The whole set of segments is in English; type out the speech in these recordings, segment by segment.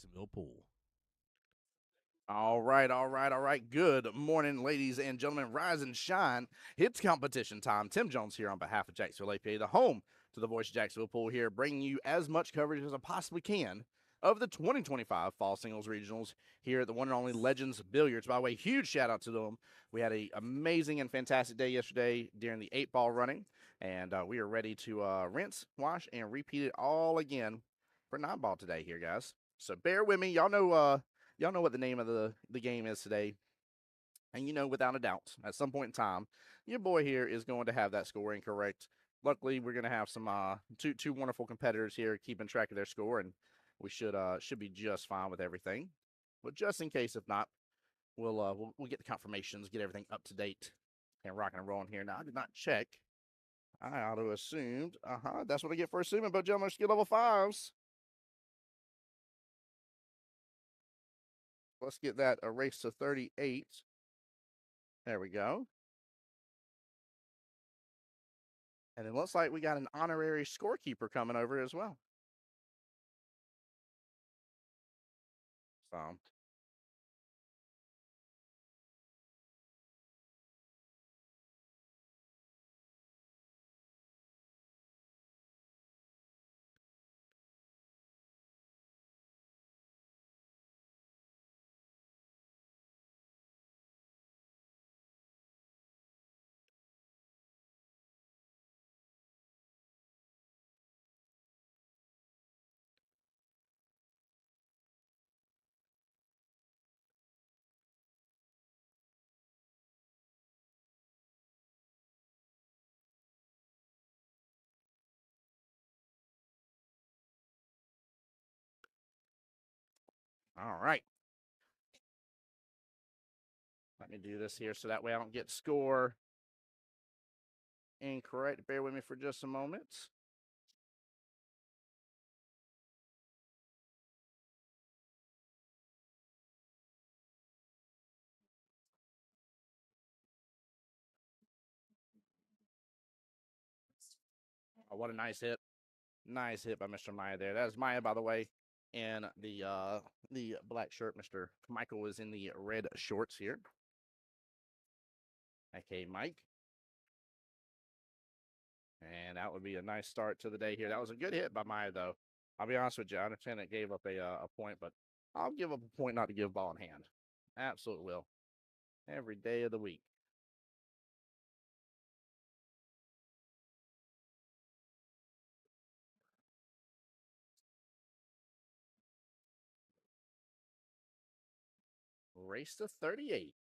Jacksonville Pool. All right. Good morning, ladies and gentlemen. Rise and shine. It's competition time. Tim Jones here on behalf of Jacksonville APA, the home to the Voice Jacksonville Pool here, bringing you as much coverage as I possibly can of the 2025 Fall Singles Regionals here at the one and only Legends Billiards. By the way, huge shout out to them. We had an amazing and fantastic day yesterday during the 8-ball running, and we are ready to rinse, wash, and repeat it all again for 9-ball today here, guys. So bear with me. Y'all know what the name of the game is today. And without a doubt, at some point in time, your boy here is going to have that score incorrect. Luckily, we're going to have some two wonderful competitors here keeping track of their score, and we should be just fine with everything. But just in case, if not, we'll get the confirmations, get everything up to date, and rocking and rolling here. Now, I did not check. I ought to assumed. That's what I get for assuming. But gentlemen, skill level 5s. Let's get that erased to 38. There we go. And it looks like we got an honorary scorekeeper coming over as well. So, all right. Let me do this here so that way I don't get score incorrect. Bear with me for just a moment. Oh, what a nice hit. Nice hit by Mr. Maya there. That is Maya, by the way, in the black shirt. Mr. Michael is in the red shorts here. Okay, Mike. And that would be a nice start to the day here. That was a good hit by Maya, though. I'll be honest with you. I understand it gave up a point, but I'll give up a point not to give ball in hand. Absolutely will. Every day of the week. Race to 38.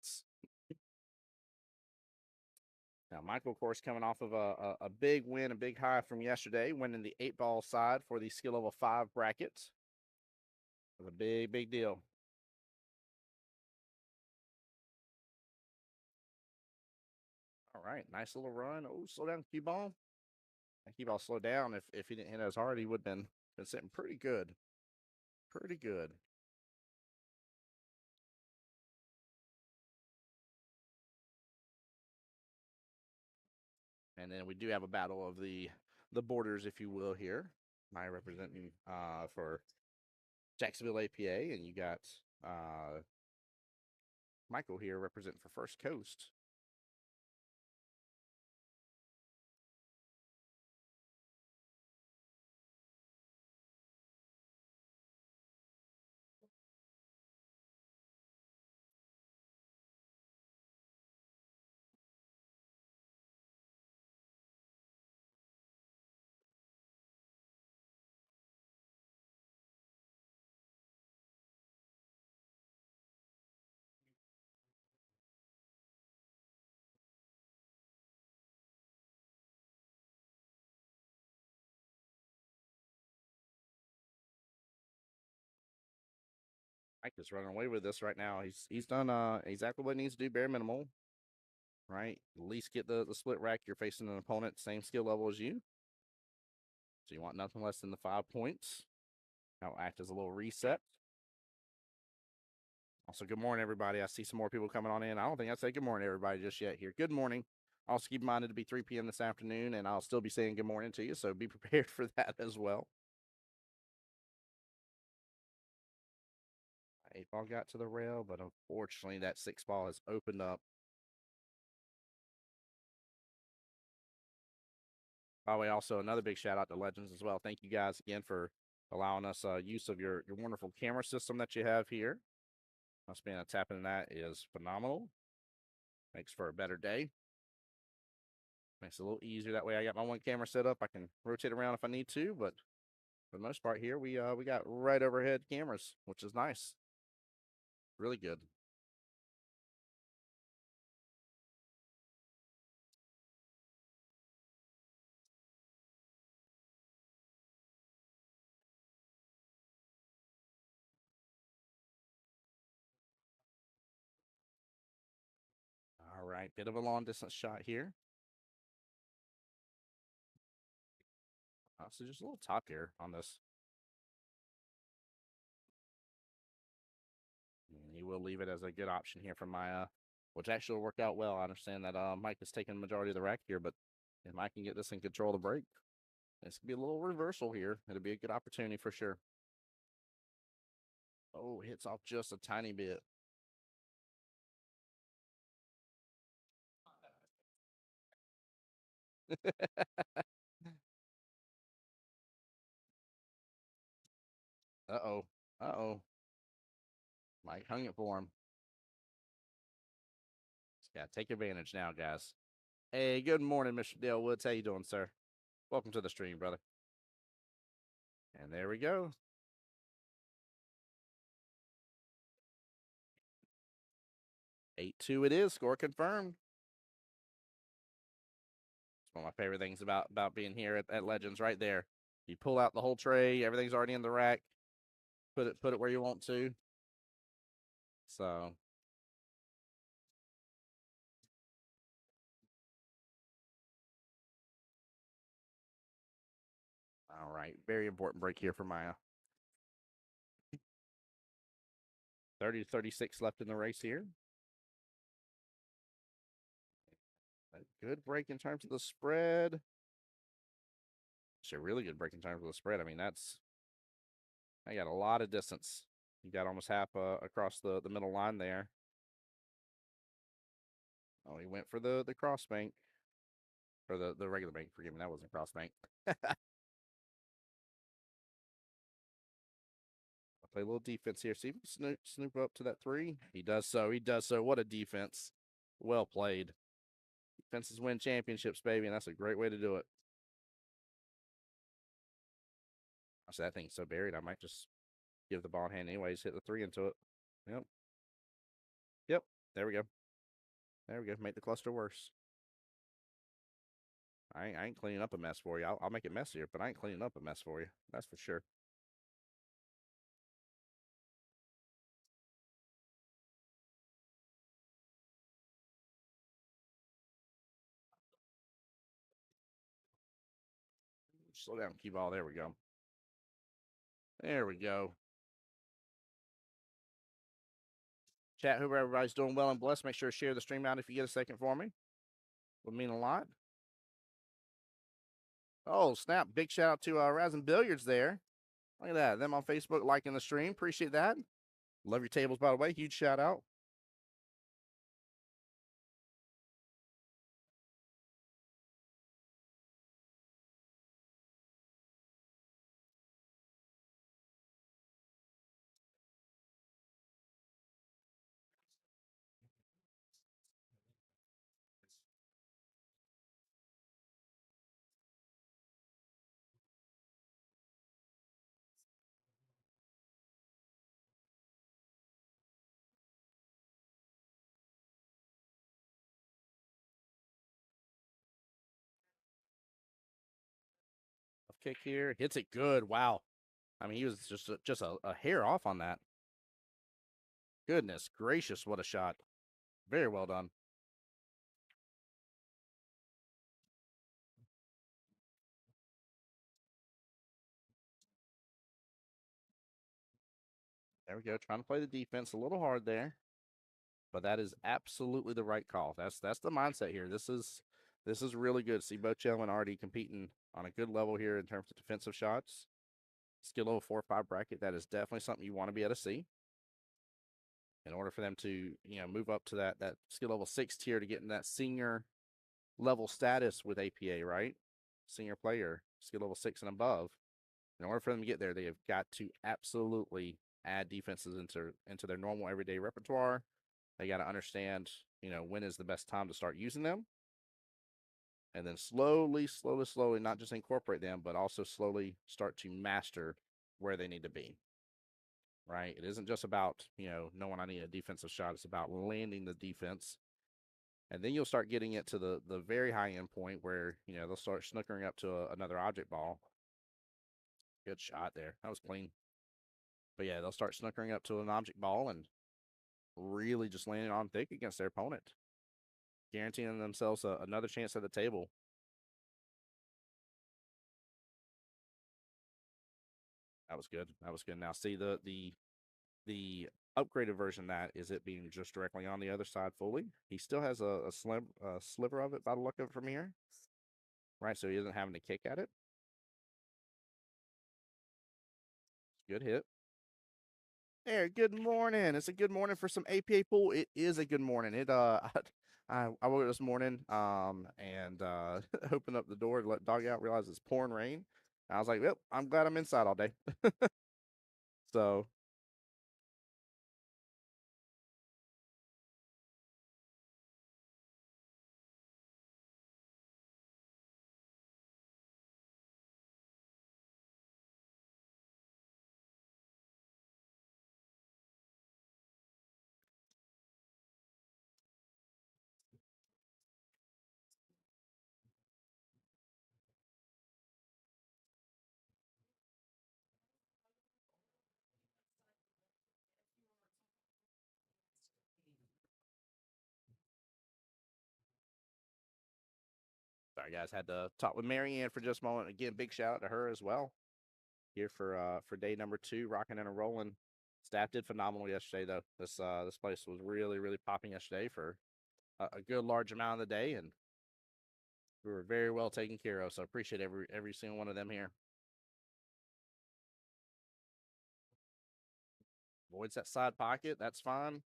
Now, Michael, of course, coming off of a big win, a big high from yesterday, winning the 8-ball side for the skill level 5 bracket. It was a big deal. All right, nice little run. Oh, slow down, cue ball. Cue ball slowed down. If he didn't hit as hard, he would have been sitting pretty good. Pretty good. And then we do have a battle of the borders, if you will, here. My representing for Jacksonville APA, and you got Michael here representing for First Coast. Mike is running away with this right now. He's done exactly what he needs to do, bare minimal, right? At least get the split rack. You're facing an opponent same skill level as you, so you want nothing less than the 5 points. That'll act as a little reset. Also, good morning, everybody. I see some more people coming on in. I don't think I say good morning, everybody, just yet here. Good morning. Also, keep in mind it'll be 3 p.m. this afternoon, and I'll still be saying good morning to you, so be prepared for that as well. 8 ball got to the rail, but unfortunately that 6 ball has opened up. By the way, also another big shout out to Legends as well. Thank you guys again for allowing us use of your wonderful camera system that you have here. Us being a tap in that is phenomenal. Makes for a better day. Makes it a little easier. That way I got my one camera set up. I can rotate around if I need to, but for the most part here, we got right overhead cameras, which is nice. Really good. All right, bit of a long distance shot here. So just a little top here on this. And he will leave it as a good option here for Maya, which actually will work out well. I understand that Mike is taking the majority of the rack here, but if Mike can get this and control the break, this could be a little reversal here. It'll be a good opportunity for sure. Oh, hits off just a tiny bit. Uh-oh. Uh-oh. Mike hung it for him. Just gotta take advantage now, guys. Hey, good morning, Mr. Dale Woods. How you doing, sir? Welcome to the stream, brother. And there we go. 8-2 it is. Score confirmed. It's one of my favorite things about being here at Legends right there. You pull out the whole tray, everything's already in the rack. Put it where you want to. So all right. Very important break here for Maya. 30 to 36 left in the race here. A good break in terms of the spread. It's a really good break in terms of the spread. I mean, I got a lot of distance. You got almost half across the middle line there. Oh, he went for the cross bank. Or the regular bank, forgive me, that wasn't cross bank. I'll play a little defense here. See if he snoop up to that 3. He does so. He does so. What a defense. Well played. Defenses win championships, baby, and that's a great way to do it. I said that thing's so buried, I might just give the ball in hand anyways, hit the 3 into it. Yep. Yep. There we go. There we go. Make the cluster worse. I ain't cleaning up a mess for you. I'll make it messier, but I ain't cleaning up a mess for you. That's for sure. Slow down, key ball. There we go. There we go. Chat, whoever everybody's doing well and blessed, make sure to share the stream out if you get a second for me. Would mean a lot. Oh, snap. Big shout out to Legends Billiards there. Look at that. Them on Facebook liking the stream. Appreciate that. Love your tables, by the way. Huge shout out. Kick here. Hits it good. Wow. I mean, he was just a hair off on that. Goodness gracious, what a shot. Very well done. There we go. Trying to play the defense a little hard there. But that is absolutely the right call. That's the mindset here. This is really good. See both gentlemen already competing on a good level here in terms of defensive shots. Skill level 4 or 5 bracket. That is definitely something you want to be able to see. in order for them to, move up to that skill level 6 tier to get in that senior level status with APA, right? Senior player, skill level 6 and above. In order for them to get there, they have got to absolutely add defenses into their normal everyday repertoire. They got to understand, when is the best time to start using them, and then slowly, not just incorporate them, but also slowly start to master where they need to be. Right? It isn't just about, knowing I need a defensive shot. It's about landing the defense. And then you'll start getting it to the very high end point where, they'll start snookering up to another object ball. Good shot there. That was clean. But yeah, they'll start snookering up to an object ball and really just landing on thick against their opponent, guaranteeing themselves another chance at the table. That was good. That was good. Now see the upgraded version of that is it being just directly on the other side fully. He still has a sliver of it by the look of it from here, right? So he isn't having to kick at it. Good hit. There, good morning. It's a good morning for some APA pool. It is a good morning. I woke up this morning and opened up the door to let dog out, realized it's pouring rain. I was like, "Yep, I'm glad I'm inside all day." So, sorry guys, had to talk with Marianne for just a moment. Again, big shout out to her as well. Here for day number 2, rocking and rolling. Staff did phenomenal yesterday though. This place was really popping yesterday for a good large amount of the day, and we were very well taken care of. So appreciate every single one of them here. Avoids that side pocket. That's fine.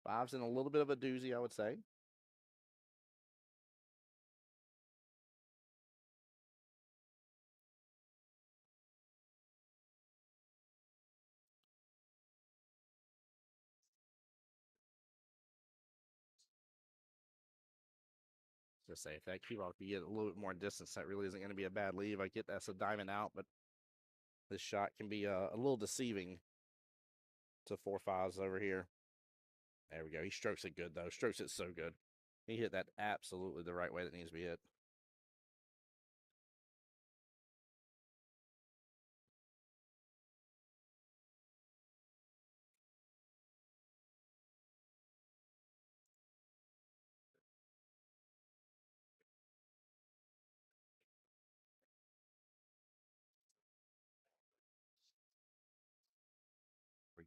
Five's in a little bit of a doozy, I would say. Just say if that cue ball could get a little bit more distance, that really isn't going to be a bad leave. I get that's a diamond out, but this shot can be a little deceiving to 4-5s over here. There we go. He strokes it good though. Strokes it so good. He hit that absolutely the right way that needs to be hit.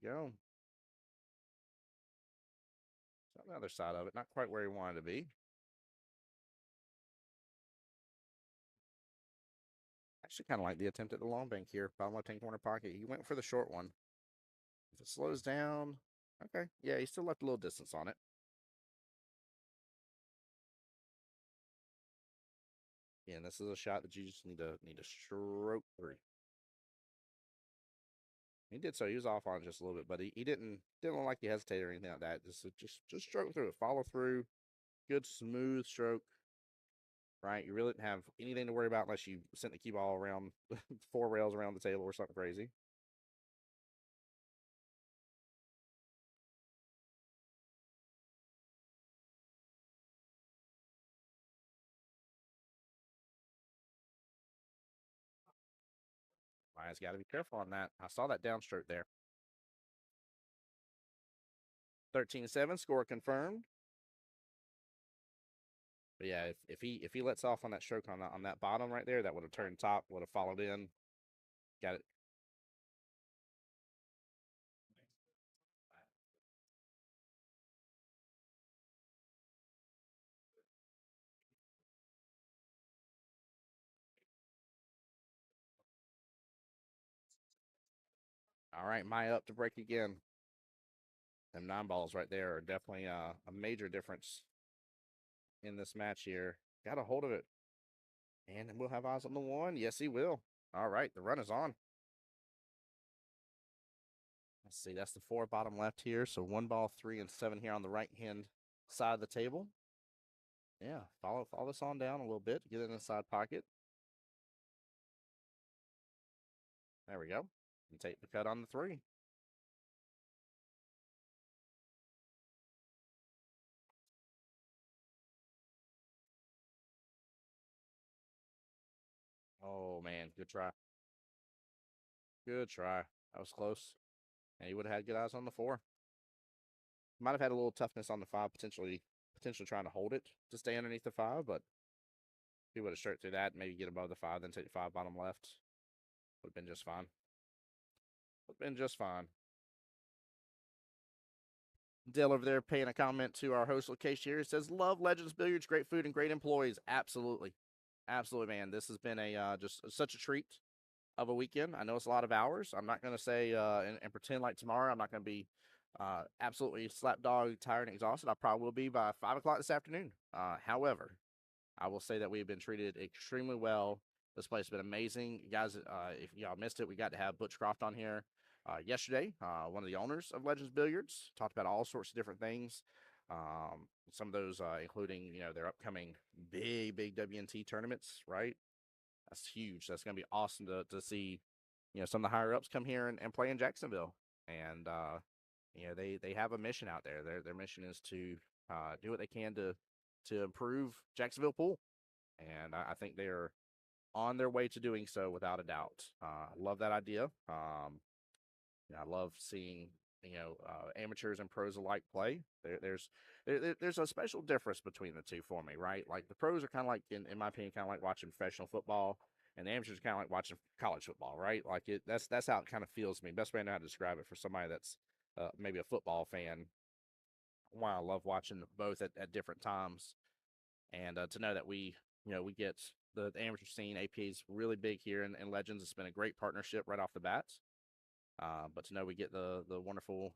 There we go. So on the other side of it, not quite where he wanted to be. Actually, kind of like the attempt at the long bank here. Bottom left-hand corner pocket. He went for the short one. If it slows down, okay. Yeah, he still left a little distance on it. Yeah, and this is a shot that you just need to stroke through. He did so. He was off on it just a little bit, but he didn't look like he hesitated or anything like that. Just stroke through it. Follow through. Good smooth stroke. Right. You really didn't have anything to worry about unless you sent the cue ball around 4 rails around the table or something crazy. Ryan's got to be careful on that. I saw that downstroke there. 13-7, score confirmed. But yeah, if he lets off on that stroke on that bottom right there, that would have turned top, would have followed in. Got it. All right, my up to break again. Them 9 balls right there are definitely a major difference in this match here. Got a hold of it. And we'll have eyes on the 1. Yes, he will. All right, the run is on. Let's see, that's the 4 bottom left here. So 1 ball, 3, and 7 here on the right-hand side of the table. Yeah, follow this on down a little bit. Get it in the side pocket. There we go. And take the cut on the 3. Oh, man, good try. Good try. That was close. And he would have had good eyes on the 4. Might have had a little toughness on the 5, potentially trying to hold it to stay underneath the 5, but he would have straight through that, maybe get above the 5, then take the 5 bottom left. Would have been just fine. Would have been just fine. Dale over there paying a comment to our host location here. He says, "Love Legends Billiards, great food and great employees." Absolutely, absolutely, man. This has been a just such a treat of a weekend. I know it's a lot of hours. I'm not going to say and pretend like tomorrow I'm not going to be absolutely slapdog tired and exhausted. I probably will be by 5 o'clock this afternoon. However, I will say that we've been treated extremely well. This place has been amazing. You guys, if y'all missed it, we got to have Butch Croft on here yesterday, one of the owners of Legends Billiards. Talked about all sorts of different things. Some of those including, their upcoming big WNT tournaments, right? That's huge. That's going to be awesome to see, some of the higher ups come here and play in Jacksonville. And, they have a mission out there. Their mission is to do what they can to improve Jacksonville pool. And I think they're on their way to doing so without a doubt. I love that idea. I love seeing amateurs and pros alike play. There's a special difference between the two for me, right? Like the pros are kind of like, in my opinion, kind of like watching professional football, and the amateurs are kind of like watching college football, right? Like that's how it kind of feels to me. Best way I know how to describe it for somebody that's maybe a football fan. Why I love watching both at different times, and to know that we get the amateur scene. APA is really big here in Legends. It's been a great partnership right off the bat. But to know we get the wonderful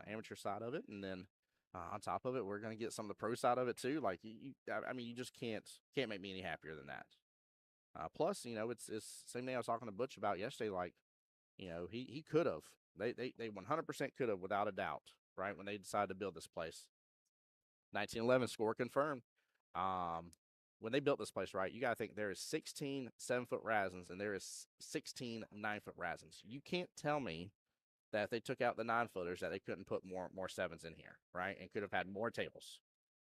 amateur side of it, and then on top of it, we're going to get some of the pro side of it too. Like I mean, you just can't make me any happier than that. Plus, it's same thing I was talking to Butch about yesterday. Like, he could have they 100% could have without a doubt, right, when they decided to build this place. 1911 score confirmed. Um, when they built this place, right, you got to think there is 16 7-foot Razens and there is 16 9-foot Razens. You can't tell me that if they took out the 9-footers that they couldn't put more 7s in here, right, and could have had more tables.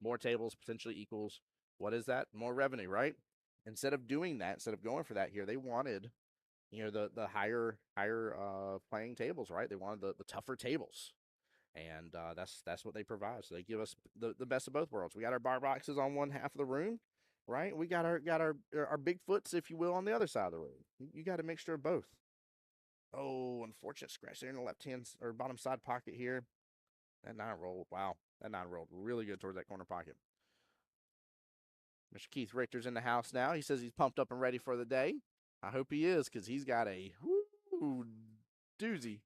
More tables potentially equals, what is that? More revenue, right? Instead of doing that, instead of going for that here, they wanted, the higher playing tables, right? They wanted the tougher tables, and that's what they provide. So they give us the best of both worlds. We got our bar boxes on one half of the room, right? We got our Bigfoots, if you will, on the other side of the room. You got a mixture of both. Oh, unfortunate scratch there in the left hand or bottom side pocket here. That 9 rolled. Wow, that 9 rolled really good towards that corner pocket. Mr. Keith Richter's in the house now. He says he's pumped up and ready for the day. I hope he is, because he's got a doozy.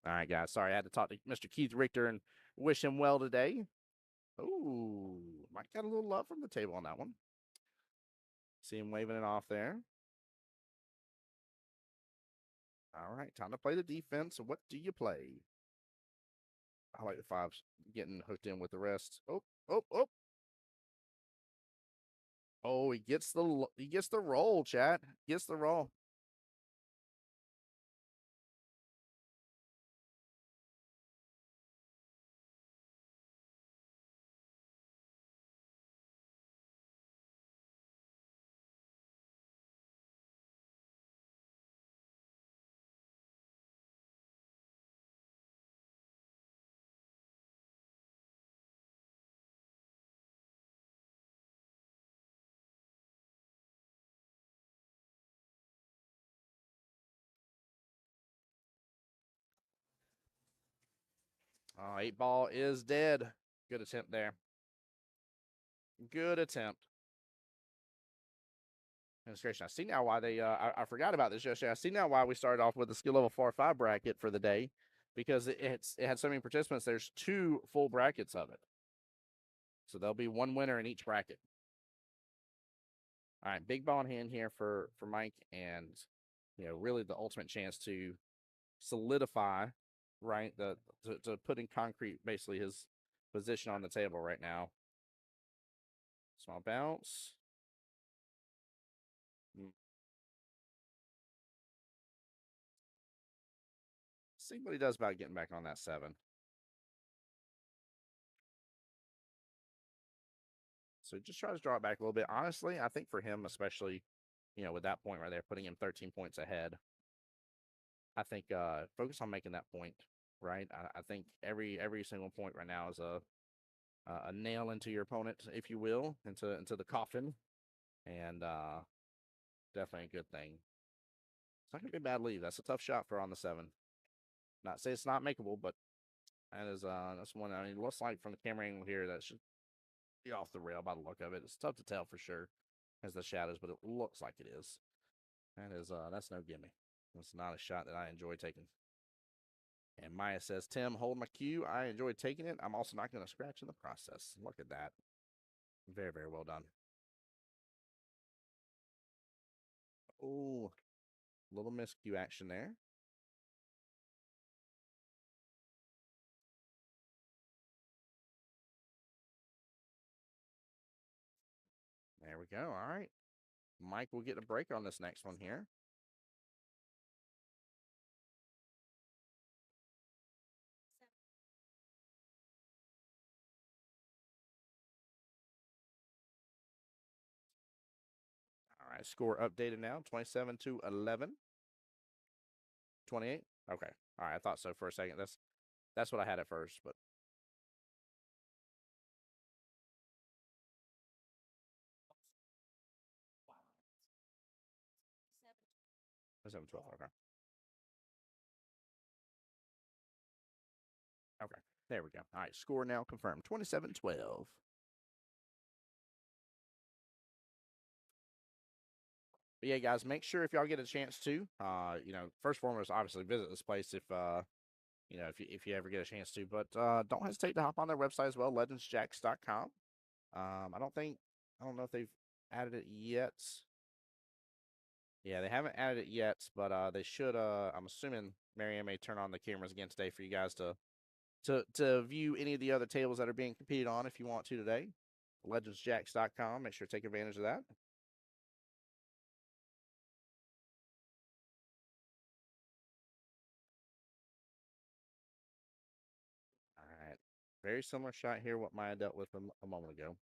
All right, guys. Sorry, I had to talk to Mr. Keith Richter and wish him well today. Ooh, Mike got a little love from the table on that one. See him waving it off there. All right, time to play the defense. What do you play? I like the fives getting hooked in with the rest. Oh, oh, oh. Oh, he gets the roll, chat. Gets the roll. Oh, 8-ball is dead. Good attempt there. Good attempt. Administration. I see now why they. I forgot about this yesterday. I see now why we started off with the skill level 4-5 bracket for the day, because it had so many participants. There's 2 full brackets of it, so there'll be 1 winner in each bracket. All right, big ball in hand here for Mike, and really the ultimate chance to solidify, right? To put in concrete basically his position on the table right now. Small bounce. See what he does about getting back on that 7. So just try to draw it back a little bit. Honestly, I think for him, especially, with that point right there, putting him 13 points ahead, I think focus on making that point, right? I think every single point right now is a nail into your opponent, if you will, into the coffin, and definitely a good thing. It's not gonna be a bad lead. That's a tough shot for on the 7. Not say it's not makeable, but that's one. I mean, it looks like from the camera angle here that should be off the rail by the look of it. It's tough to tell for sure as the shadows, but it looks like it is. That's no gimme. It's not a shot that I enjoy taking. And Maya says, Tim, hold my cue. I enjoy taking it. I'm also not going to scratch in the process. Look at that. Very, very well done. Oh, little miscue action there. There we go. All right. Mike will get a break on this next one here. All right. Score updated now 27-11. 28. Okay. All right. I thought so for a second. That's what I had at first, but 7-12. Okay. Okay. There we go. All right. Score now confirmed 27-12. But yeah, guys, make sure if y'all get a chance to, first and foremost, obviously visit this place if you ever get a chance to. But don't hesitate to hop on their website as well, legendsjacks.com. I don't know if they've added it yet. Yeah, they haven't added it yet, but they should. I'm assuming Marianne may turn on the cameras again today for you guys to view any of the other tables that are being competed on if you want to today. Legendsjacks.com. Make sure to take advantage of that. All right. Very similar shot here, what Maya dealt with a moment ago.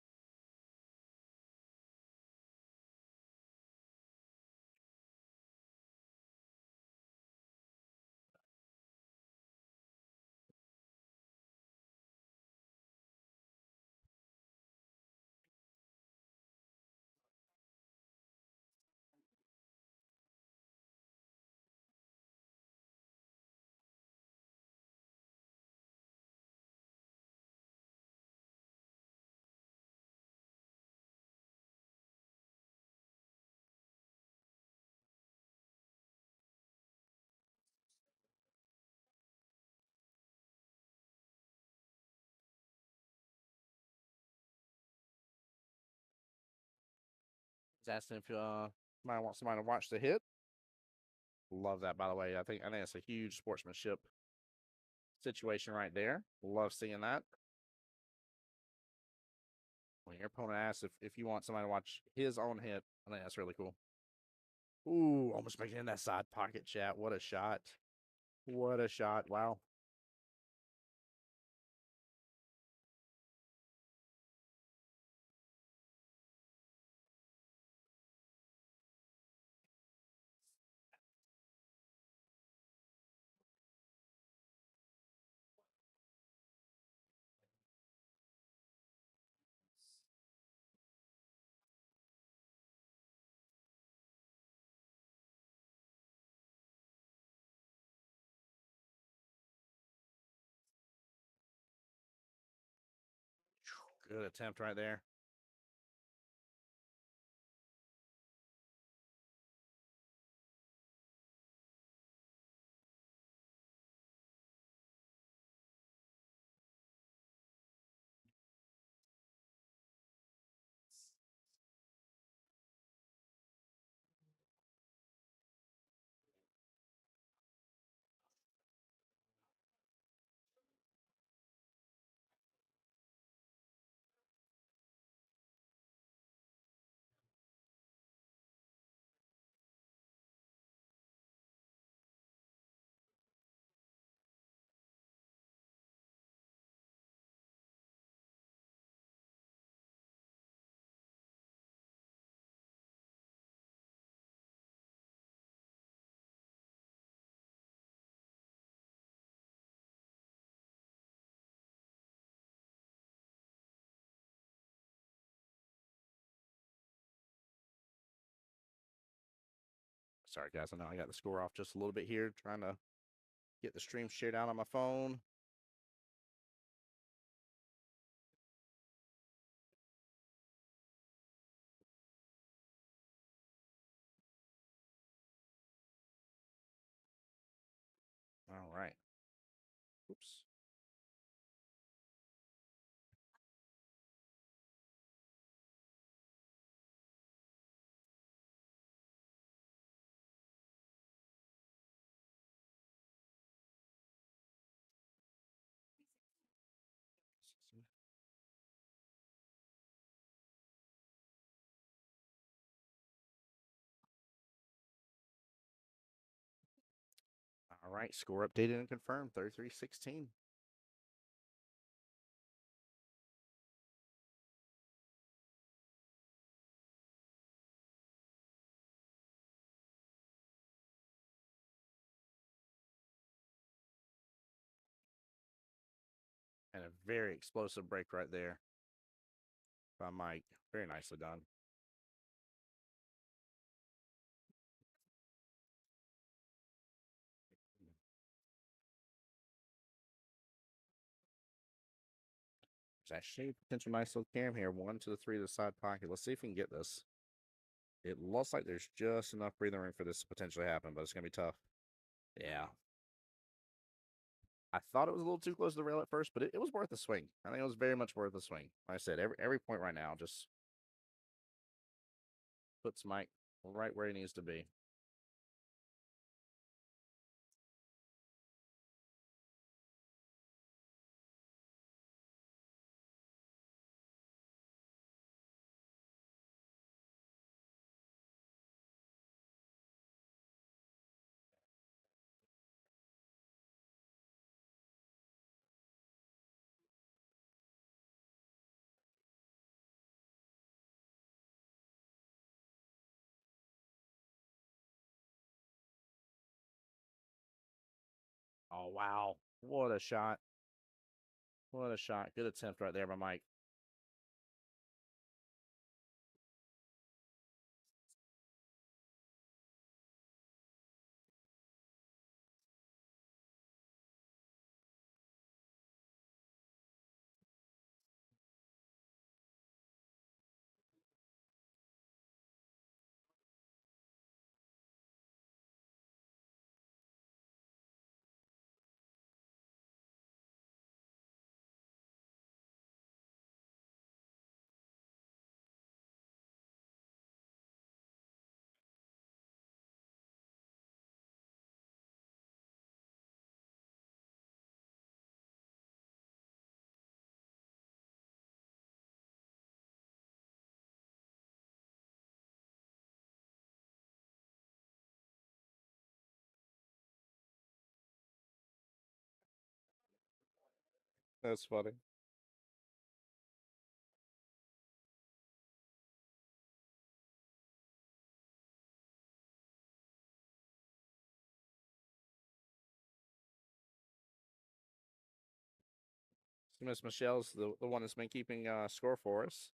He's asking if somebody wants somebody to watch the hit. Love that, by the way. I think it's a huge sportsmanship situation right there. Love seeing that. When your opponent asks if you want somebody to watch his own hit, I think that's really cool. Ooh, almost making it in that side pocket, chat. What a shot. What a shot. Wow. Good attempt right there. Sorry, guys. I know I got the score off just a little bit here, trying to get the stream shared out on my phone. All right. Oops. All right. Score updated and confirmed 33-16. And a very explosive break right there by Mike. Very nicely done. There's actually a potential nice little cam here. 1 to the 3 to the side pocket. Let's see if we can get this. It looks like there's just enough breathing room for this to potentially happen, but it's going to be tough. Yeah. I thought it was a little too close to the rail at first, but it was worth a swing. I think it was very much worth a swing. Like I said, every point right now just puts Mike right where he needs to be. Oh, wow. What a shot. What a shot. Good attempt right there by Mike. That's funny. So Miss Michelle's the one that's been keeping score for us.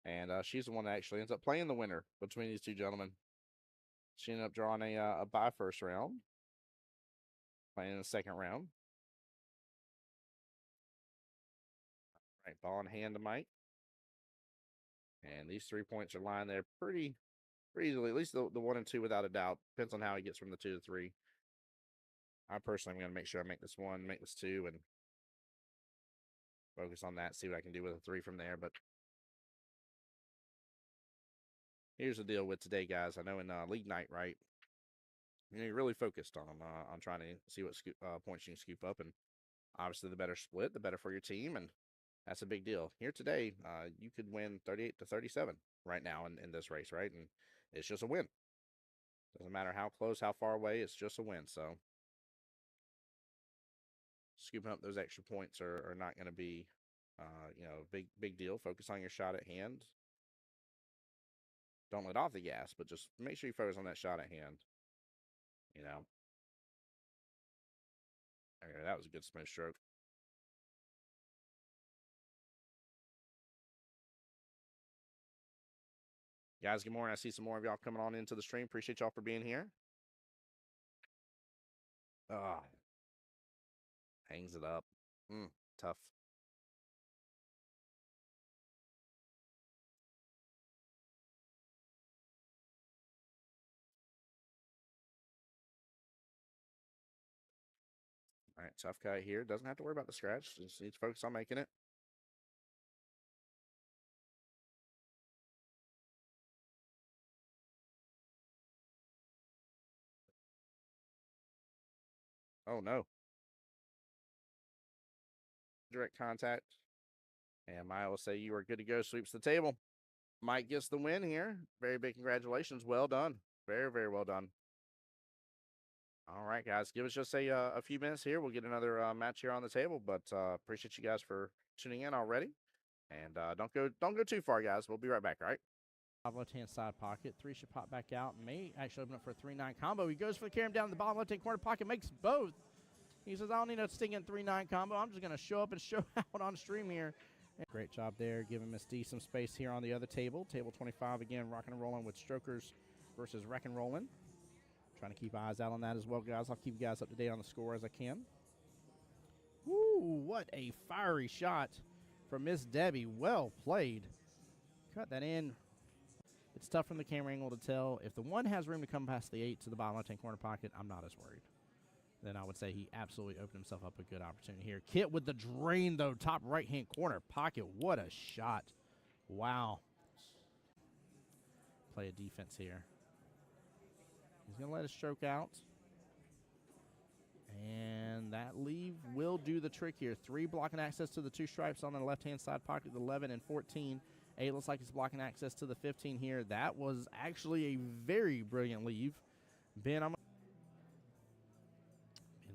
And she's the one that actually ends up playing the winner between these two gentlemen. She ended up drawing a bye first round, playing in the second round. Right, ball in hand to Mike. And these 3 points are lying there pretty easily, at least the 1 and 2 without a doubt. Depends on how he gets from the 2 to 3. I personally am going to make sure I make this 1, make this 2, and focus on that, see what I can do with a 3 from there. But here's the deal with today, guys. I know in league night, right, you're really focused on trying to see what points you can scoop up. And obviously, the better split, the better for your team. And that's a big deal. Here today, you could win 38 to 37 right now in this race, right? And it's just a win. Doesn't matter how close, how far away, it's just a win. So scooping up those extra points are not going to be, big deal. Focus on your shot at hand. Don't let off the gas, but just make sure you focus on that shot at hand. Okay, that was a good smooth stroke. Guys, good morning. I see some more of y'all coming on into the stream. Appreciate y'all for being here. Hangs it up. Tough. All right, tough guy here. Doesn't have to worry about the scratch. Just needs to focus on making it. Oh, no. Direct contact. And Maya will say you are good to go. Sweeps the table. Mike gets the win here. Very big congratulations. Well done. Very, very well done. All right, guys. Give us just a few minutes here. We'll get another match here on the table. But appreciate you guys for tuning in already. And don't go too far, guys. We'll be right back, all right? Left-hand side pocket. 3 should pop back out. May actually open up for a 3-9 combo. He goes for the carom down in the bottom left-hand corner pocket. Makes both. He says, I don't need a stinging 3-9 combo. I'm just going to show up and show out on stream here. Great job there, giving Miss D some space here on the other table. Table 25 again, rocking and rolling with strokers versus wreck and rolling. Trying to keep eyes out on that as well, guys. I'll keep you guys up to date on the score as I can. Woo, what a fiery shot from Miss Debbie. Well played. Cut that in. It's tough from the camera angle to tell. If the 1 has room to come past the 8 to the bottom left-hand corner pocket, I'm not as worried. Then I would say he absolutely opened himself up a good opportunity here. Kit with the drain, though, top right-hand corner pocket. What a shot. Wow. Play a defense here. He's going to let it stroke out. And that leave will do the trick here. 3 blocking access to the 2 stripes on the left-hand side pocket, the 11 and 14. 8 looks like he's blocking access to the 15 here. That was actually a very brilliant leave. Ben,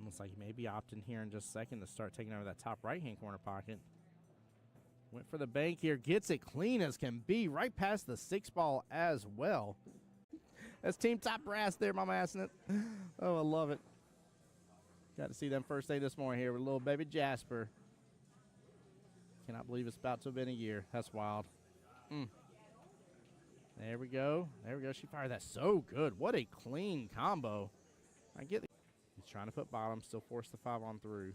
looks like he may be opting here in just a second to start taking over that top right-hand corner pocket. Went for the bank here. Gets it clean as can be. Right past the 6 ball as well. That's Team Top Brass there, Mama Assing. Oh, I love it. Got to see them first day this morning here with little baby Jasper. Cannot believe it's about to have been a year. That's wild. There we go. There we go. She fired that so good. What a clean combo. I get it. He's trying to put bottom, still force the 5 on through.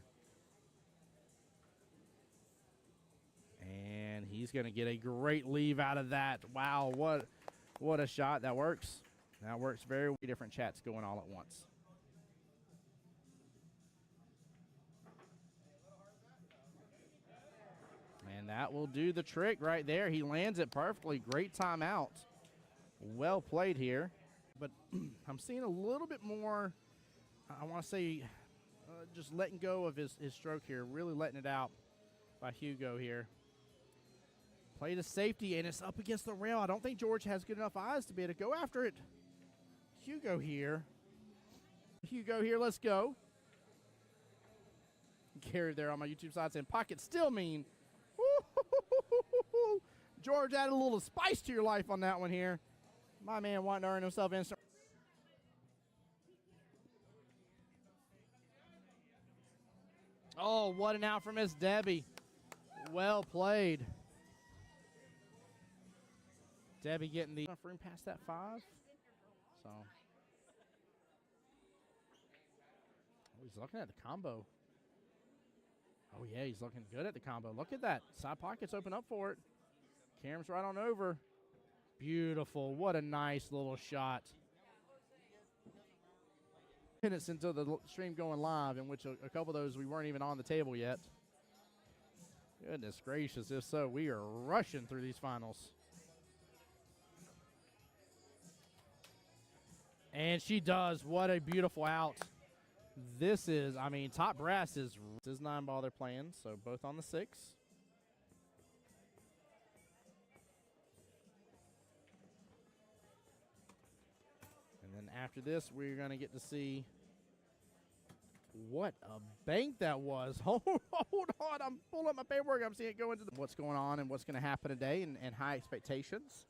And he's going to get a great leave out of that. Wow, what a shot. That works. That works very well. Different chats going all at once. And that will do the trick right there. He lands it perfectly. Great timeout. Well played here. But I'm seeing a little bit more, I want to say, just letting go of his stroke here. Really letting it out by Hugo here. Play to safety, and it's up against the rail. I don't think George has good enough eyes to be able to go after it. Hugo here. Hugo here, let's go. Gary there on my YouTube side saying, pocket still mean. George added a little spice to your life on that one here. My man wanting to earn himself instant. Oh, what an out for Miss Debbie. Well played. Debbie getting the enough room past that 5. So he's looking at the combo. Oh, yeah, he's looking good at the combo. Look at that. Side pockets open up for it. Cam's right on over. Beautiful. What a nice little shot. Minutes into the stream going live, in which a couple of those we weren't even on the table yet. Goodness gracious. If so, we are rushing through these finals. And she does. What a beautiful out. This is, I mean, top brass is 9-ball they're playing, so both on the 6. And then after this, we're going to get to see what a bank that was. Hold on. I'm pulling up my paperwork. I'm seeing it go into what's going on and what's going to happen today and high expectations.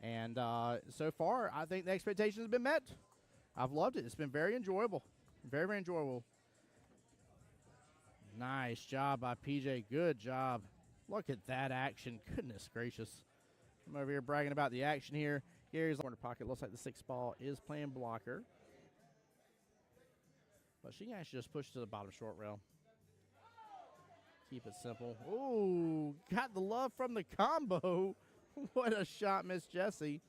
And so far, I think the expectations have been met. I've loved it. It's been very enjoyable. Very, very enjoyable. Nice job by PJ. Good job. Look at that action. Goodness gracious. I'm over here bragging about the action here. Gary's corner pocket. Looks like the 6 ball is playing blocker. But she can actually just push to the bottom short rail. Keep it simple. Ooh, got the love from the combo. What a shot, Miss Jessie.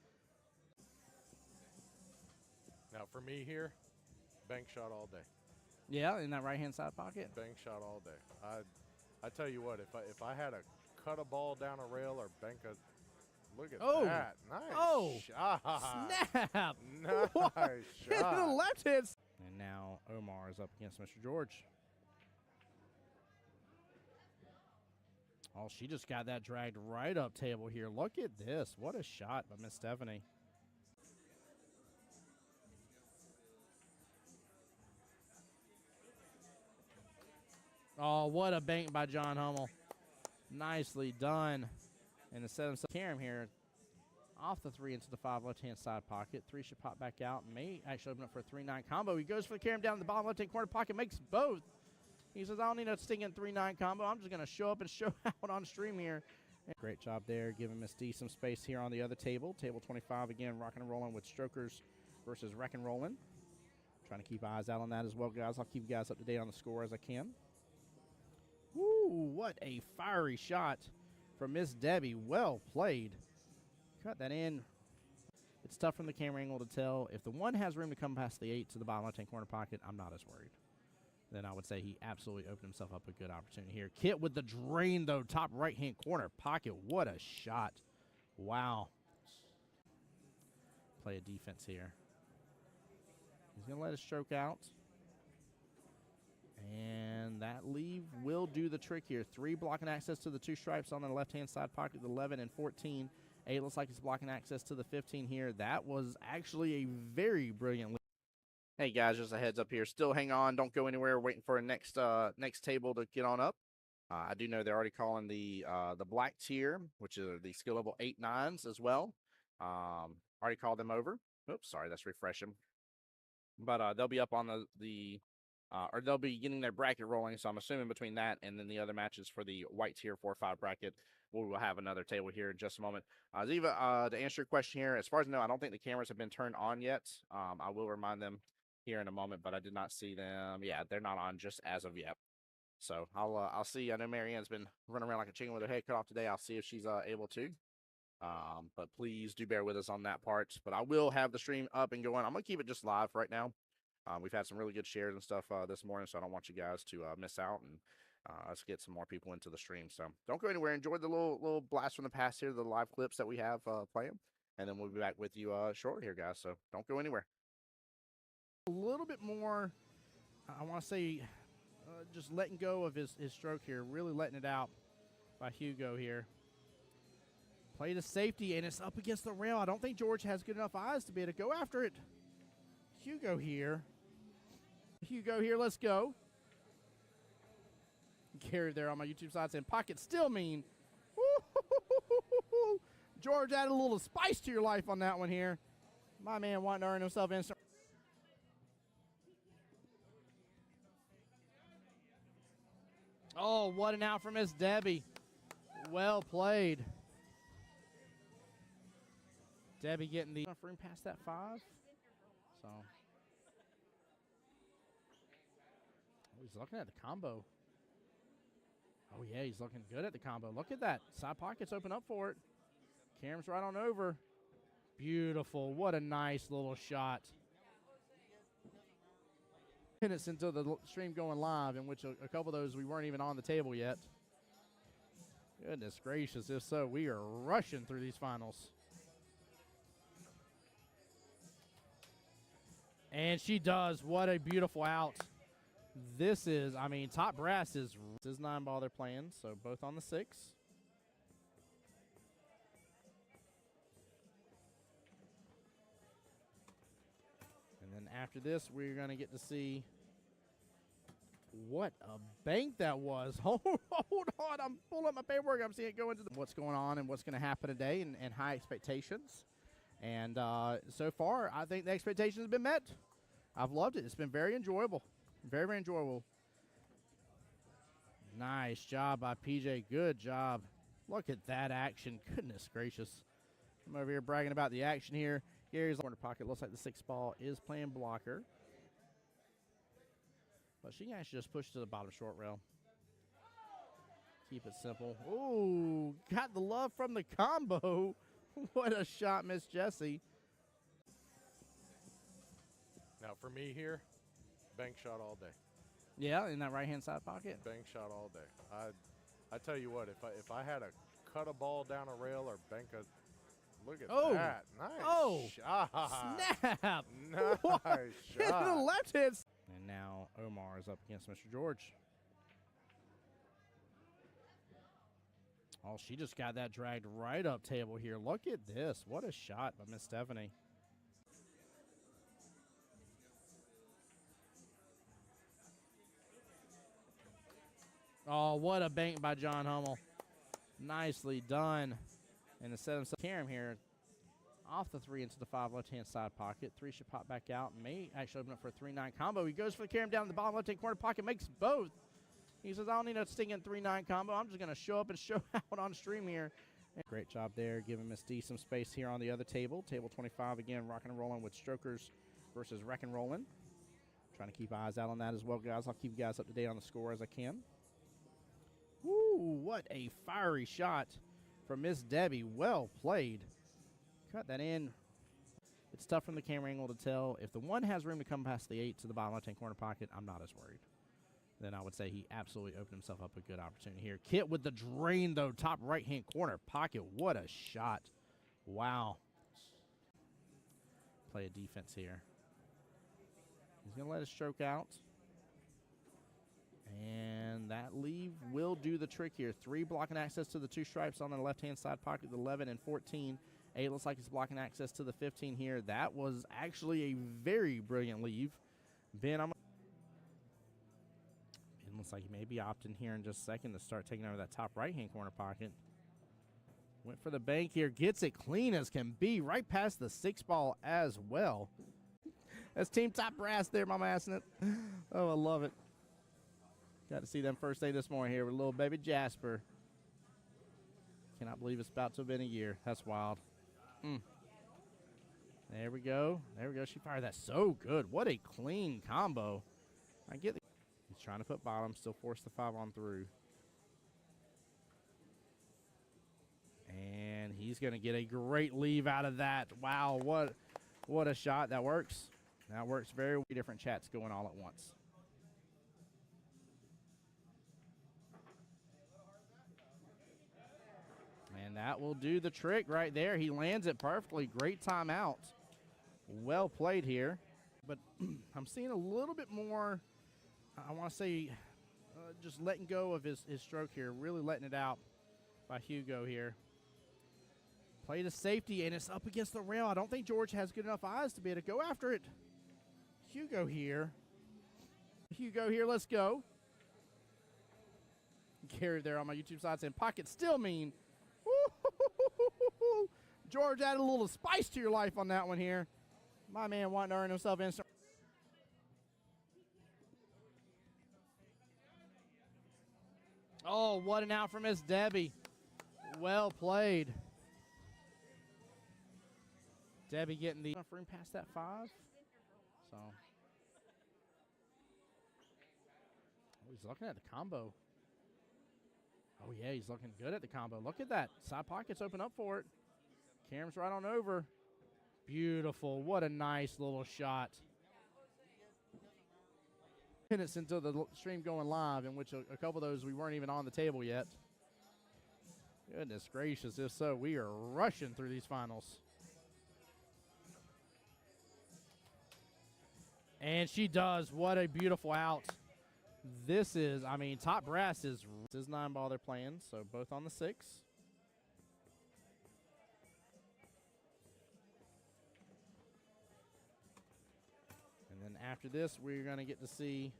Now for me here, bank shot all day. Yeah, in that right-hand side pocket. Bank shot all day. I tell you what, if I had to cut a ball down a rail or bank a, look at that. Nice shot. Snap. Nice shot. The left hand. And now Omar is up against Mr. George. Oh, she just got that dragged right up table here. Look at this. What a shot by Miss Stephanie. Oh, what a bank by John Hummel. Nicely done. And instead of Karam here, off the 3 into the 5 left-hand side pocket. 3 should pop back out. May actually open up for a 3-9 combo. He goes for the Karam down in the bottom left-hand corner pocket, makes both. He says, I don't need a stinging 3-9 combo. I'm just going to show up and show out on stream here. And great job there, giving Miss D some space here on the other table. Table 25 again, rocking and rolling with Strokers versus Wreck and Rolling. Trying to keep eyes out on that as well, guys. I'll keep you guys up to date on the score as I can. Woo, what a fiery shot from Miss Debbie. Well played. Cut that in. It's tough from the camera angle to tell. If the 1 has room to come past the 8 to the bottom left-hand corner pocket, I'm not as worried. Then I would say he absolutely opened himself up a good opportunity here. Kit with the drain, though, top right-hand corner pocket. What a shot. Wow. Play a defense here. He's going to let it stroke out. And that leave will do the trick here. 3 blocking access to the 2 stripes on the left-hand side pocket, the 11 and 14. 8 looks like he's blocking access to the 15 here. That was actually a very brilliant leave. Hey guys, just a heads up here. Still hang on. Don't go anywhere. Waiting for a next table to get on up. I do know they're already calling the black tier, which are the skill level 8-9s as well. Already called them over. Oops, sorry, that's refreshing. But they'll be up on or they'll be getting their bracket rolling. So I'm assuming between that and then the other matches for the white tier 4-5 bracket, we will have another table here in just a moment. Ziva, to answer your question here, as far as I know, I don't think the cameras have been turned on yet. I will remind them here in a moment, but I did not see them. Yeah, they're not on just as of yet. So I'll see. I know Marianne's been running around like a chicken with her head cut off today. I'll see if she's able to. But please do bear with us on that part. But I will have the stream up and going. I'm gonna keep it just live right now. We've had some really good shares and stuff this morning, so I don't want you guys to miss out and us get some more people into the stream. So don't go anywhere. Enjoy the little blast from the past here, the live clips that we have playing, and then we'll be back with you shortly here, guys. So don't go anywhere. A little bit more, I want to say, just letting go of his stroke here, really letting it out by Hugo here. Play to safety, and it's up against the rail. I don't think George has good enough eyes to be able to go after it. Hugo here, let's go. Gary there on my YouTube side saying pockets still mean. Woo-hoo-hoo-hoo-hoo-hoo. George added a little spice to your life on that one here. My man wanting to earn himself instant. Oh, what an out for Miss Debbie. Well played. Debbie getting the room past that 5. So he's looking at the combo. Oh, yeah, he's looking good at the combo. Look at that. Side pockets open up for it. Karen's right on over. Beautiful. What a nice little shot. Minutes into the stream going live, in which a couple of those we weren't even on the table yet. Goodness gracious. If so, we are rushing through these finals. And she does. What a beautiful out. This is, I mean, top brass is 9 ball they're playing, so both on the 6. And then after this, we're going to get to see what a bank that was. Hold on. I'm pulling up my paperwork. I'm seeing it go into what's going on and what's going to happen today and high expectations. And so far, I think the expectations have been met. I've loved it. It's been very enjoyable. Very, very enjoyable. Nice job by PJ. Good job. Look at that action. Goodness gracious. I'm over here bragging about the action here. Gary's corner pocket. Looks like the 6 ball is playing blocker. But she can actually just push to the bottom short rail. Keep it simple. Ooh, got the love from the combo. What a shot, Miss Jessie. Now for me here, bank shot all day. Yeah, in that right-hand side pocket. Bank shot all day. I tell you what, if I had to cut a ball down a rail or bank a, look at that. Nice shot. Snap. Nice shot. The left hand. And now Omar is up against Mr. George. Oh, she just got that dragged right up table here. Look at this. What a shot by Miss Stephanie. Oh, what a bank by John Hummel. Nicely done. And the 7 Karam here off the 3 into the 5 left-hand side pocket. 3 should pop back out. May actually open up for a 3-9 combo. He goes for the Karam down in the bottom left-hand corner pocket. Makes both. He says, I don't need a stinging 3-9 combo. I'm just going to show up and show out on stream here. And great job there, giving Miss D some space here on the other table. Table 25, again, rocking and rolling with strokers versus wreck and rolling. Trying to keep eyes out on that as well, guys. I'll keep you guys up to date on the score as I can. Woo, what a fiery shot from Miss Debbie. Well played. Cut that in. It's tough from the camera angle to tell. If the 1 has room to come past the 8 to the bottom left-hand corner pocket, I'm not as worried. Then I would say he absolutely opened himself up a good opportunity here. Kit with the drain, though, top right-hand corner pocket. What a shot. Wow. Play a defense here. He's going to let it stroke out. And that leave will do the trick here. 3 blocking access to the 2 stripes on the left-hand side pocket, the 11 and 14. 8 looks like he's blocking access to the 15 here. That was actually a very brilliant leave. Ben, it looks like he may be opting here in just a second to start taking over that top right-hand corner pocket. Went for the bank here. Gets it clean as can be. Right past the 6 ball as well. That's Team Top Brass there, Mama assing it. Oh, I love it. Got to see them first day this morning here with little baby Jasper. Cannot believe it's about to have been a year. That's wild. There we go. There we go. She fired that so good. What a clean combo. I get the. He's trying to put bottom, still force the 5 on through. And he's going to get a great leave out of that. Wow, what a shot. That works. That works very well. Different chats going all at once. And that will do the trick right there. He lands it perfectly. Great timeout. Well played here. But I'm seeing a little bit more, I want to say, just letting go of his stroke here. Really letting it out by Hugo here. Play to safety, and it's up against the rail. I don't think George has good enough eyes to be able to go after it. Hugo here. Hugo here, let's go. Gary there on my YouTube side saying pockets still mean. Woo-hoo-hoo-hoo-hoo-hoo. George added a little spice to your life on that one here. My man wanting to earn himself instant. Oh, what an out for Miss Debbie. Well played. Debbie getting the enough room past that 5. So he's looking at the combo. Oh, yeah, he's looking good at the combo. Look at that. Side pockets open up for it. Cam's right on over. Beautiful. What a nice little shot. Minutes into the stream going live, in which a couple of those we weren't even on the table yet. Goodness gracious. If so, we are rushing through these finals. And she does. What a beautiful out. This is, I mean, top brass is 9 ball they're playing, so both on the 6. And then after this, we're going to get to see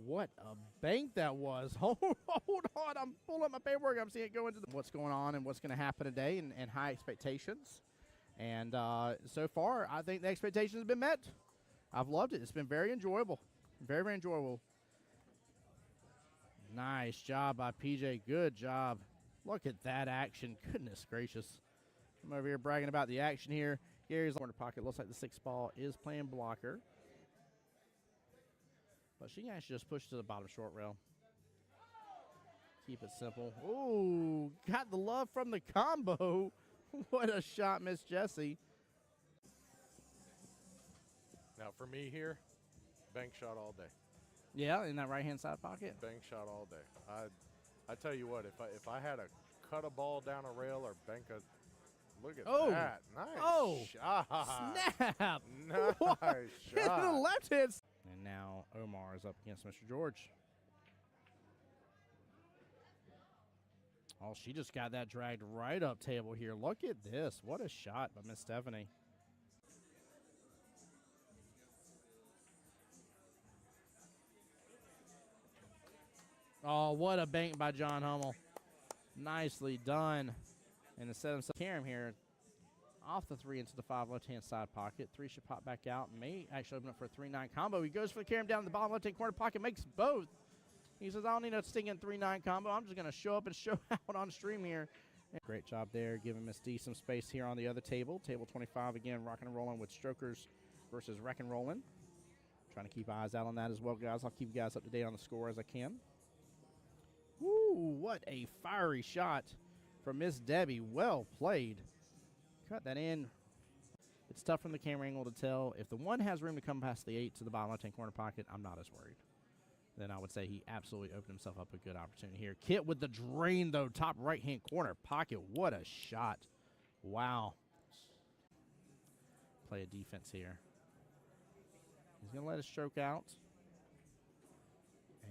what a bank that was. Hold on. I'm pulling up my paperwork. I'm seeing it go into what's going on and what's going to happen today and high expectations. And so far, I think the expectations have been met. I've loved it. It's been very enjoyable. Very, very enjoyable. Nice job by PJ. Good job. Look at that action. Goodness gracious. I'm over here bragging about the action here. Gary's corner pocket. Looks like the 6 ball is playing blocker. But she can actually just push to the bottom short rail. Keep it simple. Ooh, got the love from the combo. What a shot, Miss Jessie. Now for me here, bank shot all day. Yeah, in that right-hand side pocket. Bank shot all day. I tell you what, if I had to cut a ball down a rail or bank a, look at that. Nice shot. Snap. Nice Hit shot. the left hand. And now Omar is up against Mr. George. Oh, she just got that dragged right up table here. Look at this. What a shot by Miss Stephanie. Oh, what a bank by John Hummel. Nicely done. And to set himself Karam here off the 3 into the 5 left-hand side pocket. 3 should pop back out. May actually open up for a 3-9 combo. He goes for the Karam down in the bottom left-hand corner pocket, makes both. He says, I don't need a stinging 3-9 combo. I'm just going to show up and show out on stream here. And great job there, giving Miss D some space here on the other table. Table 25, again, rocking and rolling with strokers versus wreck and rolling. Trying to keep eyes out on that as well, guys. I'll keep you guys up to date on the score as I can. Woo, what a fiery shot from Miss Debbie. Well played. Cut that in. It's tough from the camera angle to tell. If the 1 has room to come past the 8 to the bottom left-hand corner pocket, I'm not as worried. Then I would say he absolutely opened himself up a good opportunity here. Kit with the drain, though, top right-hand corner pocket. What a shot. Wow. Play a defense here. He's going to let it stroke out.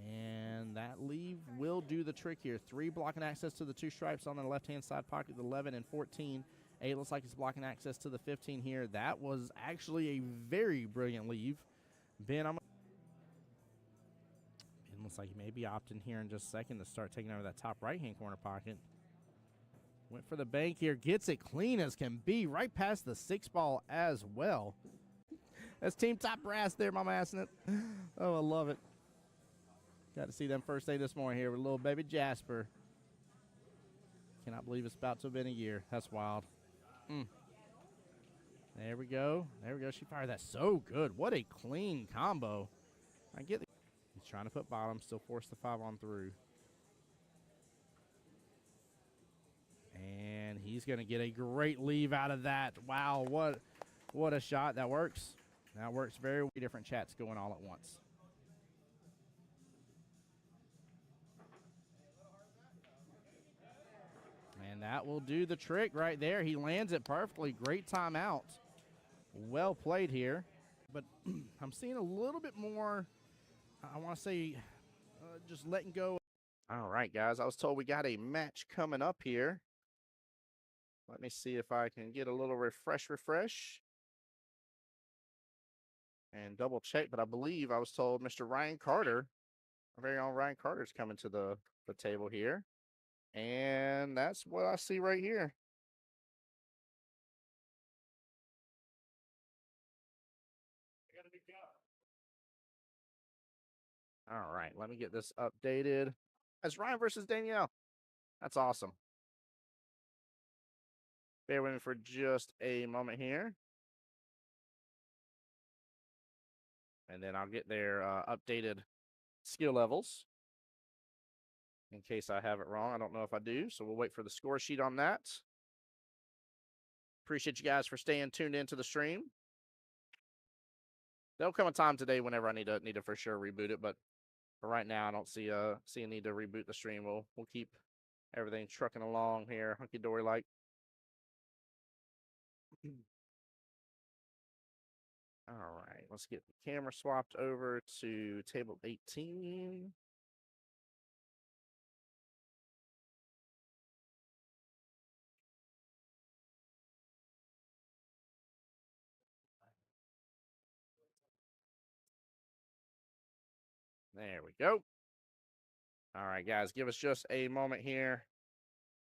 And that leave will do the trick here. 3 blocking access to the 2 stripes on the left-hand side pocket, the 11 and 14. 8 looks like he's blocking access to the 15 here. That was actually a very brilliant leave. Ben looks like he may be opting here in just a second to start taking over that top right-hand corner pocket. Went for the bank here. Gets it clean as can be. Right past the 6 ball as well. That's team top brass there, Mama Assing it. Oh, I love it. Got to see them first day this morning here with little baby Jasper. Cannot believe it's about to have been a year. That's wild. There we go. There we go. She fired that so good. What a clean combo. I get it. He's trying to put bottom, still force the 5 on through. And he's going to get a great leave out of that. Wow, what a shot. That works. That works very well. Different chats going all at once. And that will do the trick right there. He lands it perfectly. Great timeout. Well played here. But I'm seeing a little bit more, I want to say, just letting go. All right, guys. I was told we got a match coming up here. Let me see if I can get a little refresh. And double check, but I believe I was told Mr. Ryan Carter Our very own Ryan Carter's coming to the table here. And that's what I see right here. All right, let me get this updated. It's Ryan versus Danielle. That's awesome. Bear with me for just a moment here. And then I'll get their updated skill levels in case I have it wrong. I don't know if I do, so we'll wait for the score sheet on that. Appreciate you guys for staying tuned into the stream. There'll come a time today whenever I need to for sure reboot it, but for right now I don't see a need to reboot the stream. We'll keep everything trucking along here, hunky dory like. All right, let's get the camera swapped over to table 18. There we go. All right, guys, give us just a moment here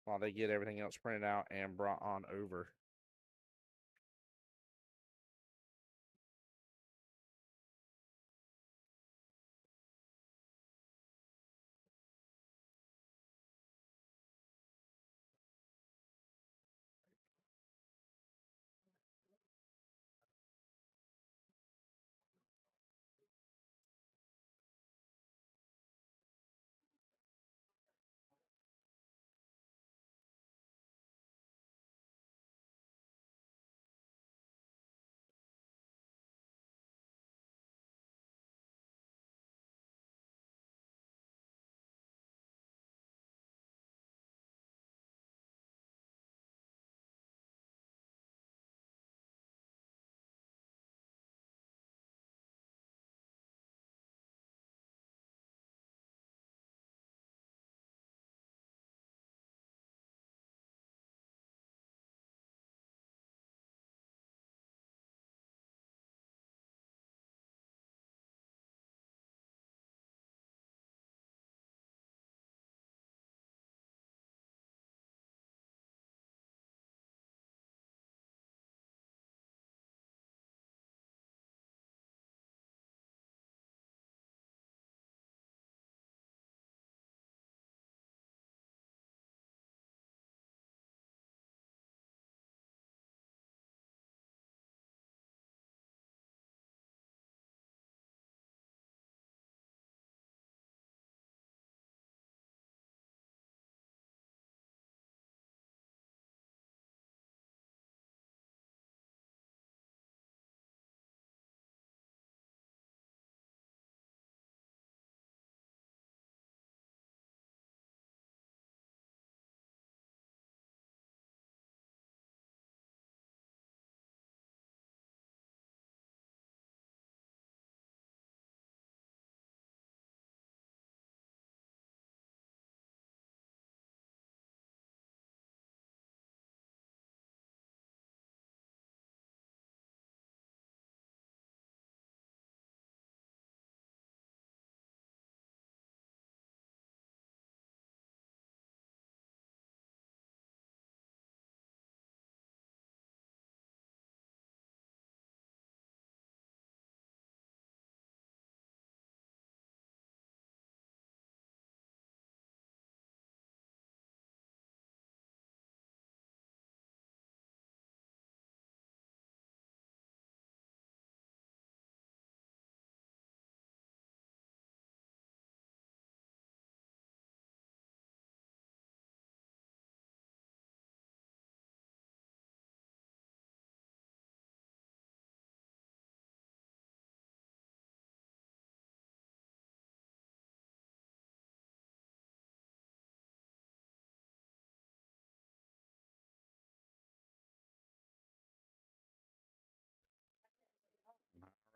while they get everything else printed out and brought on over.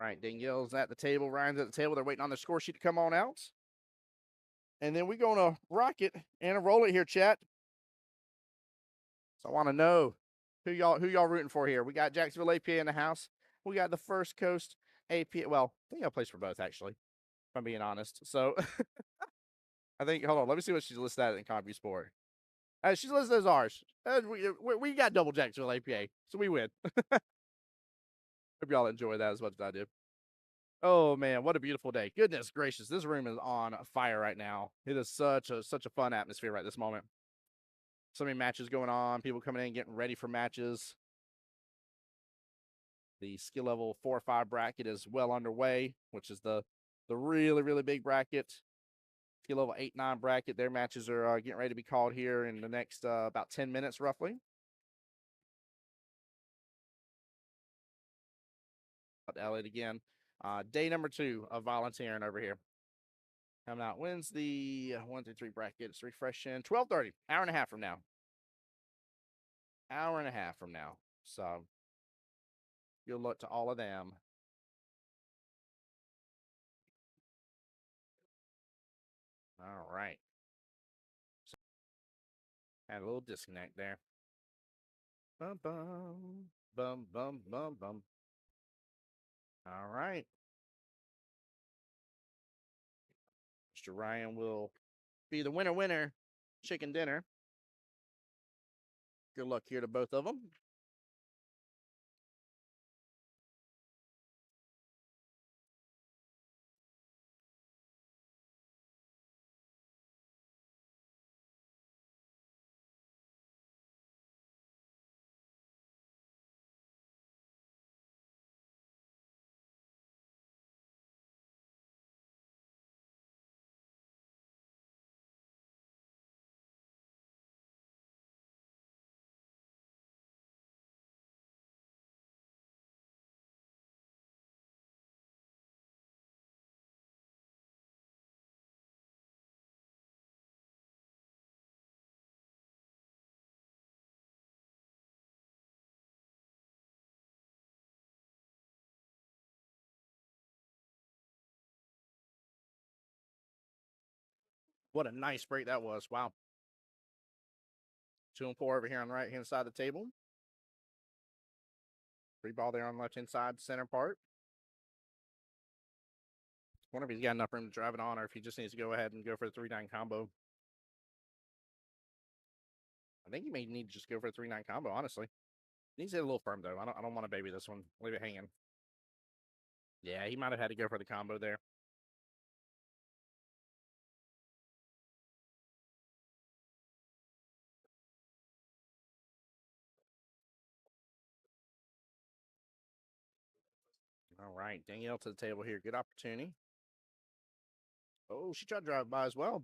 All right, Danielle's at the table, Ryan's at the table. They're waiting on the score sheet to come on out. And then we're going to rock it and roll it here, chat. So I want to know who y'all rooting for here. We got Jacksonville APA in the house. We got the First Coast APA. Well, I think I plays for both, actually. I'm being honest. So I think, hold on, let me see what she's listed at in CompuSport. She's listed as ours. We got double Jacksonville APA, so we win. Hope y'all enjoy that as much as I do. Oh man, what a beautiful day! Goodness gracious, this room is on fire right now. It is such a fun atmosphere right this moment. So many matches going on, people coming in getting ready for matches. The skill level 4 or 5 bracket is well underway, which is the really big bracket. Skill level 8, 9 bracket. Their matches are getting ready to be called here in the next about 10 minutes roughly. Elliot again. Day number 2 of volunteering over here. Coming out Wednesday, 1 through 3 bracket. It's refreshing 12:30, hour and a half from now. Hour and a half from now. So good luck to all of them. All right. So, had a little disconnect there. Bum bum bum bum bum bum. All right. Mr. Ryan will be the winner chicken dinner. Good luck here to both of them. What a nice break that was. Wow. 2 and 4 over here on the right-hand side of the table. 3 ball there on the left-hand side, center part. I wonder if he's got enough room to drive it on or if he just needs to go ahead and go for the 3-9 combo. I think he may need to just go for a 3-9 combo, honestly. He needs to hit a little firm, though. I don't want to baby this one. Leave it hanging. Yeah, he might have had to go for the combo there. All right, Danielle to the table here. Good opportunity. Oh, she tried to drive by as well.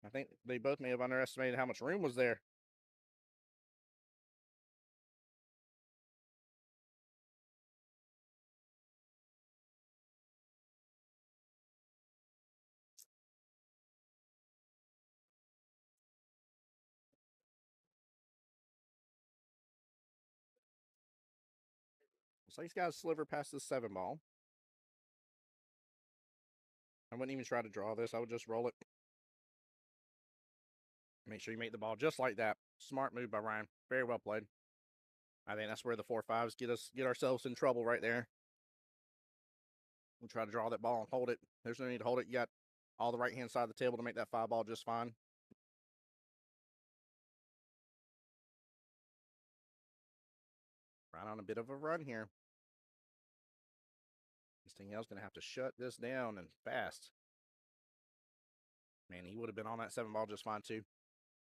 I think they both may have underestimated how much room was there. Looks like he's got a sliver past the 7 ball. I wouldn't even try to draw this. I would just roll it. Make sure you make the ball just like that. Smart move by Ryan. Very well played. I think that's where the 4-5s get ourselves in trouble right there. We'll try to draw that ball and hold it. There's no need to hold it. You got all the right-hand side of the table to make that 5 ball just fine. Right on a bit of a run here. This Danielle's going to have to shut this down and fast. Man, he would have been on that 7 ball just fine, too.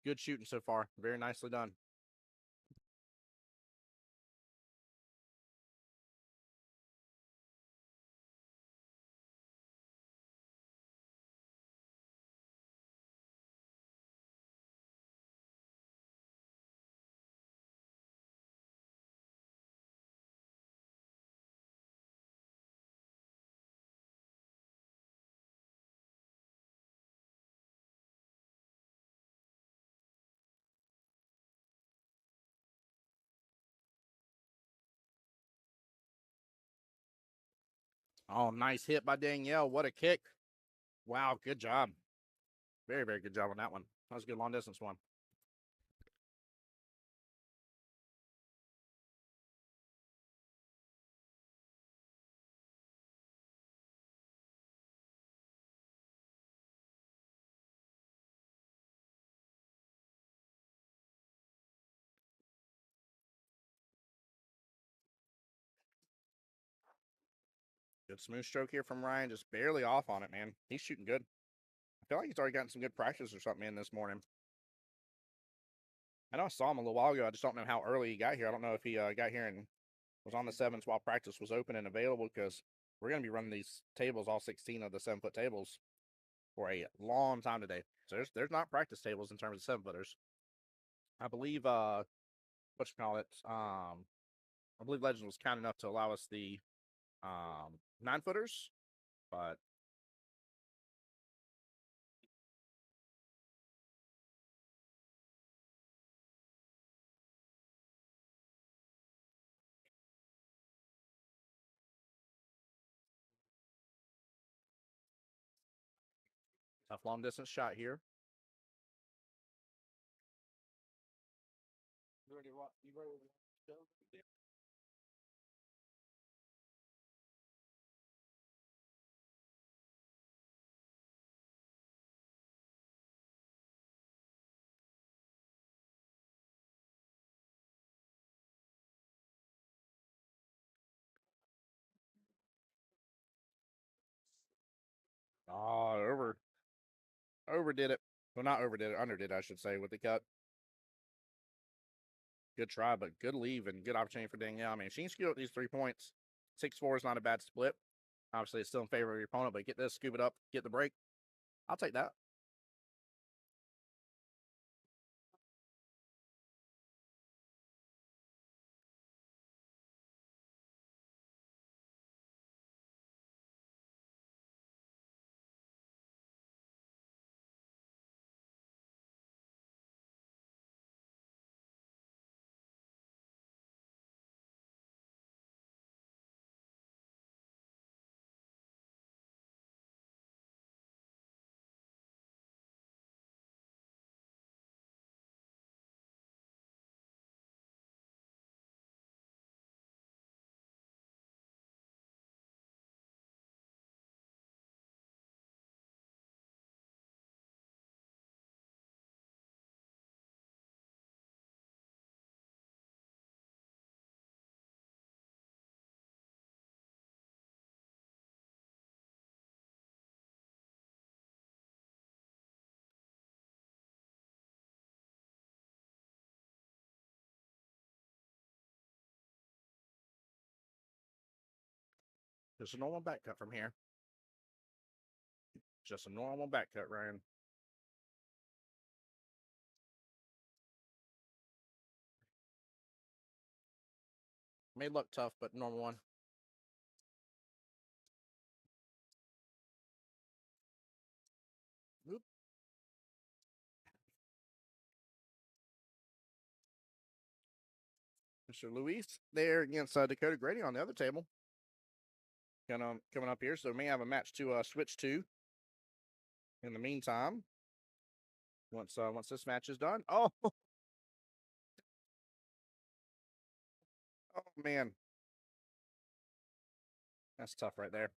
Good shooting so far. Very nicely done. Oh, nice hit by Danielle. What a kick. Wow, good job. Very, very good job on that one. That was a good long distance one. Good smooth stroke here from Ryan, just barely off on it, man. He's shooting good. I feel like he's already gotten some good practice or something in this morning. I know I saw him a little while ago. I just don't know how early he got here. I don't know if he got here and was on the sevens while practice was open and available, because we're going to be running these tables, all 16 of the 7-foot tables, for a long time today. So there's not practice tables in terms of 7-footers. I believe I believe Legends was kind enough to allow us the 9-footers, but tough long distance shot here. You ready to watch the show? Oh, overdid it. Well, not overdid it, underdid, I should say, with the cut. Good try, but good leave and good opportunity for Danielle. I mean, she can scoop up these 3 points. 6-4 is not a bad split. Obviously, it's still in favor of your opponent, but get this, scoop it up, get the break. I'll take that. Just a normal back cut from here. Just a normal back cut, Ryan. May look tough, but normal one. Oop. Mr. Luis there against Dakota Grady on the other table. Coming up here, so we may have a match to switch to. In the meantime, once this match is done, oh man, that's tough right there.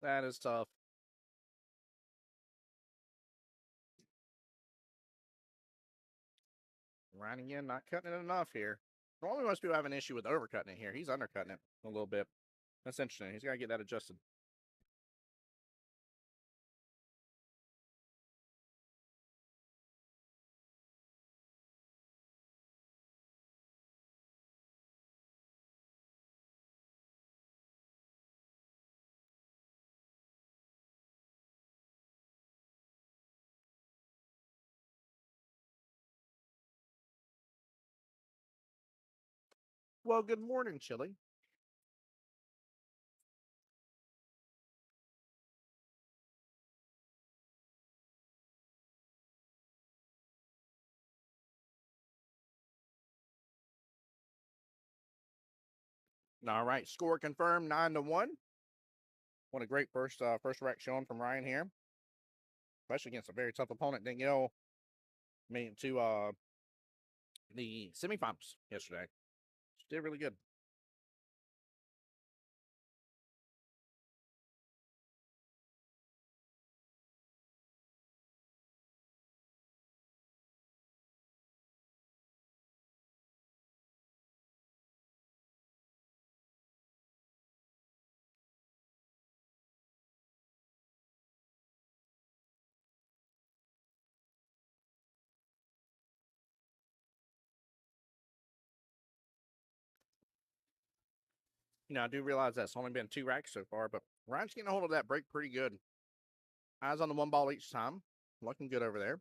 That is tough. Ryan again, not cutting it enough here. Normally most people have an issue with overcutting it here. He's undercutting it a little bit. That's interesting. He's got to get that adjusted. Well, good morning, Chili. All right, score confirmed, 9-1. What a great first rack showing from Ryan here, especially against a very tough opponent. Danielle made it to the semifinals yesterday. She did really good. You know, I do realize that's only been 2 racks so far, but Ryan's getting a hold of that break pretty good. Eyes on the 1 ball each time. Looking good over there.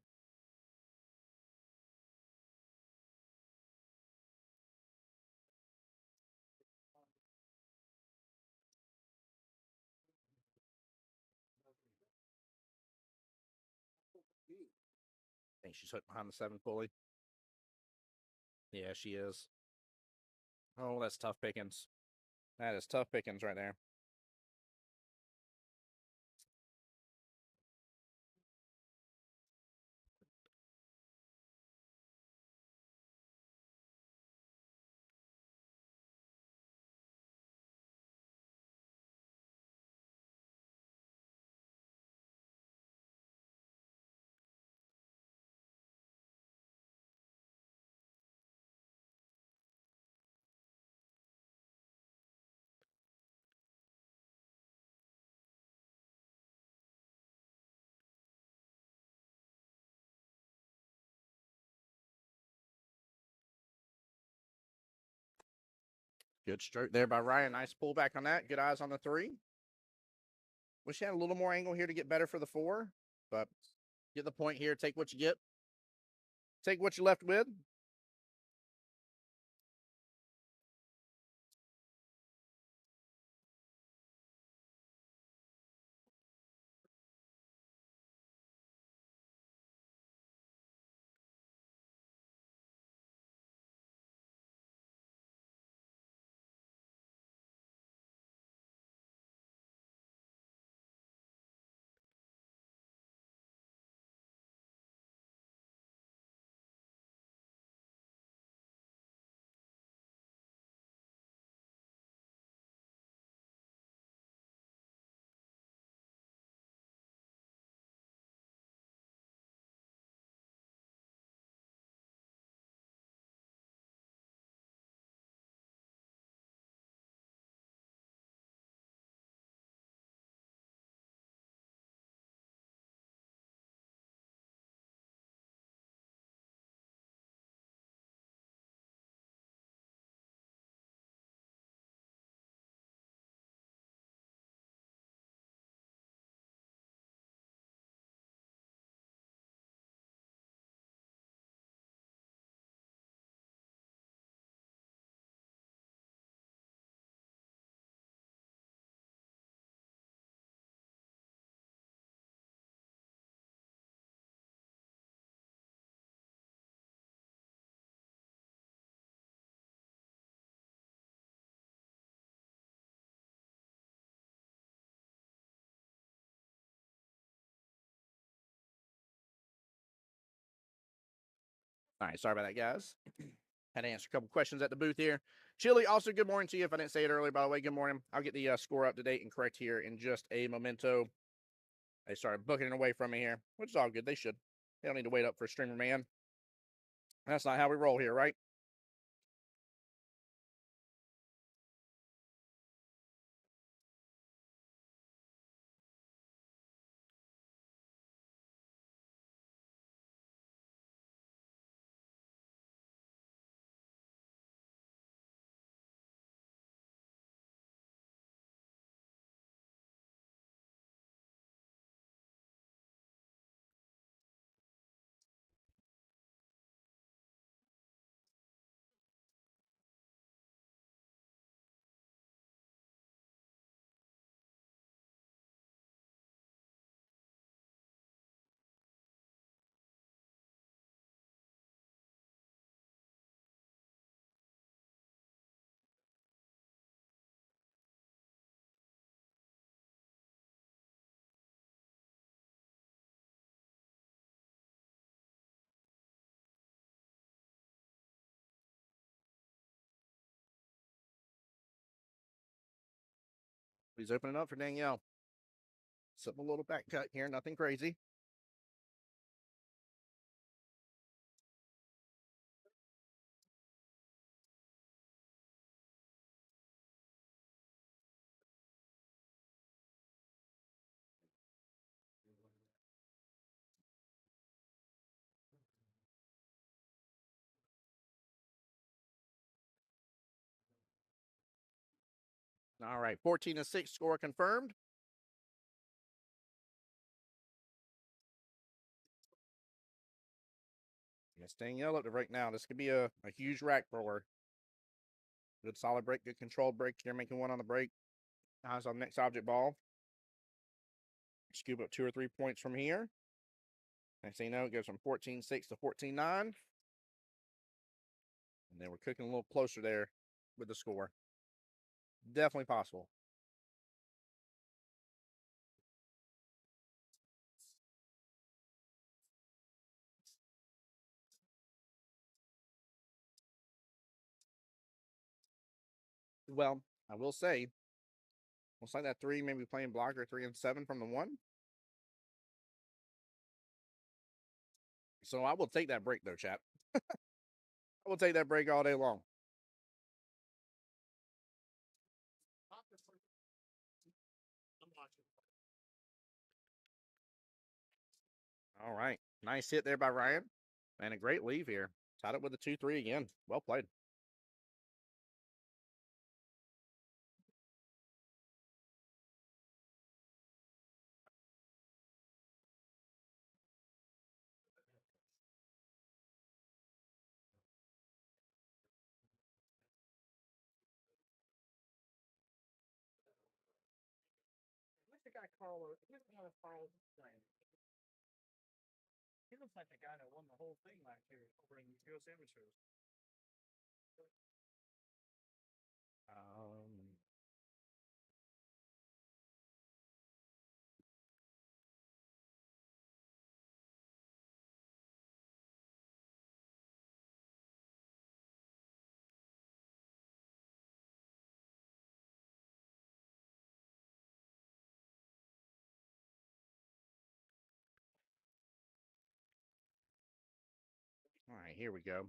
I think she's hooked behind the 7 fully. Yeah, she is. Oh, that's tough pickings. That is tough pickings right there. Good stroke there by Ryan. Nice pullback on that. Good eyes on the 3. Wish she had a little more angle here to get better for the 4, but get the point here. Take what you get. Take what you're left with. All right, sorry about that, guys. Had to answer a couple questions at the booth here. Chili, also good morning to you. If I didn't say it earlier, by the way, good morning. I'll get the score up to date and correct here in just a momento. They started booking it away from me here, which is all good. They should. They don't need to wait up for a streamer man. That's not how we roll here, right? Please open it up for Danielle. Simple little back cut here, nothing crazy. All right, 14-6 score confirmed. Yeah, staying yellow up to break now. This could be a huge rack for her. Good solid break, good controlled break. They're making one on the break. Eyes on next object ball. Scoop up 2 or 3 points from here. Next thing you know, it goes from 14-6 to 14-9. And then we're cooking a little closer there with the score. Definitely possible. Well, I will say, looks like that 3 maybe playing blocker 3 and 7 from the 1. So I will take that break though, chat. I will take that break all day long. All right. Nice hit there by Ryan. And a great leave here. Tied up with a 2-3 again. Well played. Who's the guy Carlo? Who's the guy that follows playing? He looks like the guy that won the whole thing last year over in US Amateurs. All right, here we go.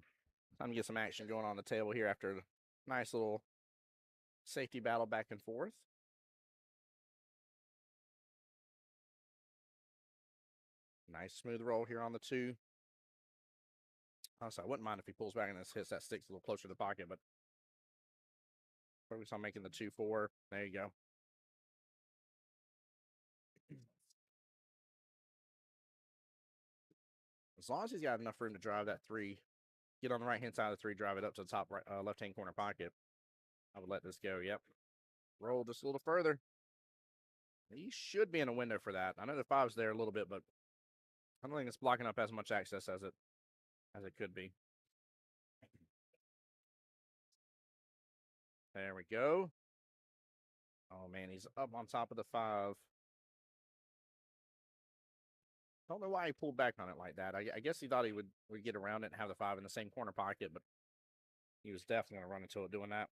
Time to get some action going on the table here after a nice little safety battle back and forth. Nice smooth roll here on the 2. Honestly, I wouldn't mind if he pulls back and this hits that sticks a little closer to the pocket, but focus on making the 2-4. There you go. As long as he's got enough room to drive that 3, get on the right-hand side of the 3, drive it up to the top right, left-hand corner pocket, I would let this go. Yep. Roll just a little further. He should be in a window for that. I know the 5's there a little bit, but I don't think it's blocking up as much access as it could be. There we go. Oh, man, he's up on top of the 5. Don't know why he pulled back on it like that. I guess he thought he would get around it and have the 5 in the same corner pocket, but he was definitely going to run into it doing that.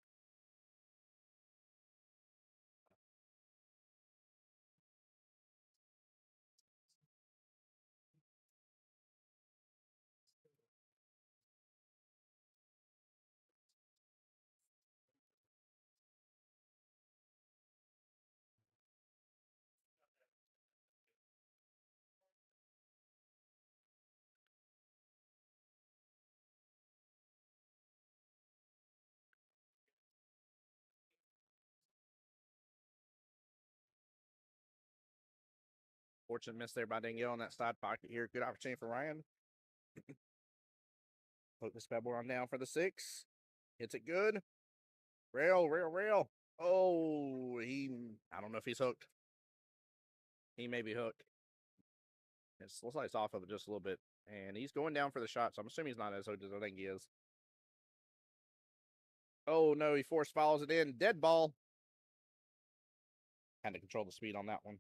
Fortunate miss there by Danielle in that side pocket here. Good opportunity for Ryan. Put this pebble on down for the 6. Hits it good. Rail, rail, rail. Oh, I don't know if he's hooked. He may be hooked. It looks like it's off of it just a little bit. And he's going down for the shot, so I'm assuming he's not as hooked as I think he is. Oh, no, he force follows it in. Dead ball. Had to control the speed on that one.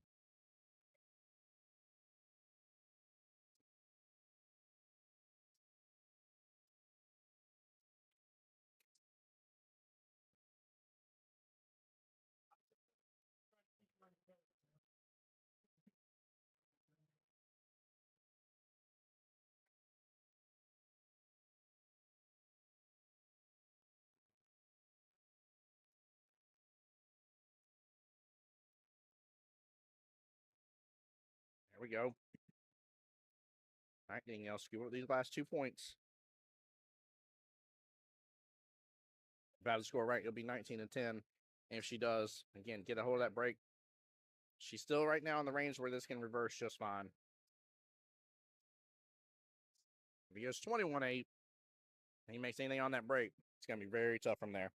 There we go. All right, Danielle, scoop up these last 2 points. About to score right, it'll be 19-10. And if she does, again, get a hold of that break. She's still right now in the range where this can reverse just fine. If he goes 21-8, and he makes anything on that break, it's going to be very tough from there.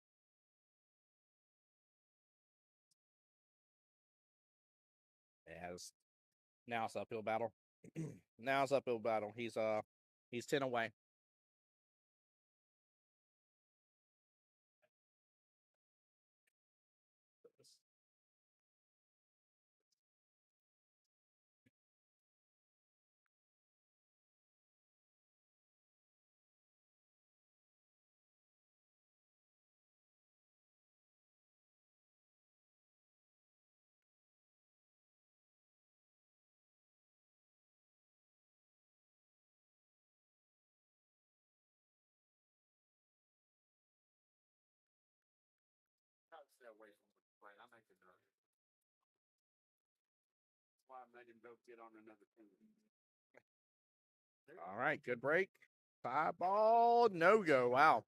Now it's uphill battle. Now it's uphill battle. He's 10 away. Stay away from the play. I make it up. That's why I made him go get on another team. All right, good break. 5-ball, no go. Wow.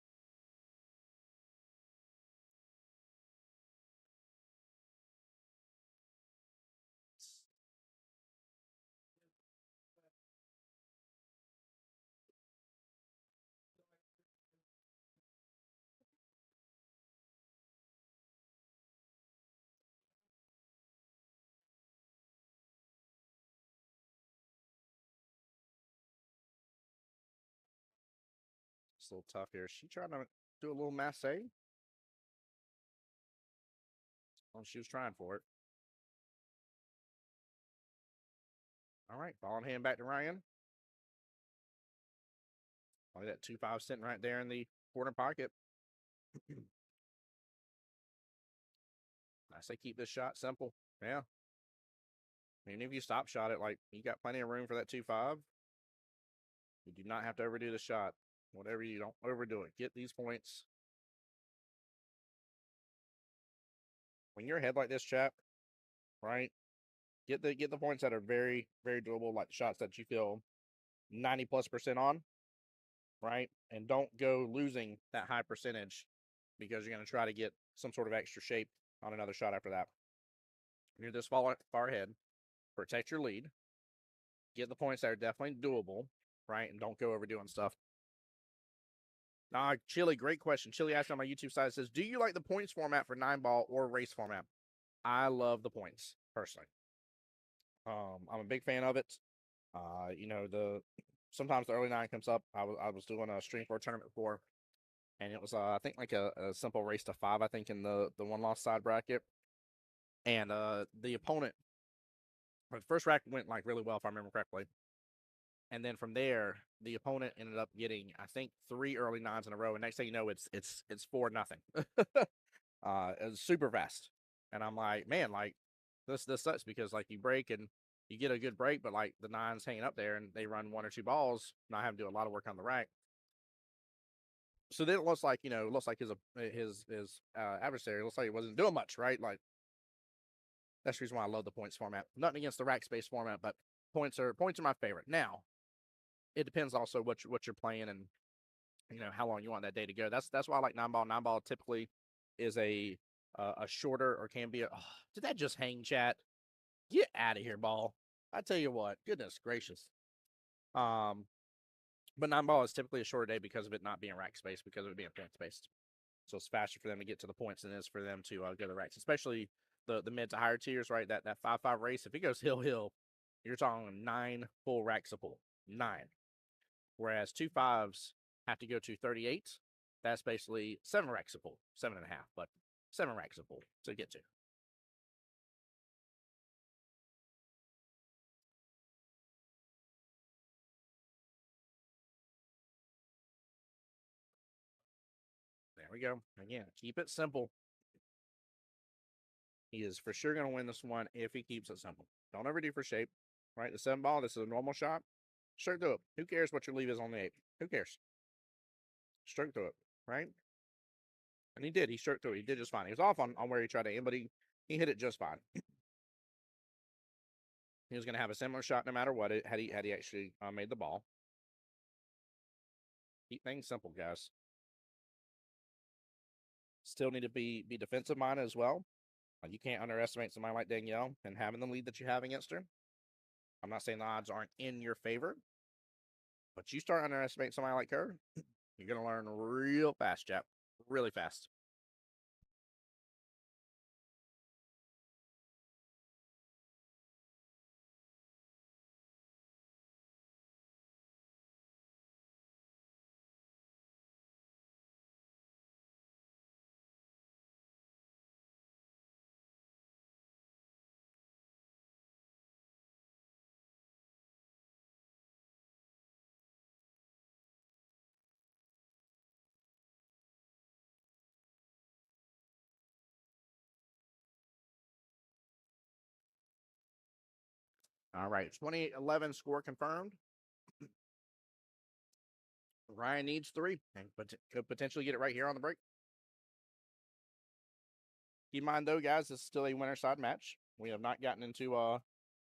It's a little tough here. Is she trying to do a little masse? Well, she was trying for it. All right, ball in hand back to Ryan. Only that 2-5 sitting right there in the corner pocket. I say keep this shot simple. Yeah. Even if you stop shot it, like you got plenty of room for that 2-5. You do not have to overdo the shot. Whatever you don't overdo it. Get these points. When you're ahead like this, chap, right? Get the points that are very, very doable, like the shots that you feel 90+% on, right? And don't go losing that high percentage because you're going to try to get some sort of extra shape on another shot after that. When you're this far ahead, protect your lead. Get the points that are definitely doable, right? And don't go overdoing stuff. Chili, great question. Chili asked on my YouTube side, says, do you like the points format for 9-ball or race format? I love the points, personally. I'm a big fan of it. You know, sometimes the early 9 comes up. I was doing a stream for a tournament before, and it was I think like a simple race to 5, I think, in the 1-loss side bracket. And the opponent, the first rack went like really well, if I remember correctly. And then from there, the opponent ended up getting, I think, 3 early 9s in a row. And next thing you know, it's 4-0. It was super fast. And I'm like, man, like this sucks because like you break and you get a good break, but like the 9's hanging up there and they run 1 or 2 balls, and I have to do a lot of work on the rack. So then it looks like, you know, his adversary looks like he wasn't doing much, right? Like that's the reason why I love the points format. Nothing against the rack space format, but points are my favorite. Now, it depends also what you're playing and you know how long you want that day to go. That's why I like 9-ball. 9-ball typically is a shorter or can be a. Oh, did that just hang, chat? Get out of here, ball. I tell you what, goodness gracious. But 9-ball is typically a shorter day because of it not being rack space, because of it being point spaced. So it's faster for them to get to the points than it is for them to go to the racks, especially the mid to higher tiers, right? That 5-5 race, if it goes hill, you're talking 9 full racks of pool. 9. Whereas 2-5s have to go to 38. That's basically 7 racks of pool. 7.5, but 7 racks of pool to get to. There we go. Again, keep it simple. He is for sure going to win this one if he keeps it simple. Don't overdo for shape, right? The 7-ball, this is a normal shot. Stroke through it. Who cares what your leave is on the 8? Who cares? Stroke through it, right? And he did. He stroked through it. He did just fine. He was off on where he tried to aim, but he hit it just fine. He was going to have a similar shot no matter what, had he actually made the ball. Keep things simple, guys. Still need to be defensive minded as well. You can't underestimate somebody like Danielle and having the lead that you have against her. I'm not saying the odds aren't in your favor, but you start underestimating somebody like her, you're going to learn real fast, chap. Really fast. All right, 28-11 score confirmed. Ryan needs 3 and could potentially get it right here on the break. Keep in mind, though, guys, this is still a winner side match. We have not gotten into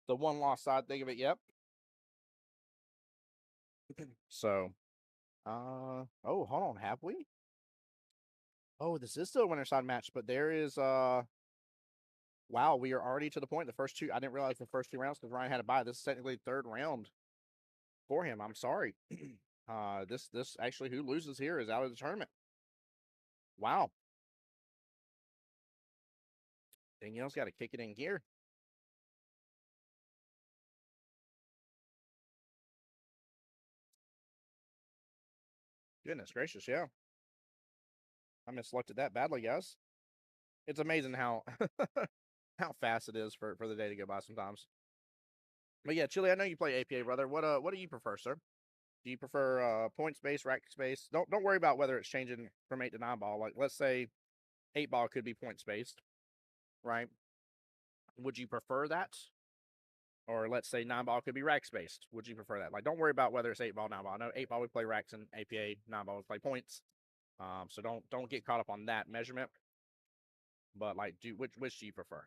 the one-loss side thing of it yet. So, oh, hold on, have we? Oh, this is still a winner side match, but there is, wow, we are already to the point. The first 2, I didn't realize the first 2 rounds because Ryan had a bye. This is technically the 3rd round for him. I'm sorry. This actually, who loses here is out of the tournament. Wow. Danielle's got to kick it in gear. Goodness gracious, yeah. I misselected that badly, guys. It's amazing how how fast it is for the day to go by sometimes. But yeah, Chili, I know you play APA, brother. What do you prefer, sir? Do you prefer points based, rack space? Don't worry about whether it's changing from 8 to 9 ball. Like, let's say 8 ball could be points based, right? Would you prefer that? Or let's say 9 ball could be rack based. Would you prefer that? Like, don't worry about whether it's 8 ball, 9 ball. I know 8 ball we play racks, and APA 9 ball we play points. So don't get caught up on that measurement. But like, which do you prefer?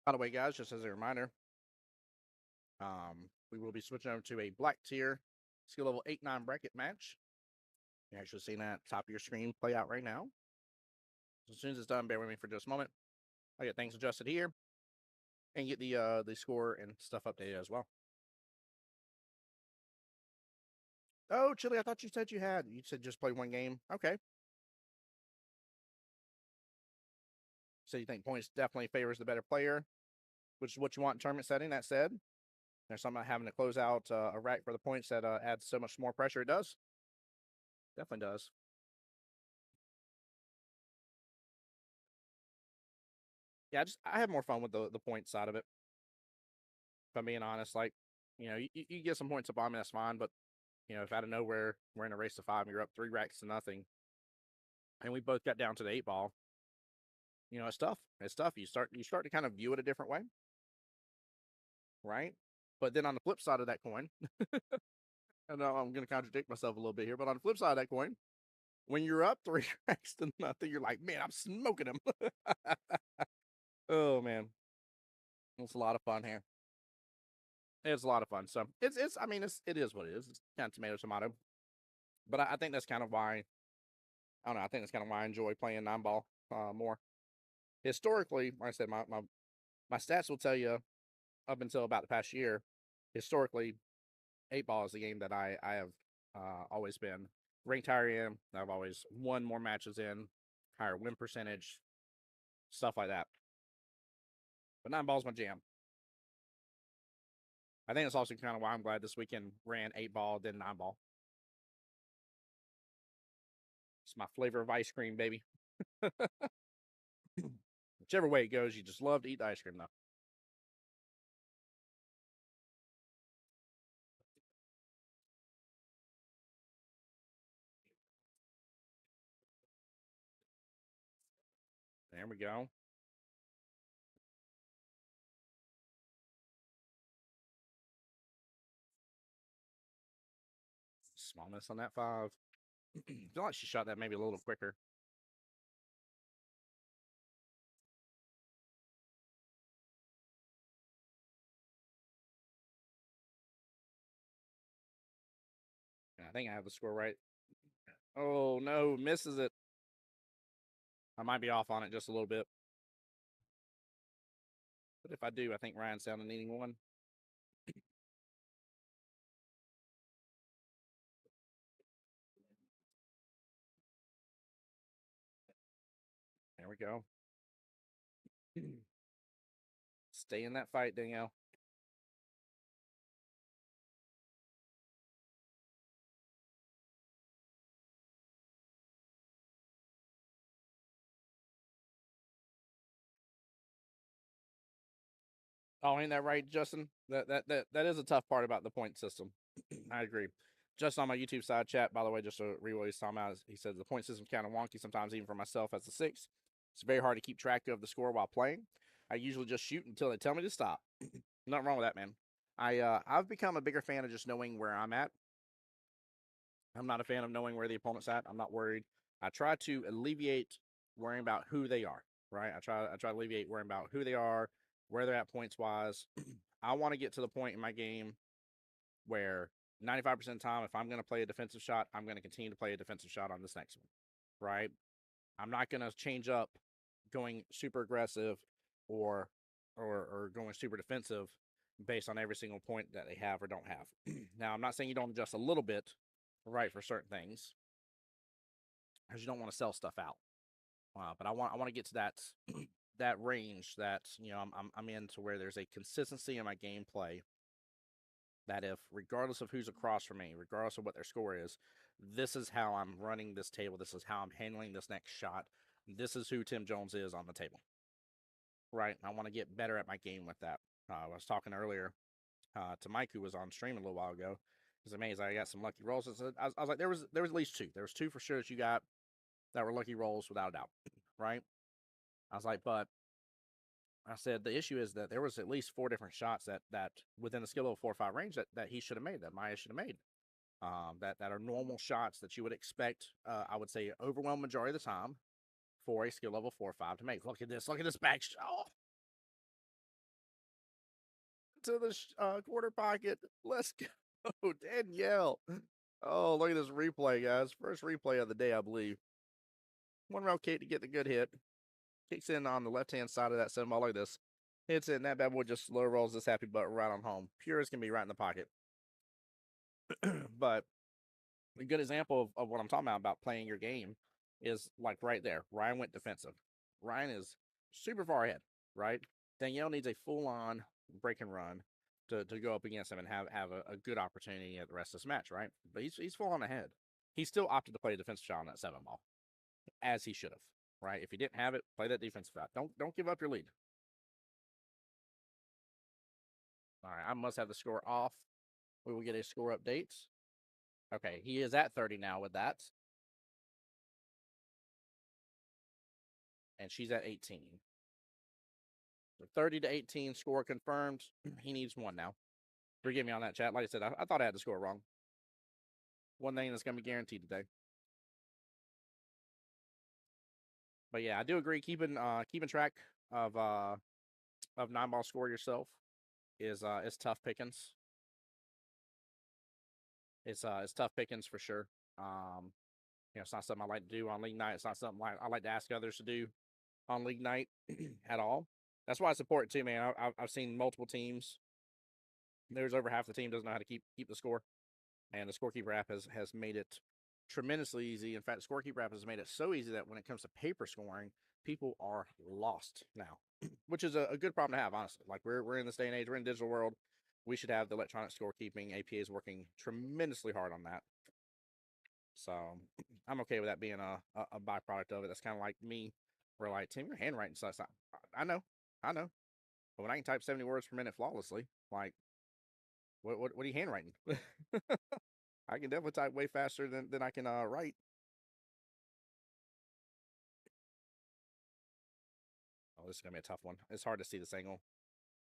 By the way, guys, just as a reminder, we will be switching over to a black tier skill level 8-9 bracket match. You're actually seeing that top of your screen play out right now. So as soon as it's done, bear with me for just a moment. I get things adjusted here and get the score and stuff updated as well. Oh, Chili, I thought you said you said just play 1 game. Okay. So you think points definitely favors the better player, which is what you want in tournament setting. That said, there's something about having to close out a rack for the points that adds so much more pressure. It does. Definitely does. Yeah, I have more fun with the point side of it. If I'm being honest, like, you get some points up on me, that's fine. But if out of nowhere we're in a race to 5 and you're up 3 racks to nothing, and we both got down to the 8 ball, it's tough. It's tough. You start to kind of view it a different way, right? But then on the flip side of that coin, I know I'm going to contradict myself a little bit here, but on the flip side of that coin, when you're up 3 racks to nothing, you're like, man, I'm smoking him. Oh man, it's a lot of fun here. It's a lot of fun. So I mean, it is what it is. It's kind of tomato. But I think that's kind of why, I don't know, I think that's kind of why I enjoy playing 9-ball more. Historically, like I said, my stats will tell you up until about the past year, historically, 8-ball is the game that I have always been ranked higher in. I've always won more matches in, higher win percentage, stuff like that. But 9-ball is my jam. I think that's also kind of why I'm glad this weekend ran 8-ball, then 9-ball. It's my flavor of ice cream, baby. Whichever way it goes, you just love to eat the ice cream, though. There we go. Small miss on that 5. I feel like she shot that maybe a little quicker. I think I have the score right. Oh, no, misses it. I might be off on it just a little bit. But if I do, I think Ryan's down to needing 1. There we go. Stay in that fight, Danielle. Oh, ain't that right, Justin? That is a tough part about the point system. I agree. Just on my YouTube side chat, by the way, just to read what he's talking about, he says the point system's kind of wonky sometimes, even for myself as a 6. It's very hard to keep track of the score while playing. I usually just shoot until they tell me to stop. Nothing wrong with that, man. I've become a bigger fan of just knowing where I'm at. I'm not a fan of knowing where the opponent's at. I'm not worried. I try to alleviate worrying about who they are, right? I try to alleviate worrying about who they are, where they're at points wise. I want to get to the point in my game where 95% of the time, if I'm going to play a defensive shot, I'm going to continue to play a defensive shot on this next one, right? I'm not going to change up going super aggressive or going super defensive based on every single point that they have or don't have. Now, I'm not saying you don't adjust a little bit, right, for certain things, because you don't want to sell stuff out. But I want to get to that that range that I'm in, to where there's a consistency in my gameplay. That if, regardless of who's across from me, regardless of what their score is, this is how I'm running this table. This is how I'm handling this next shot. This is who Tim Jones is on the table, right? And I want to get better at my game with that. I was talking earlier to Mike, who was on stream a little while ago. He's amazed. I got some lucky rolls. I was like, there was at least 2. There was 2 for sure that you got that were lucky rolls without a doubt, right? I was like, but I said the issue is that there was at least 4 different shots that within the skill level 4 or 5 range that he should have made, that Maya should have made. That are normal shots that you would expect, I would say, overwhelming majority of the time for a skill level 4 or 5 to make. Look at this. Look at this back shot. Oh. To the quarter pocket. Let's go, Danielle. Oh, look at this replay, guys. First replay of the day, I believe. 1 round Kate to get the good hit. Kicks in on the left-hand side of that 7-ball like this. Hits it, and that bad boy just slow rolls this happy butt right on home. Pure as can be, right in the pocket. But a good example of what I'm talking about playing your game is like right there. Ryan went defensive. Ryan is super far ahead, right? Danielle needs a full-on break and run to go up against him and have a good opportunity at the rest of this match, right? But he's full on ahead. He still opted to play a defensive shot on that 7-ball, as he should have, right? If he didn't have it, play that defensive shot. Don't give up your lead. All right, I must have the score off. We will get a score update. Okay, he is at 30 now with that. And she's at 18. So 30 to 18 score confirmed. He needs 1 now. Forgive me on that, chat. Like I said, I thought I had the score wrong. 1 thing that's going to be guaranteed today. But yeah, I do agree. Keeping track of 9-ball score yourself is tough pickings. It's tough pickings for sure. It's not something I like to do on league night. It's not something I like to ask others to do on league night at all. That's why it's important too, man. I've seen multiple teams. There's over half the team doesn't know how to keep the score, and the Scorekeeper app has made it tremendously easy. In fact, the Scorekeeper app has made it so easy that when it comes to paper scoring, people are lost now, which is a good problem to have, honestly. Like we're in this day and age, we're in the digital world. We should have the electronic scorekeeping. APA is working tremendously hard on that. So I'm okay with that being a byproduct of it. That's kind of like me. We're like, Tim, your handwriting sucks. I know. But when I can type 70 words per minute flawlessly, like, what are you handwriting? I can definitely type way faster than I can write. Oh, this is gonna be a tough one. It's hard to see this angle.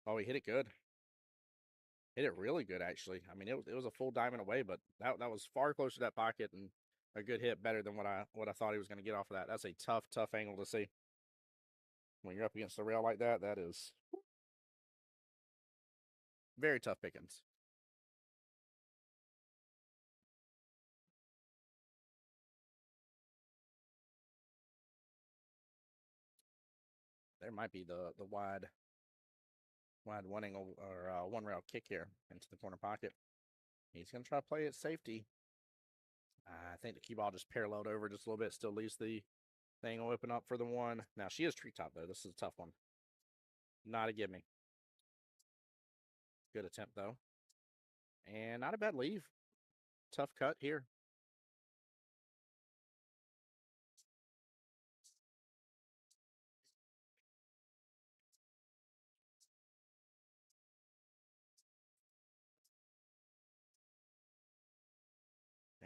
Oh, he hit it good. Hit it really good, actually. I mean, it was a full diamond away, but that was far closer to that pocket and a good hit, better than what I thought he was going to get off of that. That's a tough angle to see. When you're up against the rail like that, that is very tough pickings. There might be the wide one angle or one rail kick here into the corner pocket. He's going to try to play it safety. I think the cue ball just paralleled over just a little bit. Still leaves the thing will open up for the one. Now she is treetop though. This is a tough one. Not a gimme. Good attempt though. And not a bad leave. Tough cut here.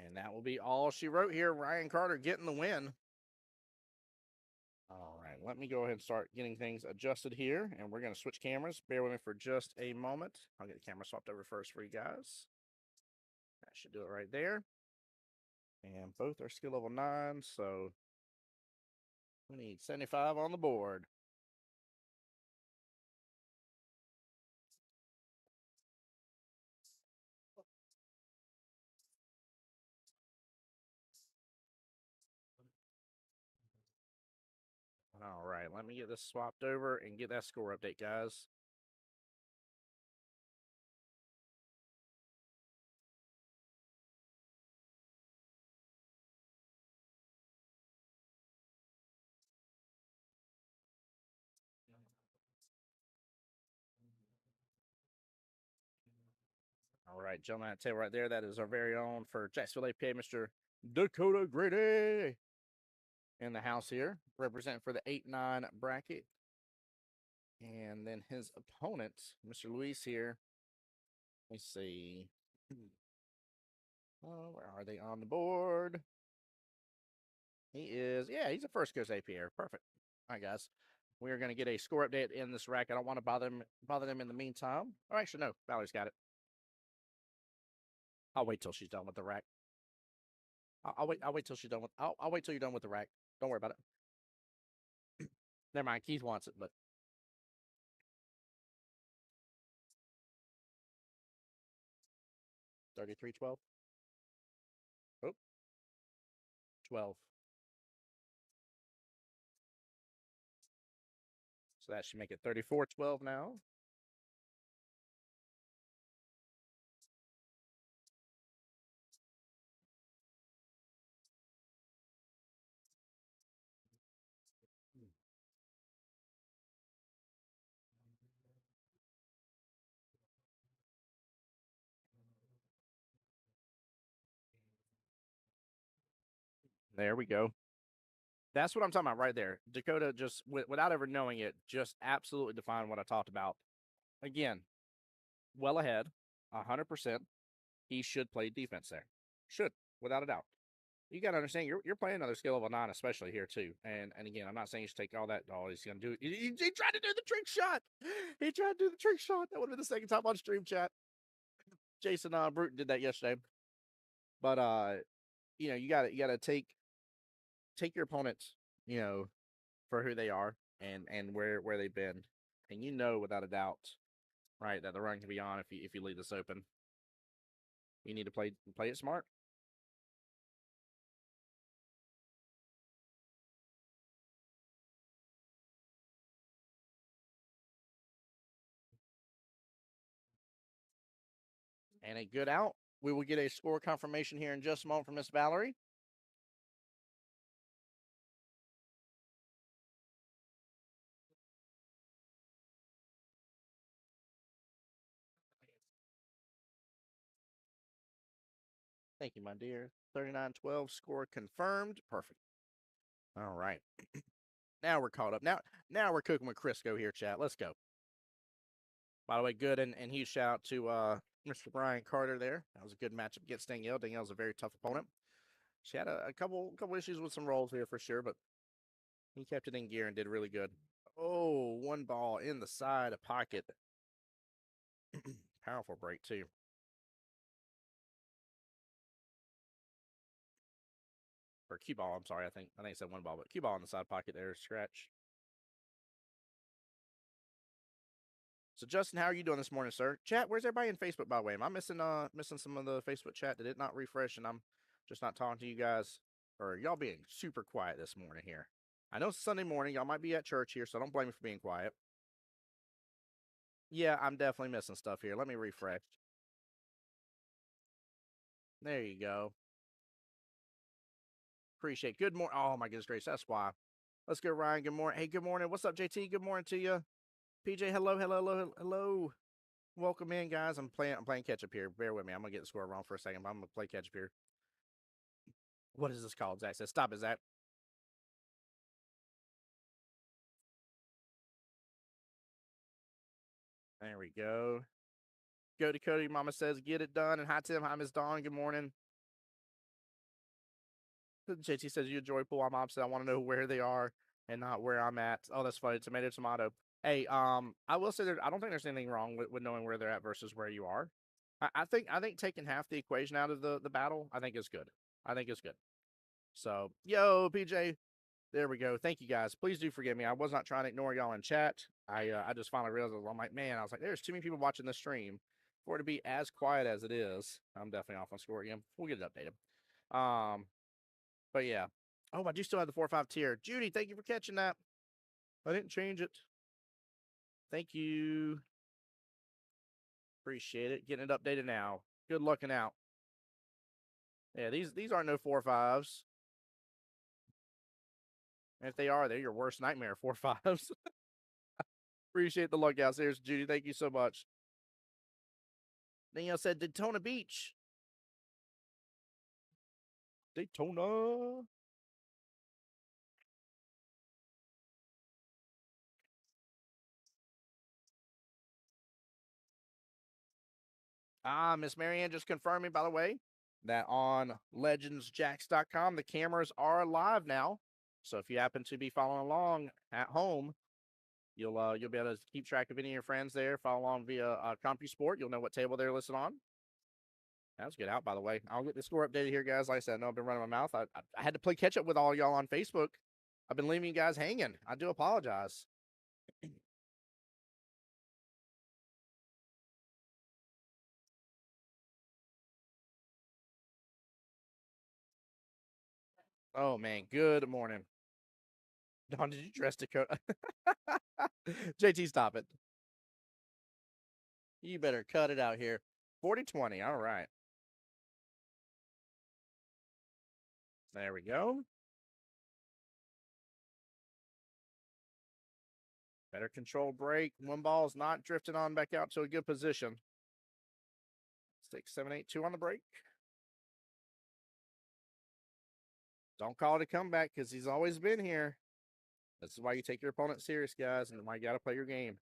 And that will be all she wrote here. Ryan Carter getting the win. All right, let me go ahead and start getting things adjusted here. And we're going to switch cameras. Bear with me for just a moment. I'll get the camera swapped over first for you guys. That should do it right there. And both are skill level 9, so we need 75 on the board. All right, let me get this swapped over and get that score update, guys. All right, gentlemen, I tell you right there, that is our very own for Jacksonville APA, Mr. Dakota Grady in the house here, representing for the 8-9 bracket. And then his opponent, Mr. Luis here. Let's see. Oh, where are they on the board? He is, yeah, he's a first coast APA. Perfect. All right, guys. We are going to get a score update in this rack. I don't want to bother them in the meantime. Oh, actually, no. Valerie's got it. I'll wait till she's done with the rack. I'll wait till she's done with. I'll wait till you're done with the rack. Don't worry about it. Never mind. Keith wants it, but. $33.12. Oh. 12. So that should make it 34-12 now. There we go. That's what I'm talking about right there. Dakota just, without ever knowing it, just absolutely defined what I talked about. Again, well ahead, 100%. He should play defense there. Should, without a doubt. You got to understand, you're playing another skill level 9, especially here too. And again, I'm not saying you should take all that. Oh, he's gonna do. He tried to do the trick shot. He tried to do the trick shot. That would have been the second time on stream chat. Jason Bruton did that yesterday. But you know, you gotta take your opponents, you know, for who they are and where they've been, and you know without a doubt, right, that the run can be on if you leave this open. You need to play it smart. And a good out. We will get a score confirmation here in just a moment from Miss Valerie. Thank you, my dear. 39-12 score confirmed. Perfect. All right. Now we're caught up. Now we're cooking with Crisco here, chat. Let's go. By the way, good and huge shout out to Mr. Brian Carter there. That was a good matchup against Danielle. Danielle's a very tough opponent. She had a couple issues with some rolls here for sure, but he kept it in gear and did really good. Oh, one ball in the side of pocket. Powerful break too. Or cue ball, I'm sorry. I think it said one ball, but cue ball in the side pocket there, scratch. So Justin, how are you doing this morning, sir? Chat, where's everybody in Facebook, by the way? Am I missing some of the Facebook chat? Did it not refresh and I'm just not talking to you guys? Or y'all being super quiet this morning here? I know it's Sunday morning. Y'all might be at church here, so don't blame me for being quiet. Yeah, I'm definitely missing stuff here. Let me refresh. There you go. Appreciate it. Good morning. Oh, my goodness gracious. That's why. Let's go, Ryan. Good morning. Hey, good morning. What's up, JT? Good morning to you. PJ, hello. Welcome in, guys. I'm playing catch up here. Bear with me. I'm gonna get the score wrong for a second, but I'm gonna play catch up here. What is this called? Zach says, "Stop it, Zach." There we go. Go to Cody. Mama says, "Get it done." And hi Tim. Hi Miss Dawn. Good morning. JT says, "You enjoy pool." I'm opposite. I want to know where they are and not where I'm at. Oh, that's funny. Tomato. Hey, I will say I don't think there's anything wrong with knowing where they're at versus where you are. I think taking half the equation out of the battle, I think is good. So, yo, PJ, there we go. Thank you guys. Please do forgive me. I was not trying to ignore y'all in chat. I just finally realized I'm like, man, I was like, there's too many people watching this stream for it to be as quiet as it is. I'm definitely off on score again. We'll get it updated. But yeah. Oh, I do still have the 4-5 tier. Judy, thank you for catching that. I didn't change it. Thank you. Appreciate it. Getting it updated now. Good looking out. Yeah, these aren't no 4-5s. And if they are, they're your worst nightmare 4-5s. Appreciate the look out, Serious Judy. Thank you so much. Danielle said Daytona Beach. Daytona. Miss Marianne just confirming, by the way, that on legendsjacks.com, the cameras are live now. So if you happen to be following along at home, you'll be able to keep track of any of your friends there. Follow along via CompuSport. You'll know what table they're listed on. That was good out, by the way. I'll get the score updated here, guys. Like I said, I know I've been running my mouth. I had to play catch up with all y'all on Facebook. I've been leaving you guys hanging. I do apologize. Oh, man. Good morning. Don, did you dress Dakota? JT, stop it. You better cut it out here. 40-20. All right. There we go. Better control break. One ball is not drifting on back out to a good position. 6, 7, 8, 2 on the break. Don't call it a comeback because he's always been here. This is why you take your opponent serious, guys, and why you got to play your game.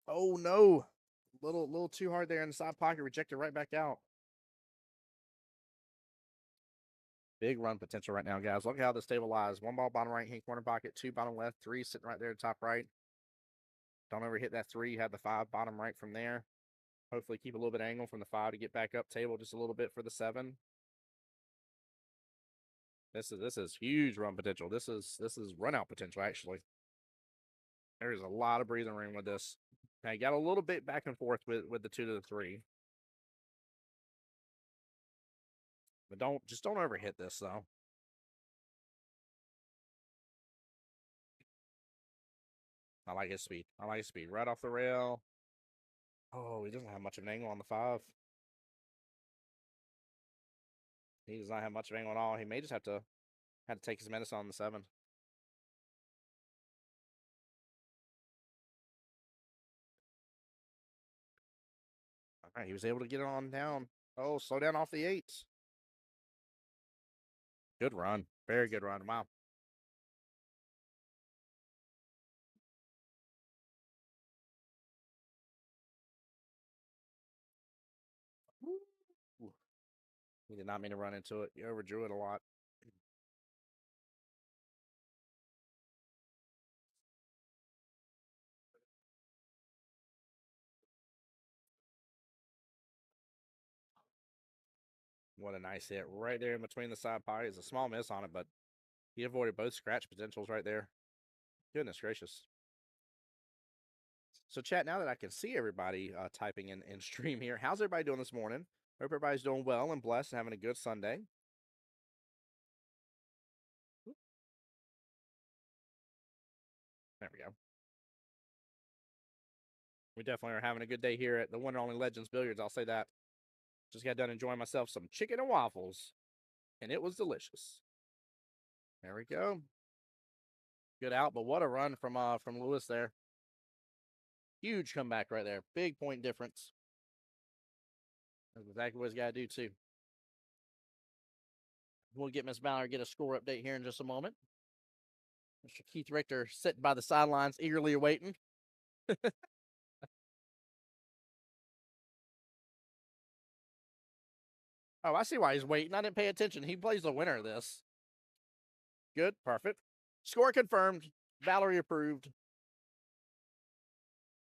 Oh, no. Little too hard there in the side pocket. Rejected right back out. Big run potential right now, guys. Look how this table lies. 1 ball bottom right hand corner pocket, 2 bottom left, 3 sitting right there top right. Don't ever hit that 3. You have the 5 bottom right from there. Hopefully keep a little bit of angle from the 5 to get back up table just a little bit for the 7. This is huge run potential. This is run out potential actually. There's a lot of breathing room with this. Now you got a little bit back and forth with the 2 to the 3. But don't overhit this though. I like his speed. I like his speed. Right off the rail. Oh, he doesn't have much of an angle on the 5. He does not have much of an angle at all. He may just have to take his medicine on the 7. All right, he was able to get it on down. Oh, slow down off the 8. Good run. Very good run. Wow. Ooh. He did not mean to run into it. He overdrew it a lot. What a nice hit. Right there in between the side pockets. A small miss on it, but he avoided both scratch potentials right there. Goodness gracious. So, chat, now that I can see everybody typing in stream here, how's everybody doing this morning? Hope everybody's doing well and blessed and having a good Sunday. There we go. We definitely are having a good day here at the one and only Legends Billiards. I'll say that. Just got done enjoying myself some chicken and waffles, and it was delicious. There we go. Good out, but what a run from Lewis there. Huge comeback right there. Big point difference. That's exactly what he's got to do, too. We'll get Miss Mallory get a score update here in just a moment. Mr. Keith Richter sitting by the sidelines, eagerly awaiting. Oh, I see why he's waiting. I didn't pay attention. He plays the winner of this. Good. Perfect. Score confirmed. Valerie approved.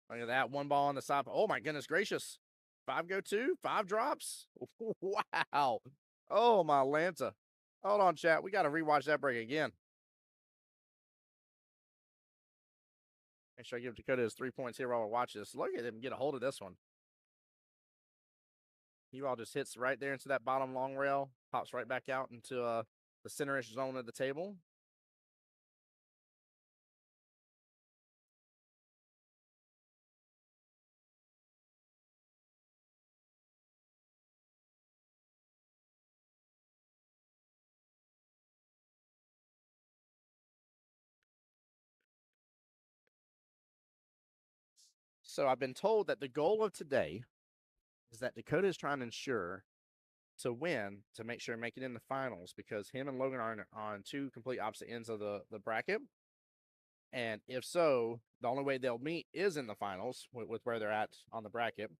Look at that. 1 ball on the side. Oh, my goodness gracious. 5 go 2. 5 drops. Wow. Oh, my Lanta. Hold on, chat. We got to rewatch that break again. Make sure I give Dakota his 3 points here while we watch this. Look at him get a hold of this one. He all just hits right there into that bottom long rail. Pops right back out into the center-ish zone of the table. So I've been told that the goal of today is that Dakota is trying to ensure to win to make sure make it in the finals because him and Logan are on 2 complete opposite ends of the bracket. And if so, the only way they'll meet is in the finals with where they're at on the bracket.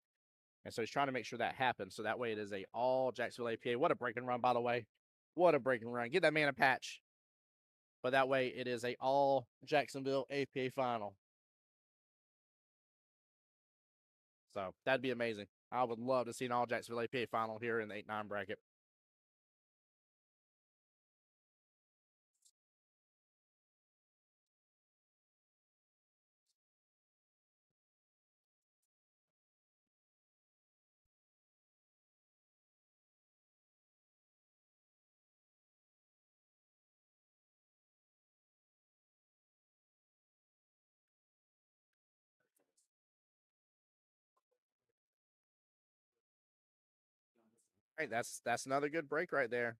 And so he's trying to make sure that happens. So that way it is a all Jacksonville APA. What a break and run, by the way. What a break and run. Get that man a patch. But that way it is a all Jacksonville APA final. So that'd be amazing. I would love to see an all Jacksonville APA final here in the 8-9 bracket. All right, that's another good break right there.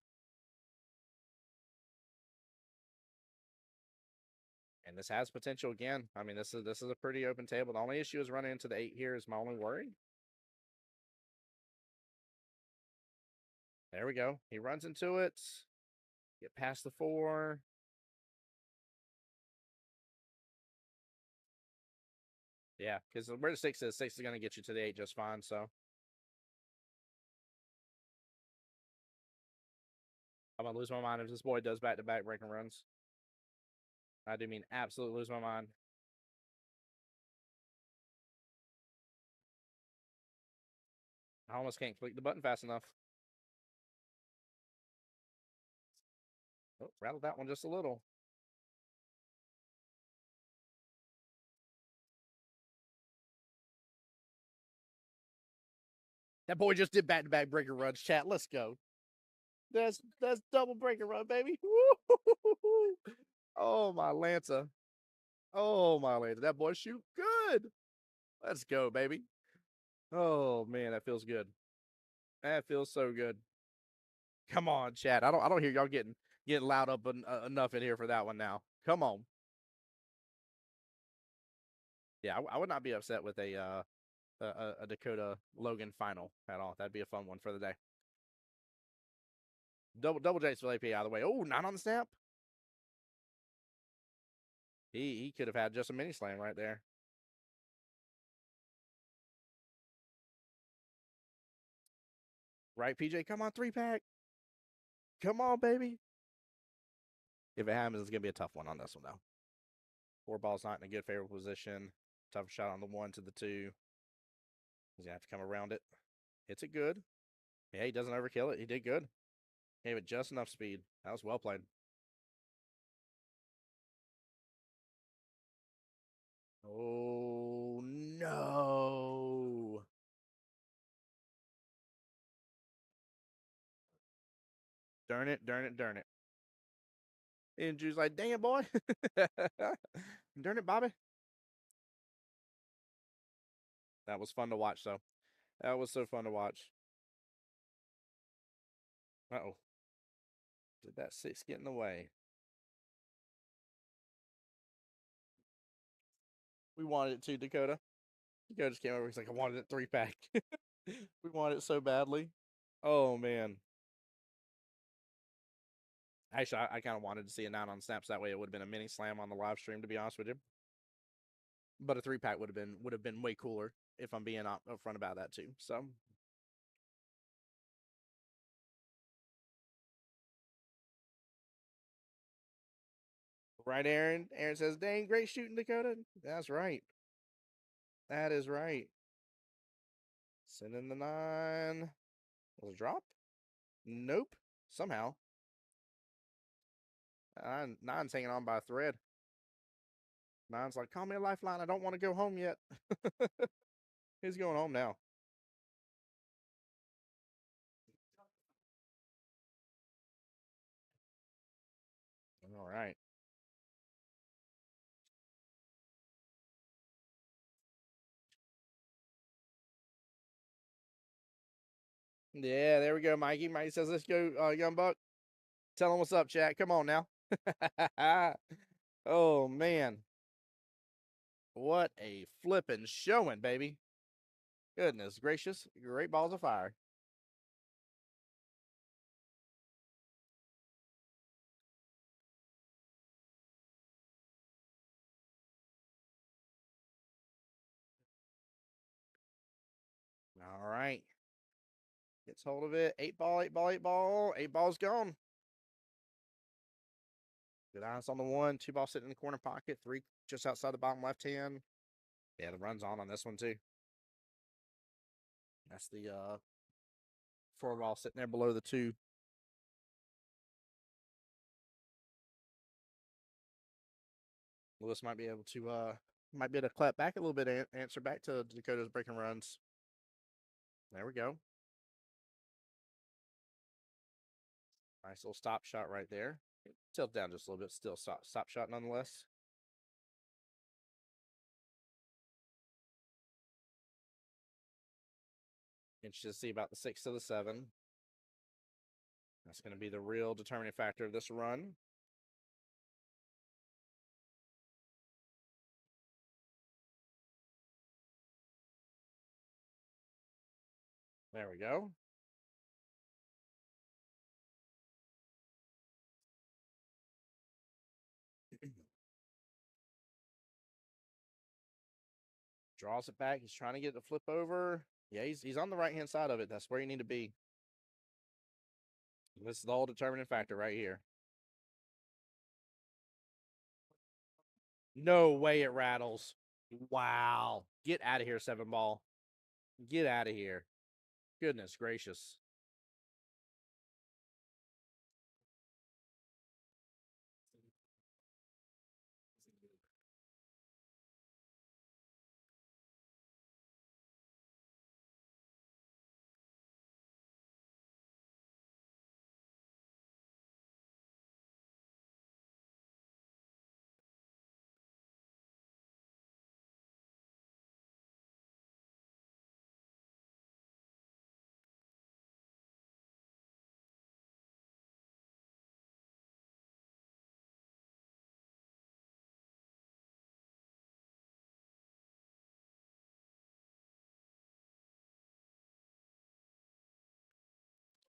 And this has potential again. I mean, this is a pretty open table. The only issue is running into the 8 here is my only worry. There we go. He runs into it. Get past the 4. Yeah, because where the 6 is going to get you to the 8 just fine. So I'm going to lose my mind if this boy does back-to-back breaking runs. I do mean absolutely lose my mind. I almost can't click the button fast enough. Oh, rattled that one just a little. That boy just did back-to-back breaker runs, chat. Let's go. That's double breaker run, baby. Woo-hoo-hoo-hoo. Oh, my Lanza. Oh, my Lanza. That boy shoot good. Let's go, baby. Oh, man, that feels good. That feels so good. Come on, chat. I don't hear y'all getting loud up enough in here for that one now. Come on. Yeah, I would not be upset with a Dakota Logan final at all. That'd be a fun one for the day. Double Jacksonville APA out of the way. Oh, 9 on the snap. He could have had just a mini slam right there. Right, PJ? Come on, 3-pack. Come on, baby. If it happens, it's going to be a tough one on this one, though. 4 balls not in a good favorable position. Tough shot on the 1 to the 2. He's going to have to come around it. Hits it good. Yeah, he doesn't overkill it. He did good. Gave it just enough speed. That was well played. Oh, no. Darn it, darn it, darn it. And Drew's like, dang it, boy. Darn it, Bobby. That was fun to watch, though. That was so fun to watch. Uh-oh. Did that 6 get in the way? We wanted it to, Dakota. Dakota just came over. He's like, I wanted it 3-pack. We wanted it so badly. Oh, man. Actually, I kind of wanted to see a 9 on snaps. That way it would have been a mini slam on the live stream, to be honest with you. But a 3-pack would have been way cooler if I'm being upfront about that too. So right, Aaron. Aaron says, dang, great shooting, Dakota. That's right. That is right. Send in the 9. Was it drop? Nope. Somehow. 9's hanging on by a thread. 9's like, call me a lifeline. I don't want to go home yet. He's going home now. All right. Yeah, there we go, Mikey. Mikey says, let's go, Young Buck. Tell him what's up, chat. Come on now. Oh, man. What a flippin' showing, baby. Goodness gracious. Great balls of fire. All right. Gets hold of it. 8 ball, 8 ball, 8 ball. 8 ball's gone. Good eyes on the 1. 2 ball sitting in the corner pocket. 3 just outside the bottom left hand. Yeah, the run's on this one too. That's the 4 ball sitting there below the 2. Lewis might be able to clap back a little bit, answer back to Dakota's breaking runs. There we go. Nice little stop shot right there. Tilt down just a little bit. Still stop shot nonetheless. Interested to see about the 6 to the 7. That's going to be the real determining factor of this run. There we go. Draws it back. He's trying to get the flip over. Yeah, he's on the right-hand side of it. That's where you need to be. This is the whole determining factor right here. No way it rattles. Wow. Get out of here, 7-ball. Get out of here. Goodness gracious.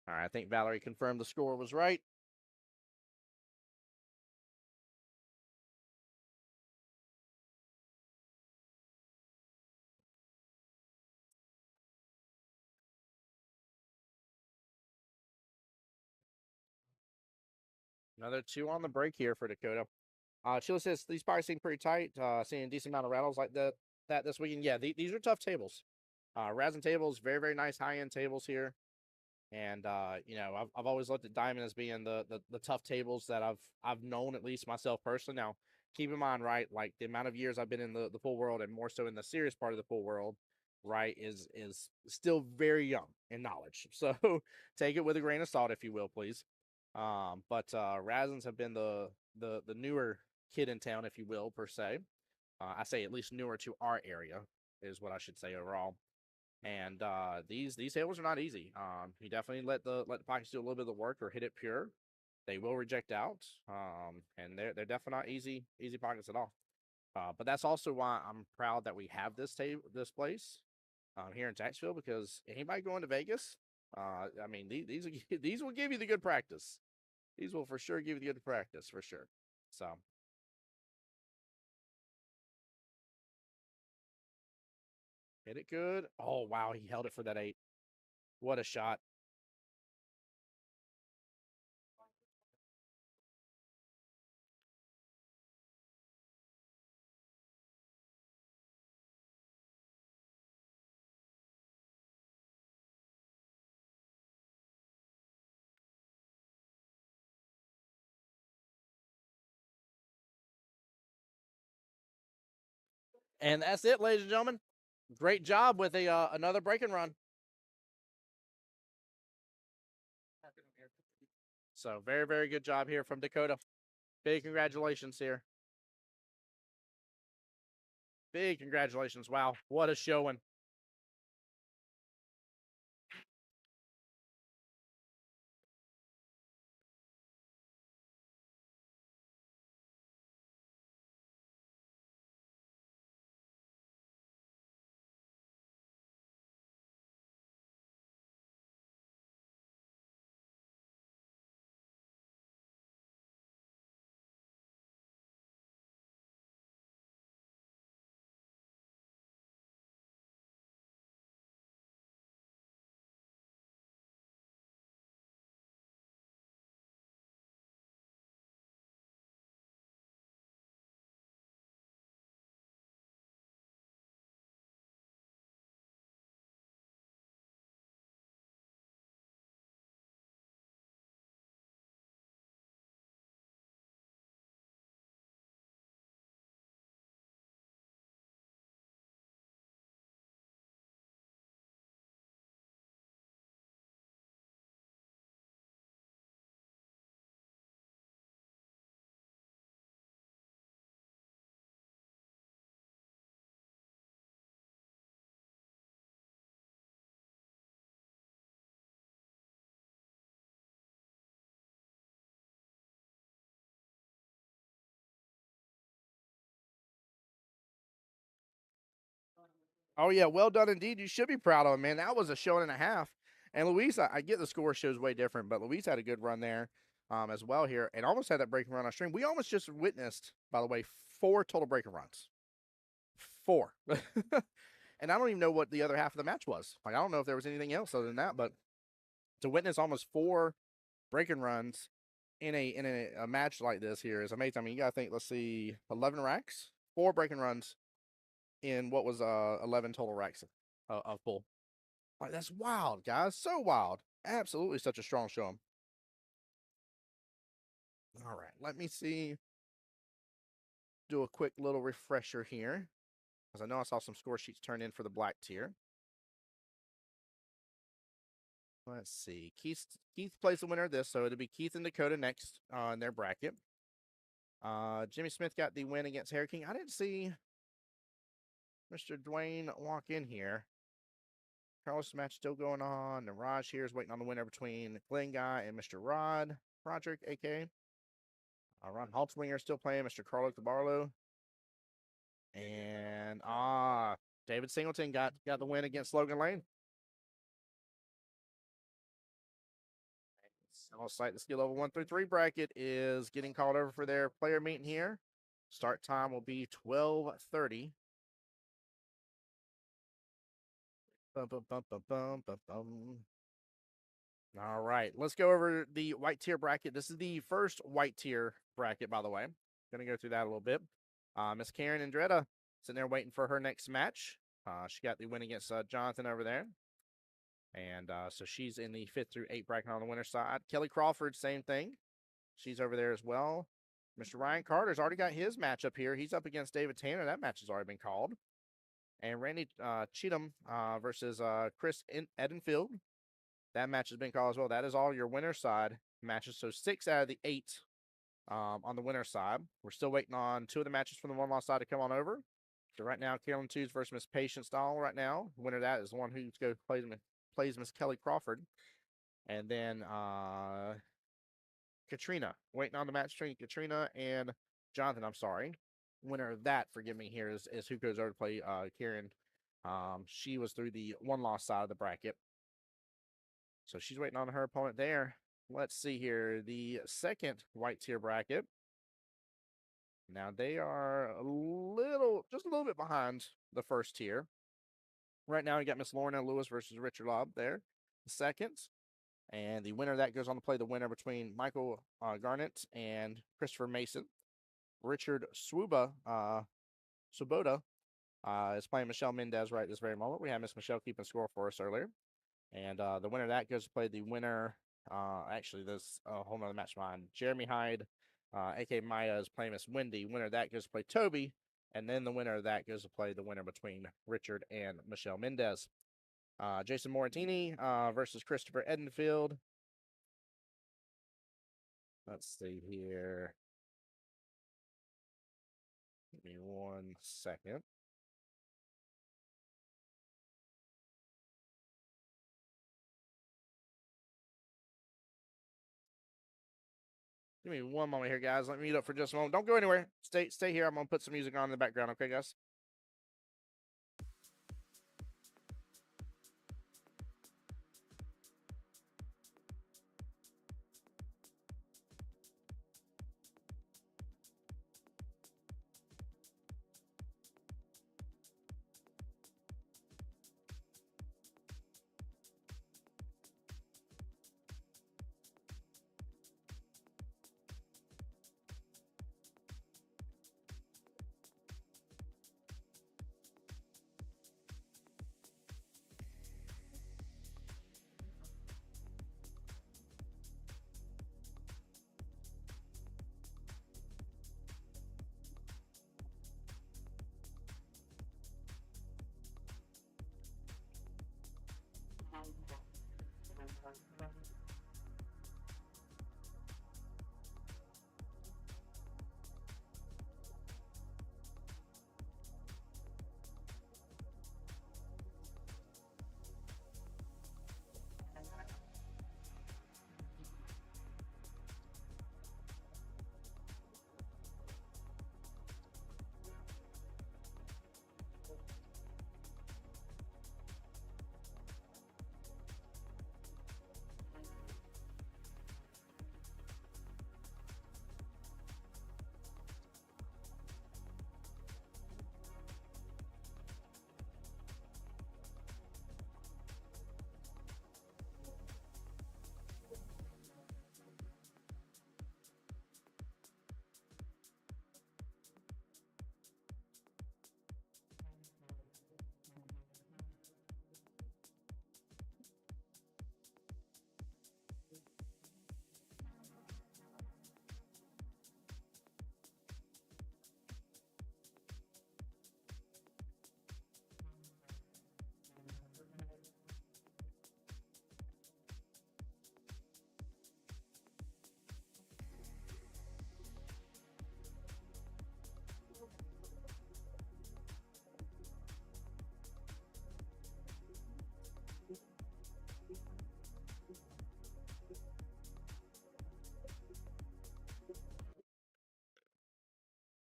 All right, I think Valerie confirmed the score was right. Another 2 on the break here for Dakota. Sheila says these probably seem pretty tight. Seeing a decent amount of rattles like that this weekend. Yeah, these are tough tables. Razin tables, very, very nice high-end tables here. And you know, I've always looked at Diamond as being the tough tables that I've known, at least myself personally. Now, keep in mind, right, like the amount of years I've been in the pool world, and more so in the serious part of the pool world, right, is still very young in knowledge. So take it with a grain of salt, if you will, please. But Razins have been the newer kid in town, if you will, per se. I say at least newer to our area is what I should say overall. And these tables are not easy. You definitely let the pockets do a little bit of the work or hit it pure. They will reject out. And they're definitely not easy pockets at all. But that's also why I'm proud that we have this place here in Jacksonville, because anybody going to Vegas, I mean, these will give you the good practice. These will for sure give you the good practice for sure. So. Hit it good. Oh, wow. He held it for that 8. What a shot. And that's it, ladies and gentlemen. Great job with another break and run. So very, very good job here from Dakota. Big congratulations here. Big congratulations. Wow, what a showing. Oh, yeah, well done indeed. You should be proud of him, man. That was a showing and a half. And Luis, I get the score shows way different, but Luis had a good run there as well here, and almost had that breaking run on stream. We almost just witnessed, by the way, 4 total breaking runs. 4. And I don't even know what the other half of the match was. Like, I don't know if there was anything else other than that, but to witness almost 4 breaking runs in a match like this here is amazing. I mean, you gotta think. Let's see, 11 racks, 4 breaking runs in what was 11 total racks of pool. Like, that's wild, guys. So wild. Absolutely, such a strong show. All right, let me see. Do a quick little refresher here, because I know I saw some score sheets turn in for the black tier. Let's see. Keith plays the winner of this, so it'll be Keith and Dakota next in their bracket. Jimmy Smith got the win against Harry King. I didn't see Mr. Dwayne walk in here. Carlos match still going on. And Raj here is waiting on the winner between Glenn Guy and Mr. Roderick, a.k.a. Ron Haltzwinger still playing Mr. Carlo Cabarlo. And David Singleton got the win against Logan Lane. On site, the skill level 1 through 3 bracket is getting called over for their player meeting here. Start time will be 12:30. Bum, bum, bum, bum, bum, bum, bum. All right, let's go over the white tier bracket. This is the first white tier bracket, by the way. Gonna go through that a little bit. Miss Karen Andretta sitting there waiting for her next match. She got the win against Jonathan over there. And so she's in the 5th through 8th bracket on the winner's side. Kelly Crawford, same thing. She's over there as well. Mr. Ryan Carter's already got his match up here. He's up against David Tanner. That match has already been called. And Randy Cheatham versus Chris Edenfield. That match has been called as well. That is all your winner's side matches. So 6 out of the 8 on the winner's side. We're still waiting on 2 of the matches from the one-loss side to come on over. So right now, Carolyn Twos versus Miss Patience Dahl right now. The winner of that is the one who plays Miss Kelly Crawford. And then Katrina. Waiting on the match between Katrina and Jonathan, I'm sorry. Winner of that, forgive me here, is who goes over to play Karen. She was through the one-loss side of the bracket. So she's waiting on her opponent there. Let's see here. The second white tier bracket. Now they are just a little bit behind the first tier. Right now, you got Miss Lorna Lewis versus Richard Lobb there. The second. And the winner of that goes on to play the winner between Michael Garnett and Christopher Mason. Richard Swoboda is playing Michelle Mendez right this very moment. We had Miss Michelle keeping score for us earlier. And the winner of that goes to play the winner. Actually, there's a whole nother match behind. Jeremy Hyde, a.k.a. Maya, is playing Miss Wendy. Winner of that goes to play Toby. And then the winner of that goes to play the winner between Richard and Michelle Mendez. Jason Moratini versus Christopher Edenfield. Let's see here. Give me 1 second. Give me 1 moment here, guys. Let me mute up for just a moment. Don't go anywhere. Stay here. I'm going to put some music on in the background, okay, guys?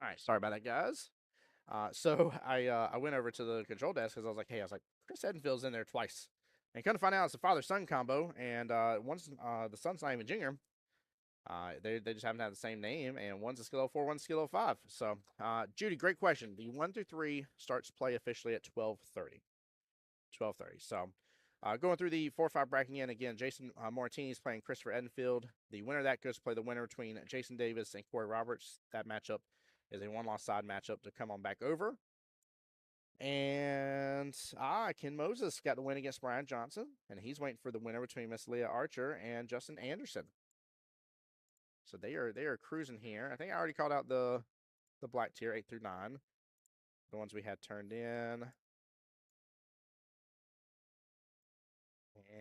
All right, sorry about that, guys. So I went over to the control desk because I was like, Chris Edenfield's in there twice, and kind of find out it's a father-son combo, and once the son's not even junior, they just happen to have the same name, and one's a skill level 4, one's skill level 5. So Judy, great question. The 1 through 3 starts play officially at 12:30. 12:30. So going through the 4-5 bracket again, Jason Moratini is playing Christopher Edenfield. The winner of that goes to play the winner between Jason Davis and Corey Roberts. That matchup is a one-loss side matchup to come on back over. And Ken Moses got the win against Brian Johnson, and he's waiting for the winner between Miss Leah Archer and Justin Anderson. So they are cruising here. I think I already called out the black tier 8 through 9, the ones we had turned in.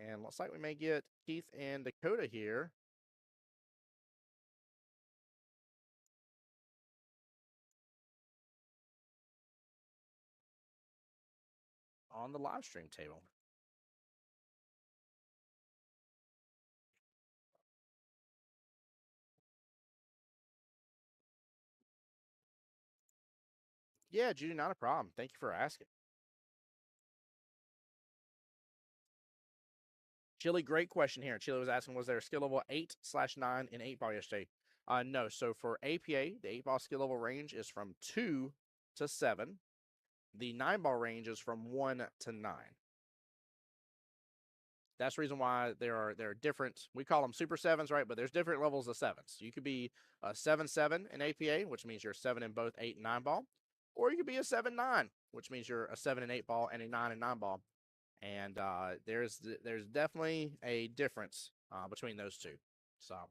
And looks like we may get Keith and Dakota here. On the live stream table. Yeah, Judy, not a problem. Thank you for asking. Chili, great question here. Chili was asking, was there a skill level 8/9 in 8 ball yesterday? No. So for APA, the 8 ball skill level range is from 2 to 7. The 9 ball range is from 1 to 9. That's the reason why there are different, we call them super 7s, right? But there's different levels of 7s. You could be a 7-7 in APA, which means you're a 7 in both 8 and 9 ball. Or you could be a 7-9, which means you're a 7 and 8 ball and a 9 and 9 ball. And there's definitely a difference between those two. So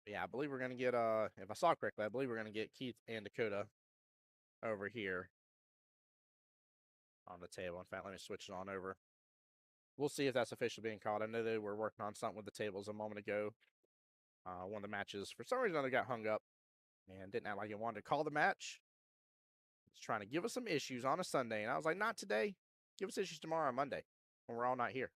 yeah, I believe we're gonna get if I saw correctly, I believe we're gonna get Keith and Dakota over here on the table. In fact, let me switch it on over. We'll see if that's officially being called. I know they were working on something with the tables a moment ago. One of the matches, for some reason, they got hung up and didn't act like it wanted to call the match. It's trying to give us some issues on a Sunday, and I was like, not today. Give us issues tomorrow on Monday when we're all not here.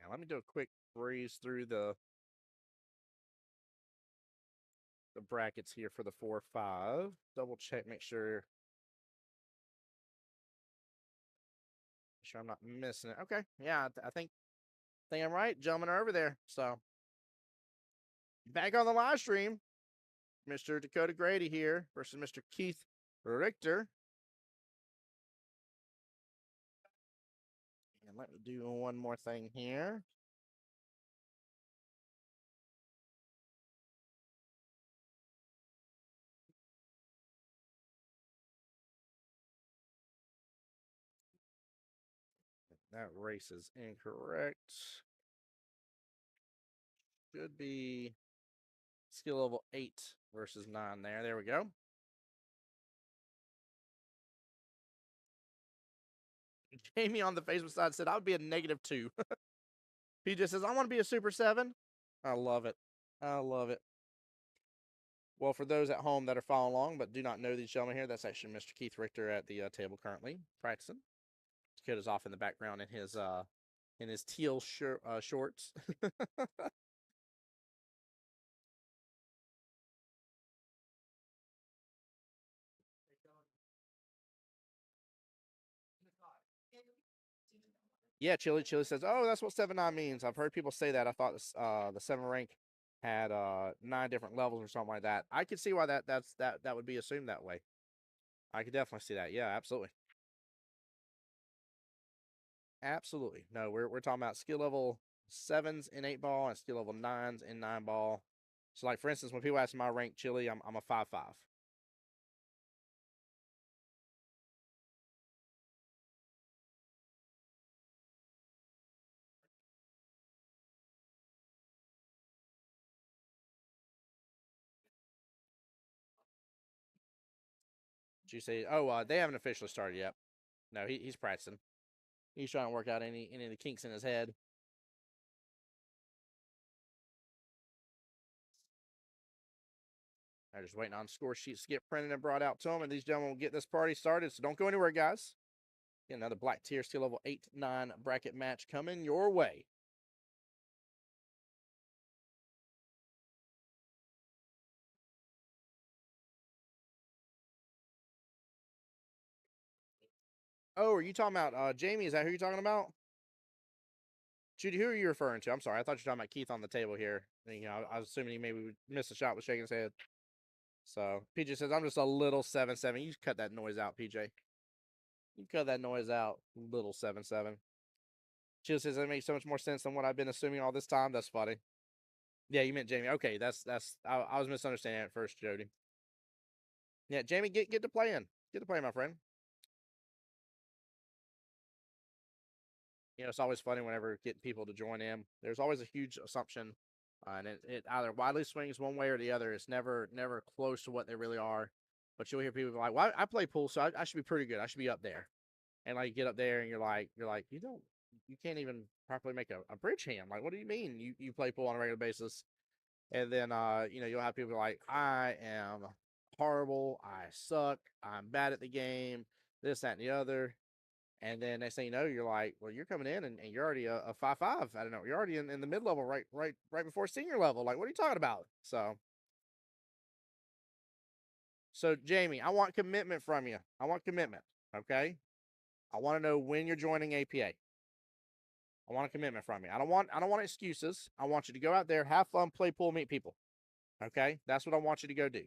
And let me do a quick breeze through the brackets here for the 4-5. Double check, make sure I'm not missing it. Okay, yeah, I think I'm right. Gentlemen are over there. So back on the live stream, Mr. Dakota Grady here versus Mr. Keith Richter. And let me do one more thing here. That race is incorrect. Should be skill level 8 versus 9 there. There we go. Jamie on the Facebook side said, I would be a -2. He just says, I want to be a super 7. I love it. I love it. Well, for those at home that are following along but do not know these gentlemen here, that's actually Mr. Keith Richter at the table currently practicing. Dakota's off in the background in his teal shorts. Yeah, Chili says, oh, that's what 7-9 means. I've heard people say that. I thought this, the 7 rank had 9 different levels or something like that. I could see why that would be assumed that way. I could definitely see that. Yeah, absolutely. Absolutely. No, we're talking about skill level 7s in 8 ball and skill level 9s in 9 ball. So, like, for instance, when people ask my rank, Chili, I'm a 5-5. you say, oh, they haven't officially started yet. No, he's practicing. He's trying to work out any of the kinks in his head. I'm just waiting on score sheets to get printed and brought out to them, and these gentlemen will get this party started. So don't go anywhere, guys. Get another black tier skill level 8-9 bracket match coming your way. Oh, are you talking about Jamie? Is that who you're talking about? Judy, who are you referring to? I'm sorry. I thought you were talking about Keith on the table here. You know, I was assuming he maybe missed a shot with shaking his head. So PJ says, I'm just a little 7-7. You cut that noise out, PJ. You cut that noise out, little 7-7. Chill says that makes so much more sense than what I've been assuming all this time. That's funny. Yeah, you meant Jamie. Okay, that's I was misunderstanding at first, Jody. Yeah, Jamie, get to playing. Get to play, my friend. You know, it's always funny whenever getting people to join in. There's always a huge assumption, and it either widely swings one way or the other. It's never close to what they really are. But you'll hear people like, "Well, I play pool, so I should be pretty good. I should be up there." And like, you get up there and you're like, you can't even properly make a bridge hand. Like, what do you mean you play pool on a regular basis? And then you know, you'll have people like, I am horrible. I suck. I'm bad at the game. This, that, and the other. And then next thing you know, you're like, well, you're coming in and you're already a 5-5. I don't know. You're already in the mid level, right before senior level. Like, what are you talking about? So Jamie, I want commitment from you. I want commitment. Okay. I want to know when you're joining APA. I want a commitment from you. I don't want excuses. I want you to go out there, have fun, play pool, meet people. Okay. That's what I want you to go do.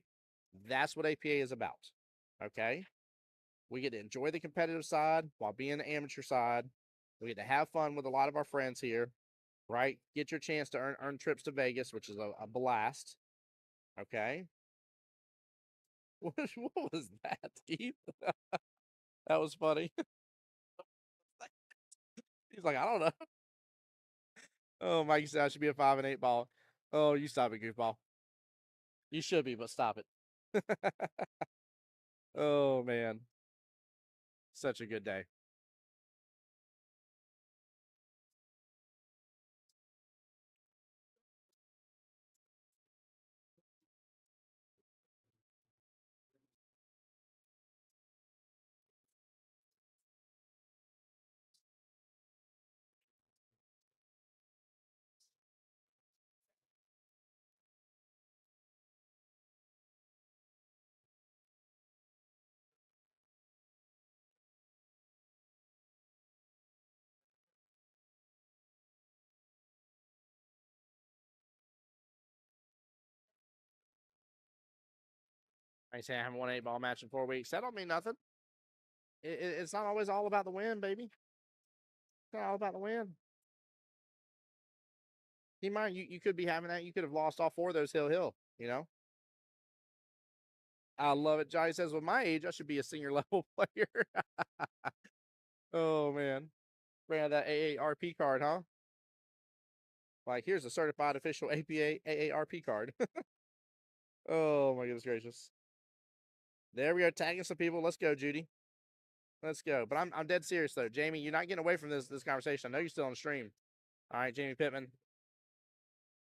That's what APA is about. Okay. We get to enjoy the competitive side while being the amateur side. We get to have fun with a lot of our friends here, right? Get your chance to earn trips to Vegas, which is a blast. Okay. What was that, Keith? That was funny. He's like, I don't know. Oh, Mike said I should be a 5 and 8 ball. Oh, you stop it, goofball. You should be, but stop it. Oh, man. Such a good day. I say I haven't won an 8-ball match in 4 weeks. That don't mean nothing. It's not always all about the win, baby. It's not all about the win. Keep in mind, you could be having that. You could have lost all 4 of those hill, you know? I love it. Johnny says, with my age, I should be a senior level player. Oh, man. Bring out that AARP card, huh? Like, here's a certified official APA AARP card. Oh, my goodness gracious. There we are, tagging some people. Let's go, Judy. Let's go. But I'm dead serious, though. Jamie, you're not getting away from this conversation. I know you're still on stream. All right, Jamie Pittman.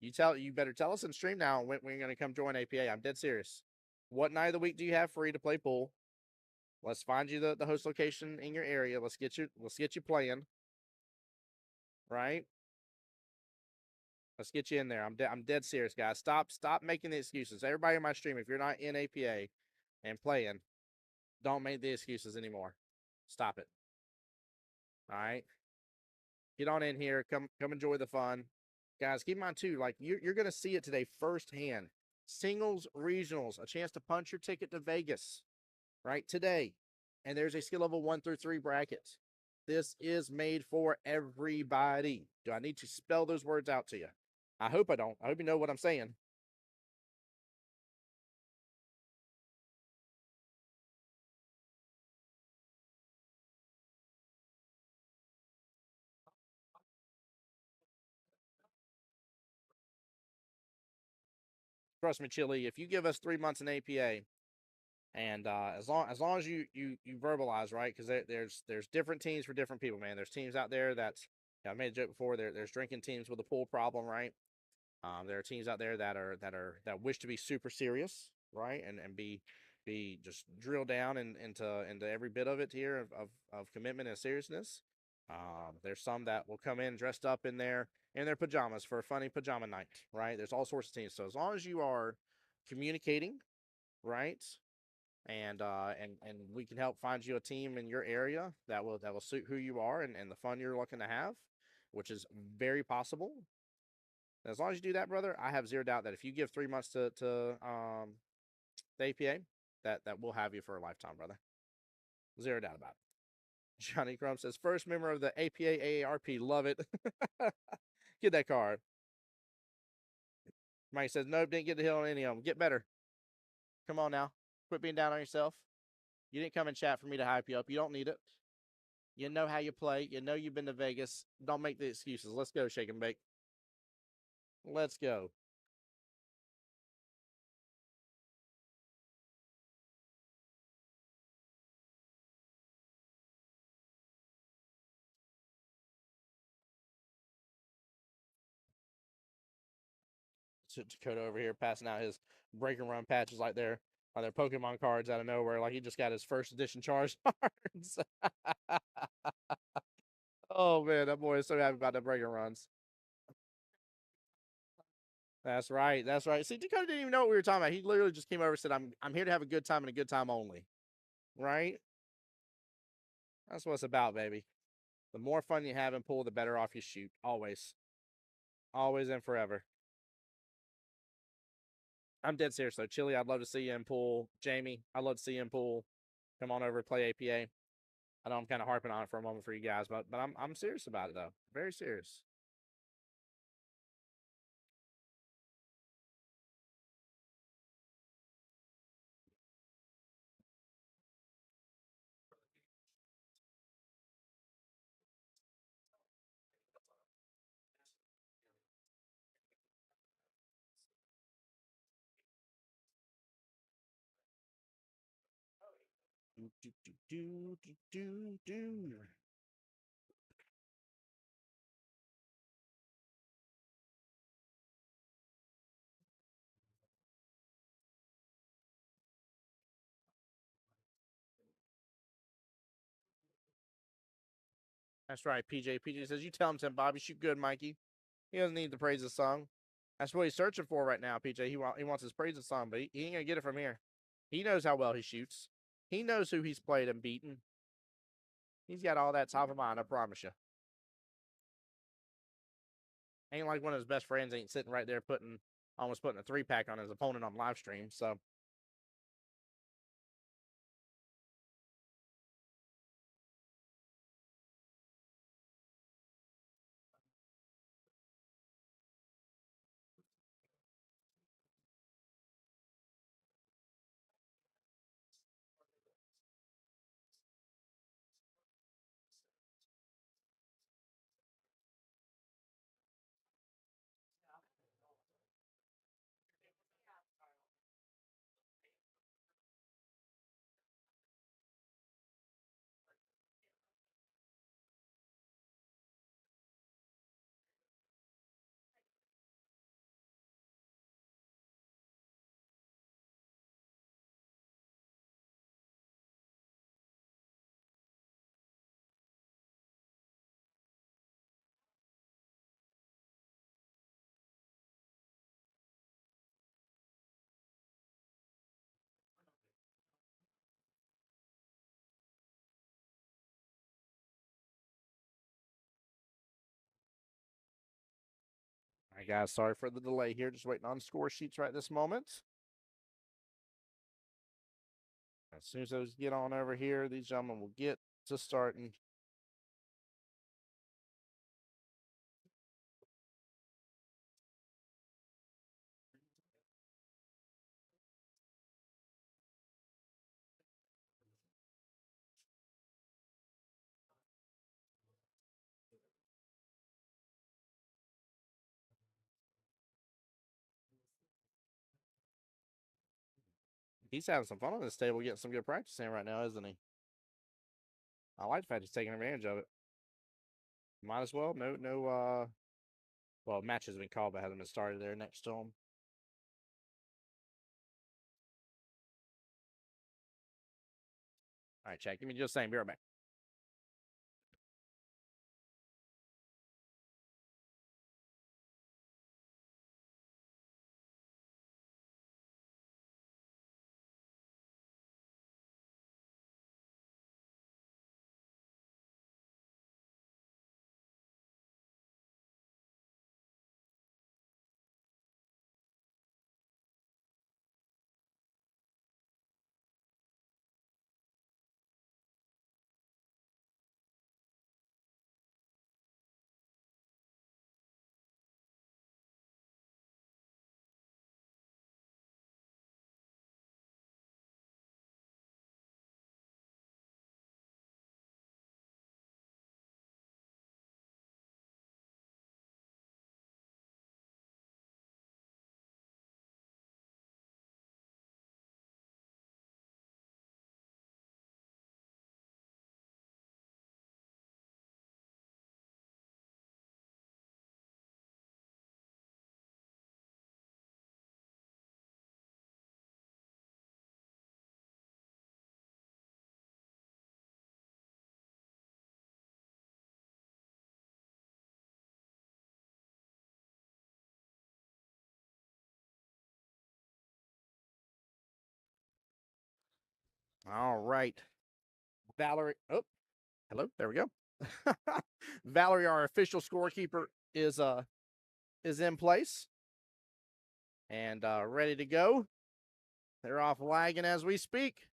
You better tell us in stream now when you're going to come join APA. I'm dead serious. What night of the week do you have free to play pool? Let's find you the host location in your area. Let's get you playing. Right? Let's get you in there. I'm dead serious, guys. Stop making the excuses. Everybody in my stream, if you're not in APA and playing, don't make the excuses anymore. Stop it. All right? Get on in here. Come enjoy the fun. Guys, keep in mind too, like you're gonna see it today firsthand. Singles, regionals, a chance to punch your ticket to Vegas, right? Today. And there's a skill level 1 through 3 bracket. This is made for everybody. Do I need to spell those words out to you? I hope I don't. I hope you know what I'm saying. Trust me, Chili, if you give us 3 months in APA, And as long as you verbalize, right, because there's different teams for different people, man. There's teams out there that's, I made a joke before. There's drinking teams with a pool problem, right? There are teams out there that wish to be super serious, right, and be just drill down into every bit of it here of commitment and seriousness. There's some that will come in dressed up in their pajamas for a funny pajama night, right? There's all sorts of teams. So as long as you are communicating, right, and we can help find you a team in your area that will suit who you are and the fun you're looking to have, which is very possible. As long as you do that, brother, I have zero doubt that if you give 3 months to the APA, that we'll have you for a lifetime, brother. Zero doubt about it. Johnny Crumb says, first member of the APA AARP, love it. Get that card. Mike says, nope, didn't get the hill on any of them. Get better. Come on now. Quit being down on yourself. You didn't come and chat for me to hype you up. You don't need it. You know how you play. You know you've been to Vegas. Don't make the excuses. Let's go, shake and bake. Let's go. Dakota over here passing out his break and run patches like they're Pokemon cards out of nowhere. Like he just got his first edition Charizards. Oh man, that boy is so happy about the break and runs. That's right. That's right. See, Dakota didn't even know what we were talking about. He literally just came over and said, I'm here to have a good time and a good time only. Right? That's what it's about, baby. The more fun you have in pool, the better off you shoot. Always. Always and forever. I'm dead serious though. Chili, I'd love to see you in pool. Jamie, I'd love to see you in pool. Come on over and play APA. I know I'm kind of harping on it for a moment for you guys, but I'm serious about it though. Very serious. Do. That's right, PJ. PJ says, you tell him, Tim Bob, you shoot good, Mikey. He doesn't need the praises song. That's what he's searching for right now, PJ. He wants his praises song, but he ain't going to get it from here. He knows how well he shoots. He knows who he's played and beaten. He's got all that top of mind, I promise you. Ain't like one of his best friends ain't sitting right there almost putting a 3-pack on his opponent on live stream, so. All right, guys, sorry for the delay here. Just waiting on score sheets right this moment. As soon as those get on over here, these gentlemen will get to starting. He's having some fun on this table, getting some good practice in right now, isn't he? I like the fact he's taking advantage of it. Might as well. Well, match has been called, but hasn't been started there next to him. All right, Chad, give me just a second. Be right back. All right. Valerie. Oh, hello. There we go. Valerie, our official scorekeeper, is in place and ready to go. They're off lagging as we speak.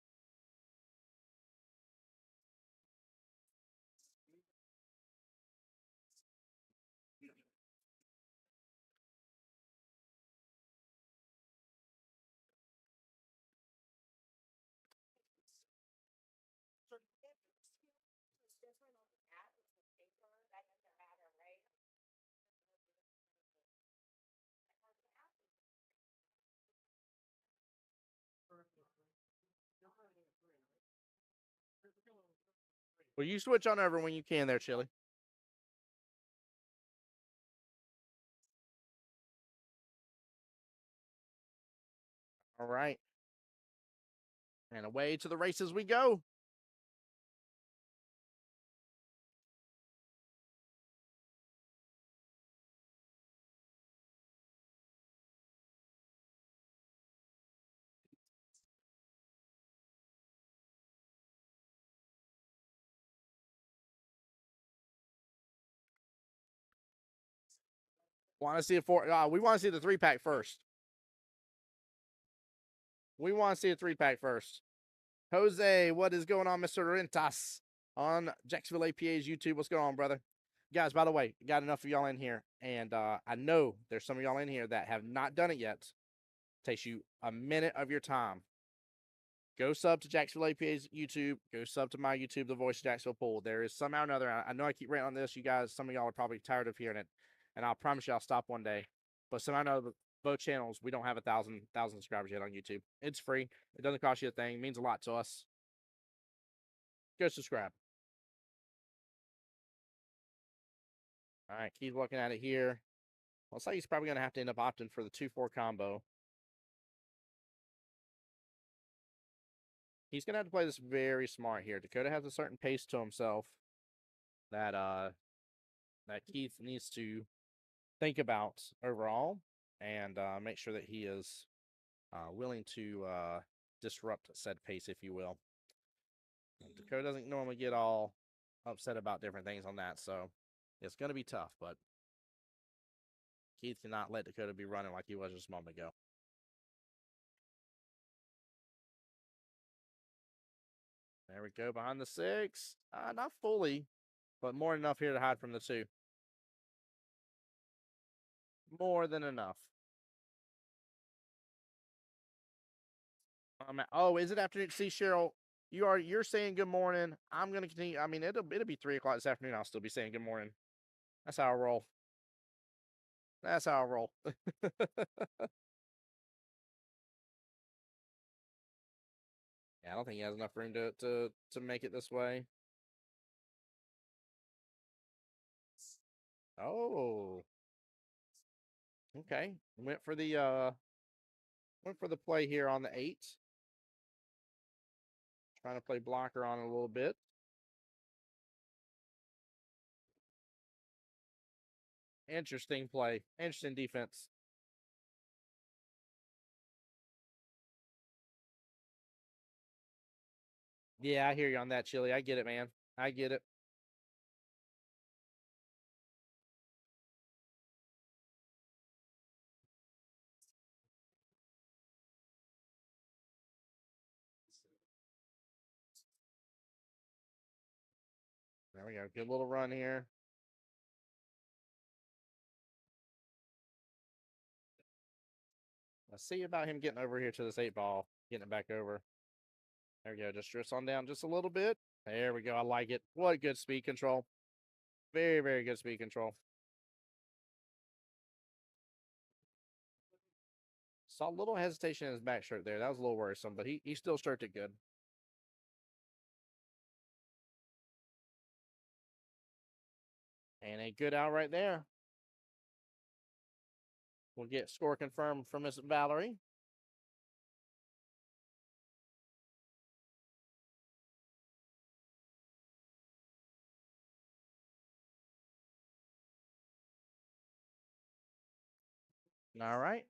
Will you switch on over when you can there, Chili? All right. And away to the races we go. Want to see a four? We want to see the 3-pack first. We want to see a 3-pack first. Jose, what is going on, Mr. Rentas on Jacksonville APA's YouTube? What's going on, brother? Guys, by the way, got enough of y'all in here, and I know there's some of y'all in here that have not done it yet. Takes you a minute of your time. Go sub to Jacksonville APA's YouTube. Go sub to my YouTube, The Voice of Jacksonville Pool. There is somehow or another, I know I keep ranting on this. You guys, some of y'all are probably tired of hearing it, and I'll promise you I'll stop one day. But somehow or another, both channels, we don't have 1,000 subscribers yet on YouTube. It's free. It doesn't cost you a thing. It means a lot to us. Go subscribe. All right, keep looking at it here. Looks like he's probably going to have to end up opting for the 2-4 combo. He's going to have to play this very smart here. Dakota has a certain pace to himself that Keith needs to think about overall and make sure that he is willing to disrupt said pace, if you will. Dakota doesn't normally get all upset about different things on that, so it's going to be tough, but Keith cannot let Dakota be running like he was just a moment ago. There we go, behind the 6. Not fully, but more than enough here to hide from the 2. More than enough. Oh, is it afternoon? See, Cheryl, you're saying good morning. I'm gonna continue. I mean, it'll be 3 o'clock this afternoon. I'll still be saying good morning. That's how I roll. That's how I roll. Yeah, I don't think he has enough room to make it this way. Oh. Okay. Went for the play here on the 8. Trying to play blocker on it a little bit. Interesting play. Interesting defense. Yeah, I hear you on that, Chili. I get it, man. I get it. There we go. Good little run here. Let's see about him getting over here to this 8 ball. Getting it back over. There we go. Just drifts on down just a little bit. There we go. I like it. What good speed control. Very, very good speed control. Saw a little hesitation in his back stroke there. That was a little worrisome, but he still stroked it good. And a good out right there. We'll get score confirmed from Miss Valerie. All right.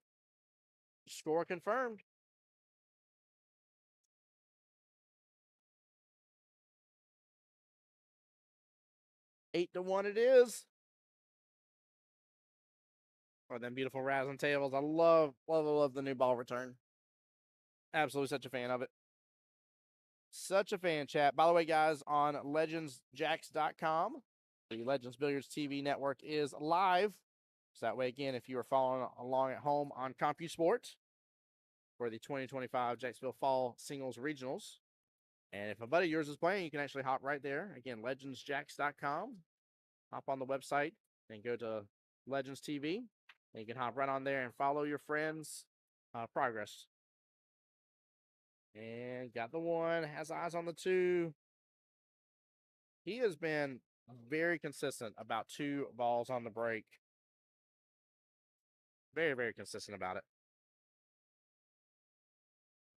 Score confirmed. 8-1 it is. Oh, them beautiful razzling tables. I love the new ball return. Absolutely such a fan of it. Such a fan, chat. By the way, guys, on legendsjacks.com, the Legends Billiards TV network is live. So that way, again, if you are following along at home on CompuSport for the 2025 Jacksonville Fall Singles Regionals, and if a buddy of yours is playing, you can actually hop right there. Again, legendsjacks.com. Hop on the website and go to Legends TV. And you can hop right on there and follow your friends' progress. And got the 1, has eyes on the 2. He has been very consistent about 2 balls on the break. Very, very consistent about it.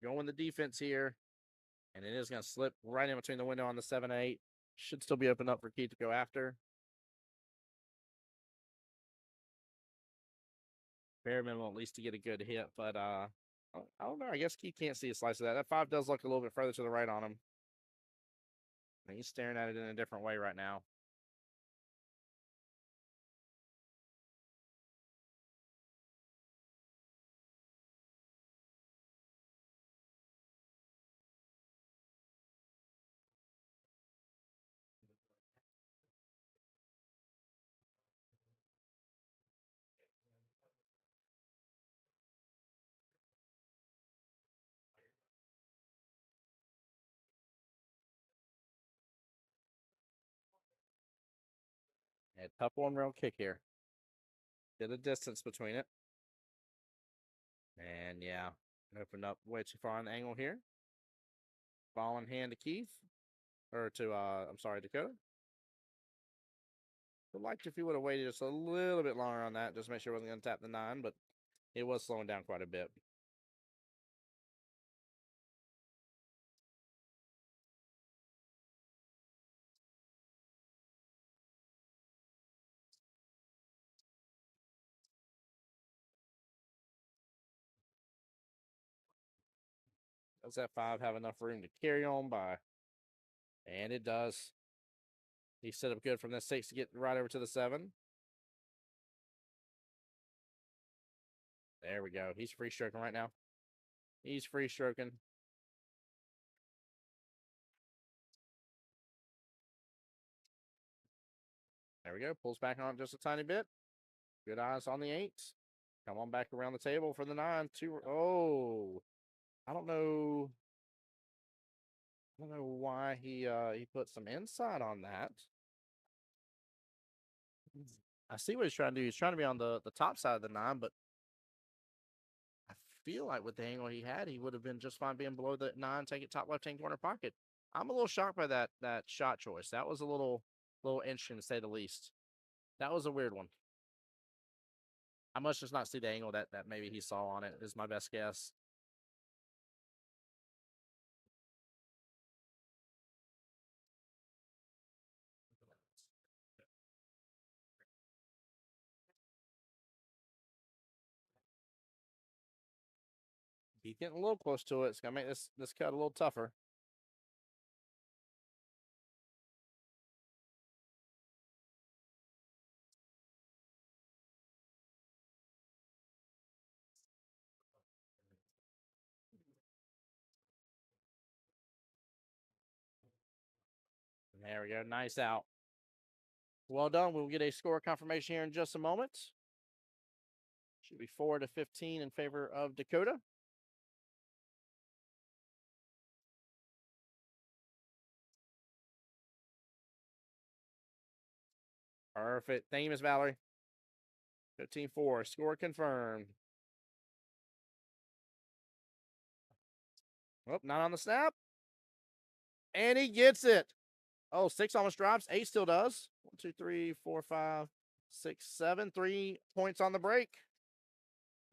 Going the defense here. And it is going to slip right in between the window on the 7-8. Should still be open up for Keith to go after. Bare minimum, at least to get a good hit. But I don't know. I guess Keith can't see a slice of that. That 5 does look a little bit further to the right on him. And he's staring at it in a different way right now. A tough 1-rail kick here. Get a distance between it. And yeah, opened up way too far on the angle here. Ball in hand to Keith. Or to, I'm sorry, Dakota. Would like if he would have waited just a little bit longer on that, just to make sure it wasn't going to tap the 9, but it was slowing down quite a bit. Does that 5 have enough room to carry on by? And it does. He set up good from that 6 to get right over to the 7. There we go. He's free stroking right now. He's free stroking. There we go. Pulls back on just a tiny bit. Good eyes on the 8. Come on back around the table for the 9. 2. Oh, I don't know. I don't know why he put some inside on that. I see what he's trying to do. He's trying to be on the top side of the 9, but feel like with the angle he had, he would have been just fine being below the 9, take it top left-hand corner pocket. I'm a little shocked by that shot choice. That was a little interesting to say the least. That was a weird one. I must just not see the angle that maybe he saw on it, is my best guess. He's getting a little close to it. It's gonna make this cut a little tougher. There we go. Nice out. Well done. We'll get a score confirmation here in just a moment. Should be 4-15 in favor of Dakota. Perfect. Thank you, Miss Valerie. 15-4. Score confirmed. Oh, not on the snap. And he gets it. Oh, 6 almost drops. 8 still does. 1, 2, 3, 4, 5, 6, 7. 3 points on the break.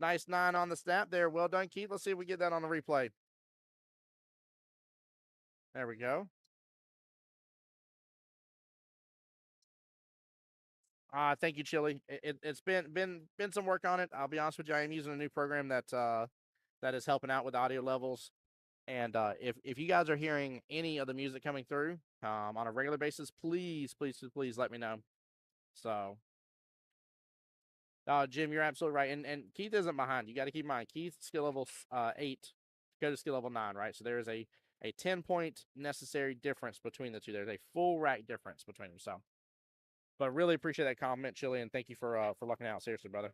Nice 9 on the snap there. Well done, Keith. Let's see if we get that on the replay. There we go. Thank you, Chili. It's been some work on it. I'll be honest with you. I am using a new program that is helping out with audio levels. And if you guys are hearing any of the music coming through on a regular basis, please let me know. So, Jim, you're absolutely right. And Keith isn't behind. You got to keep in mind, Keith's skill level 8, go to skill level 9, right? So there is a 10-point necessary difference between the two. There's a full rack difference between them. So, but really appreciate that compliment, Chili, and thank you for looking out. Seriously, brother.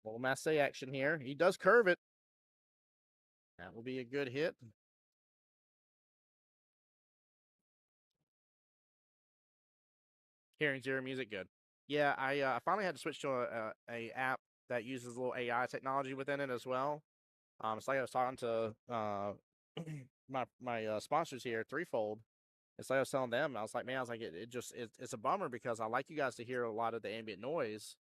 Little Masse action here. He does curve it. That will be a good hit. Hearing zero music, good. Yeah, I finally had to switch to a app that uses a little AI technology within it as well. It's like I was talking to my sponsors here, Threefold. It's like I was telling them, I was like, man, it's a bummer because I like you guys to hear a lot of the ambient noise,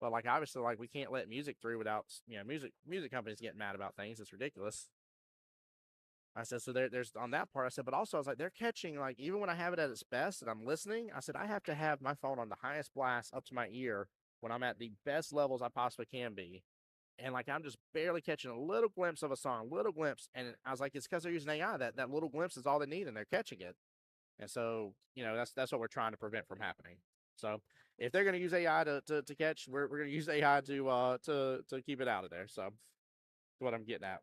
but like obviously like we can't let music through without music companies getting mad about things. It's ridiculous. I said, so there's on that part, I said, but also I was like, they're catching, like, even when I have it at its best and I'm listening, I said, I have to have my phone on the highest blast up to my ear when I'm at the best levels I possibly can be. And like, I'm just barely catching a little glimpse of a song, little glimpse. And I was like, it's because they're using AI. That little glimpse is all they need and they're catching it. And so, that's what we're trying to prevent from happening. So if they're going to use AI to catch, we're going to use AI to keep it out of there. So that's what I'm getting at.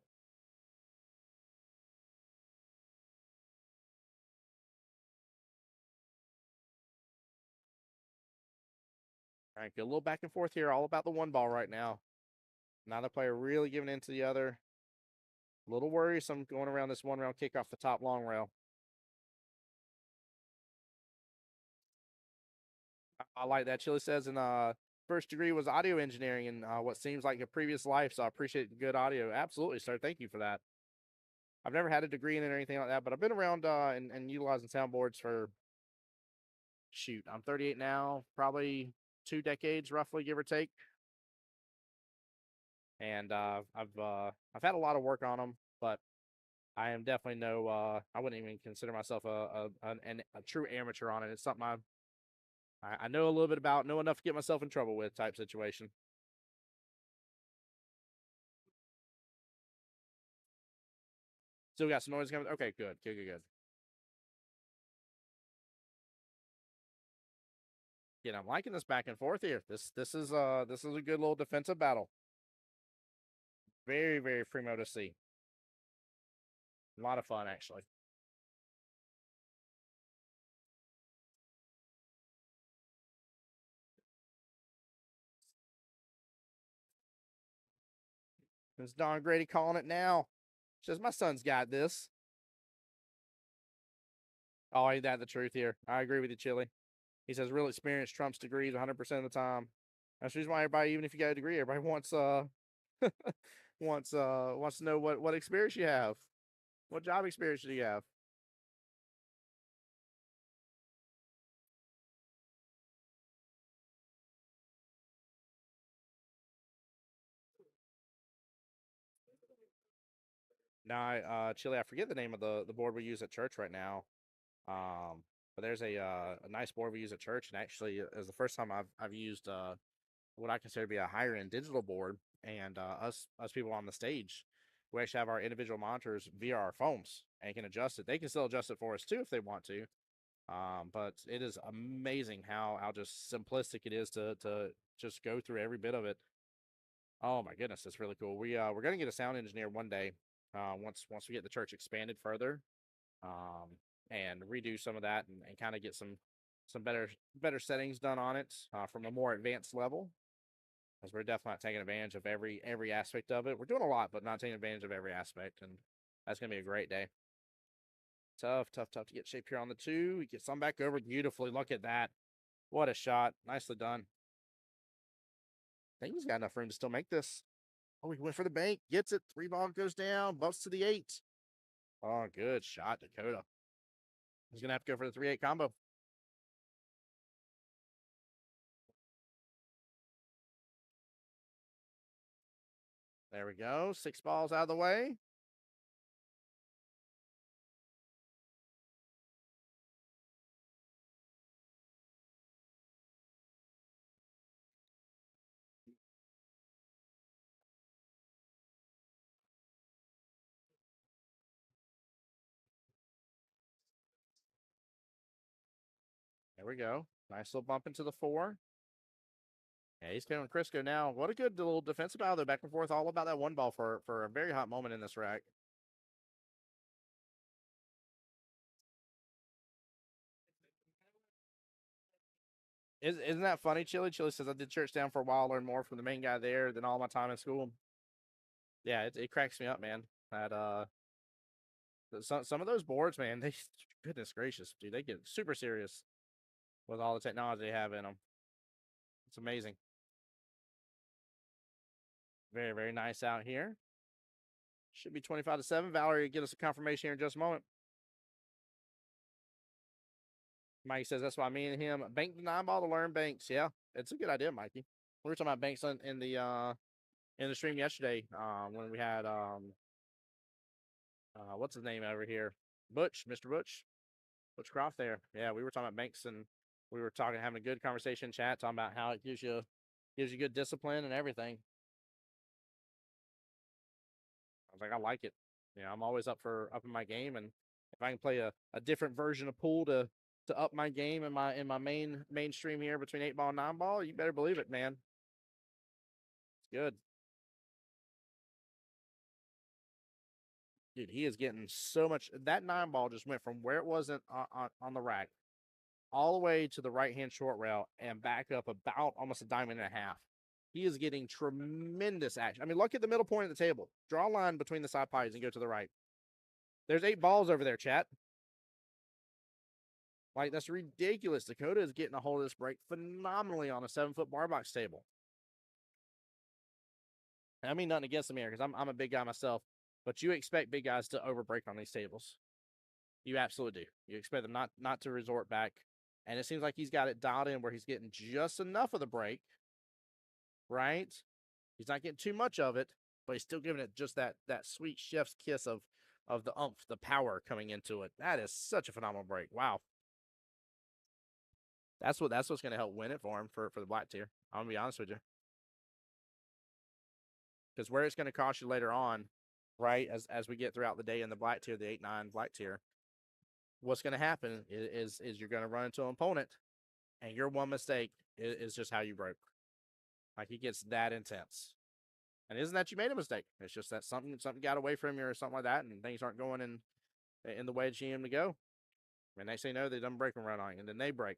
All right, good. A little back and forth here, all about the one ball right now. Neither player really giving in to the other. A little worrisome going around this one round kick off the top long rail. I like that. Chili says in first degree was audio engineering in what seems like a previous life, so I appreciate good audio. Absolutely, sir. Thank you for that. I've never had a degree in it or anything like that, but I've been around and utilizing soundboards for, shoot, I'm 38 now, probably 2 decades roughly, give or take. And I've had a lot of work on them, but I am definitely I wouldn't even consider myself a true amateur on it. It's something I know a little bit about, know enough to get myself in trouble with type situation. Still got some noise coming. Okay, good. Yeah, I'm liking this back and forth here. This is a good little defensive battle. Very, very primo to see. A lot of fun, actually. It's Don Grady calling it now. Says my son's got this. Oh, ain't that the truth here? I agree with you, Chili. He says real experience trumps degrees 100% of the time. That's the reason why everybody, even if you got a degree, everybody wants wants to know what experience you have. What job experience do you have? Now, Chili, I forget the name of the board we use at church right now. But there's a nice board we use at church, and actually, is the first time I've used what I consider to be a higher end digital board. And us people on the stage, we actually have our individual monitors via our phones and can adjust it. They can still adjust it for us too if they want to. But it is amazing how just simplistic it is to just go through every bit of it. Oh my goodness, that's really cool. We're gonna get a sound engineer one day. Once we get the church expanded further, and redo some of that and kind of get some better settings done on it from a more advanced level. Because we're definitely not taking advantage of every aspect of it. We're doing a lot, but not taking advantage of every aspect, and that's gonna be a great day. Tough to get shape here on the 2. We get some back over beautifully. Look at that. What a shot. Nicely done. I think he's got enough room to still make this. Oh, he went for the bank. Gets it. 3 ball goes down. Bumps to the 8. Oh, good shot, Dakota. He's going to have to go for the 3-8 combo. There we go. 6 balls out of the way. There we go. Nice little bump into the 4. Yeah, he's coming Crisco now. What a good little defensive battle there, back and forth, all about that 1 ball for a very hot moment in this rack. Isn't that funny, Chili? Chili says, I did church down for a while, learned more from the main guy there than all my time in school. Yeah, it cracks me up, man. That some of those boards, man, they, goodness gracious, dude, they get super serious with all the technology they have in them. It's amazing. Very, very nice out here. Should be 25-7. Valerie, get us a confirmation here in just a moment. Mike says that's why me and him bank the 9 ball to learn banks. Yeah, it's a good idea, Mikey. We were talking about banks in the stream yesterday when we had what's his name over here, Mr. Butch Croft there. Yeah, we were talking about banks, and we were having a good conversation chat, talking about how it gives you good discipline and everything. I was like, I like it. Yeah, I'm always up for upping my game, and if I can play a different version of pool to up my game in my mainstream here between 8 ball and 9 ball, you better believe it, man. It's good. Dude, he is getting so much. That 9 ball just went from where it wasn't on the rack all the way to the right-hand short rail and back up about almost a diamond and a half. He is getting tremendous action. I mean, look at the middle point of the table. Draw a line between the side pies and go to the right. There's 8 balls over there, chat. Like, that's ridiculous. Dakota is getting a hold of this break phenomenally on a 7-foot bar box table. I mean, nothing against him here, because I'm a big guy myself, but you expect big guys to overbreak on these tables. You absolutely do. You expect them not to resort back. And it seems like he's got it dialed in where he's getting just enough of the break, right? He's not getting too much of it, but he's still giving it just that sweet chef's kiss of the oomph, the power coming into it. That is such a phenomenal break. Wow. That's what's going to help win it for him for the black tier. I'm going to be honest with you. Because where it's going to cost you later on, right, as we get throughout the day in the black tier, the 8-9 black tier, what's going to happen is you're going to run into an opponent, and your one mistake is just how you broke. Like, he gets that intense. And isn't that you made a mistake? It's just that something got away from you or something like that, and things aren't going in the way that you need them to go. And next thing you know, they done break and run on you, and then they break.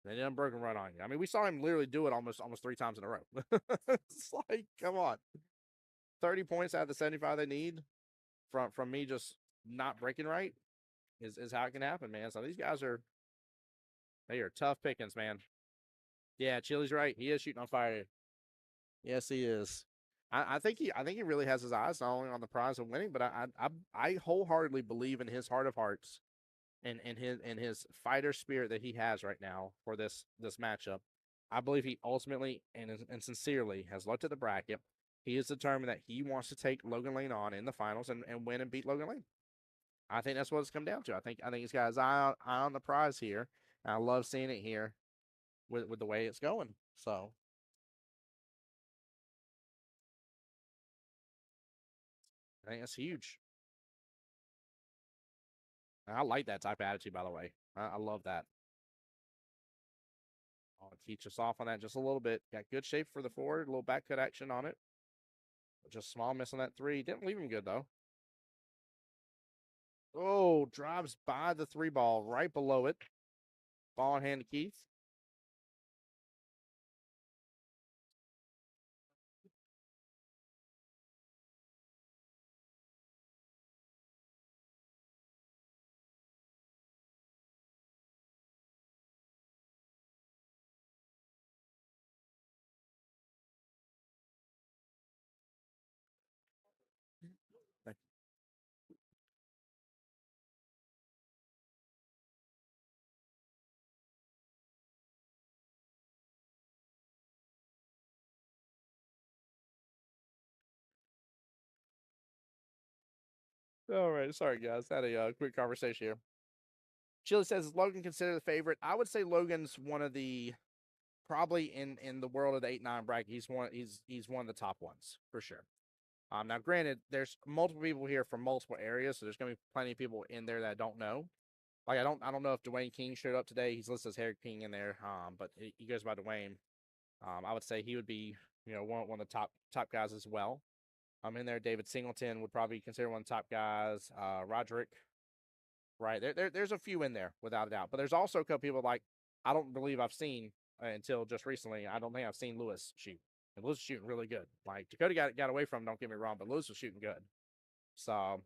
And they done break and run on you. I mean, we saw him literally do it almost 3 times in a row. It's like, come on. 30 points out of the 75 they need from me just not breaking right is how it can happen, man. So these guys they are tough pickings, man. Yeah, Chili's right. He is shooting on fire. Yes, he is. I think he really has his eyes not only on the prize of winning, but I wholeheartedly believe in his heart of hearts and his fighter spirit that he has right now for this matchup. I believe he ultimately and sincerely has looked at the bracket. He is determined that he wants to take Logan Lane on in the finals and win and beat Logan Lane. I think that's what it's come down to. I think he's got his eye on the prize here. And I love seeing it here with the way it's going. So I think that's huge. And I like that type of attitude, by the way. I love that. I'll teach us off on that just a little bit. Got good shape for the forward, a little back cut action on it. Just small miss on that three. Didn't leave him good, though. Oh, drives by the three ball right below it. Ball in hand to Keith. All right, sorry guys, had a quick conversation here. Chili says, is Logan considered the favorite? I would say Logan's one of the probably in the world of the 8-9 bracket. He's one of the top ones for sure. Now, granted, there's multiple people here from multiple areas, so there's gonna be plenty of people in there that I don't know. Like I don't know if Dwayne King showed up today. He's listed as Harry King in there, but he goes by Dwayne. I would say he would be one of the top guys as well. I'm in there. David Singleton would probably be considered one of the top guys. Roderick, right there's a few in there without a doubt, but there's also a couple people like I don't believe I've seen until just recently. I don't think I've seen Lewis shoot, and Lewis is shooting really good. Like Dakota got away from him, don't get me wrong, but Lewis was shooting good. So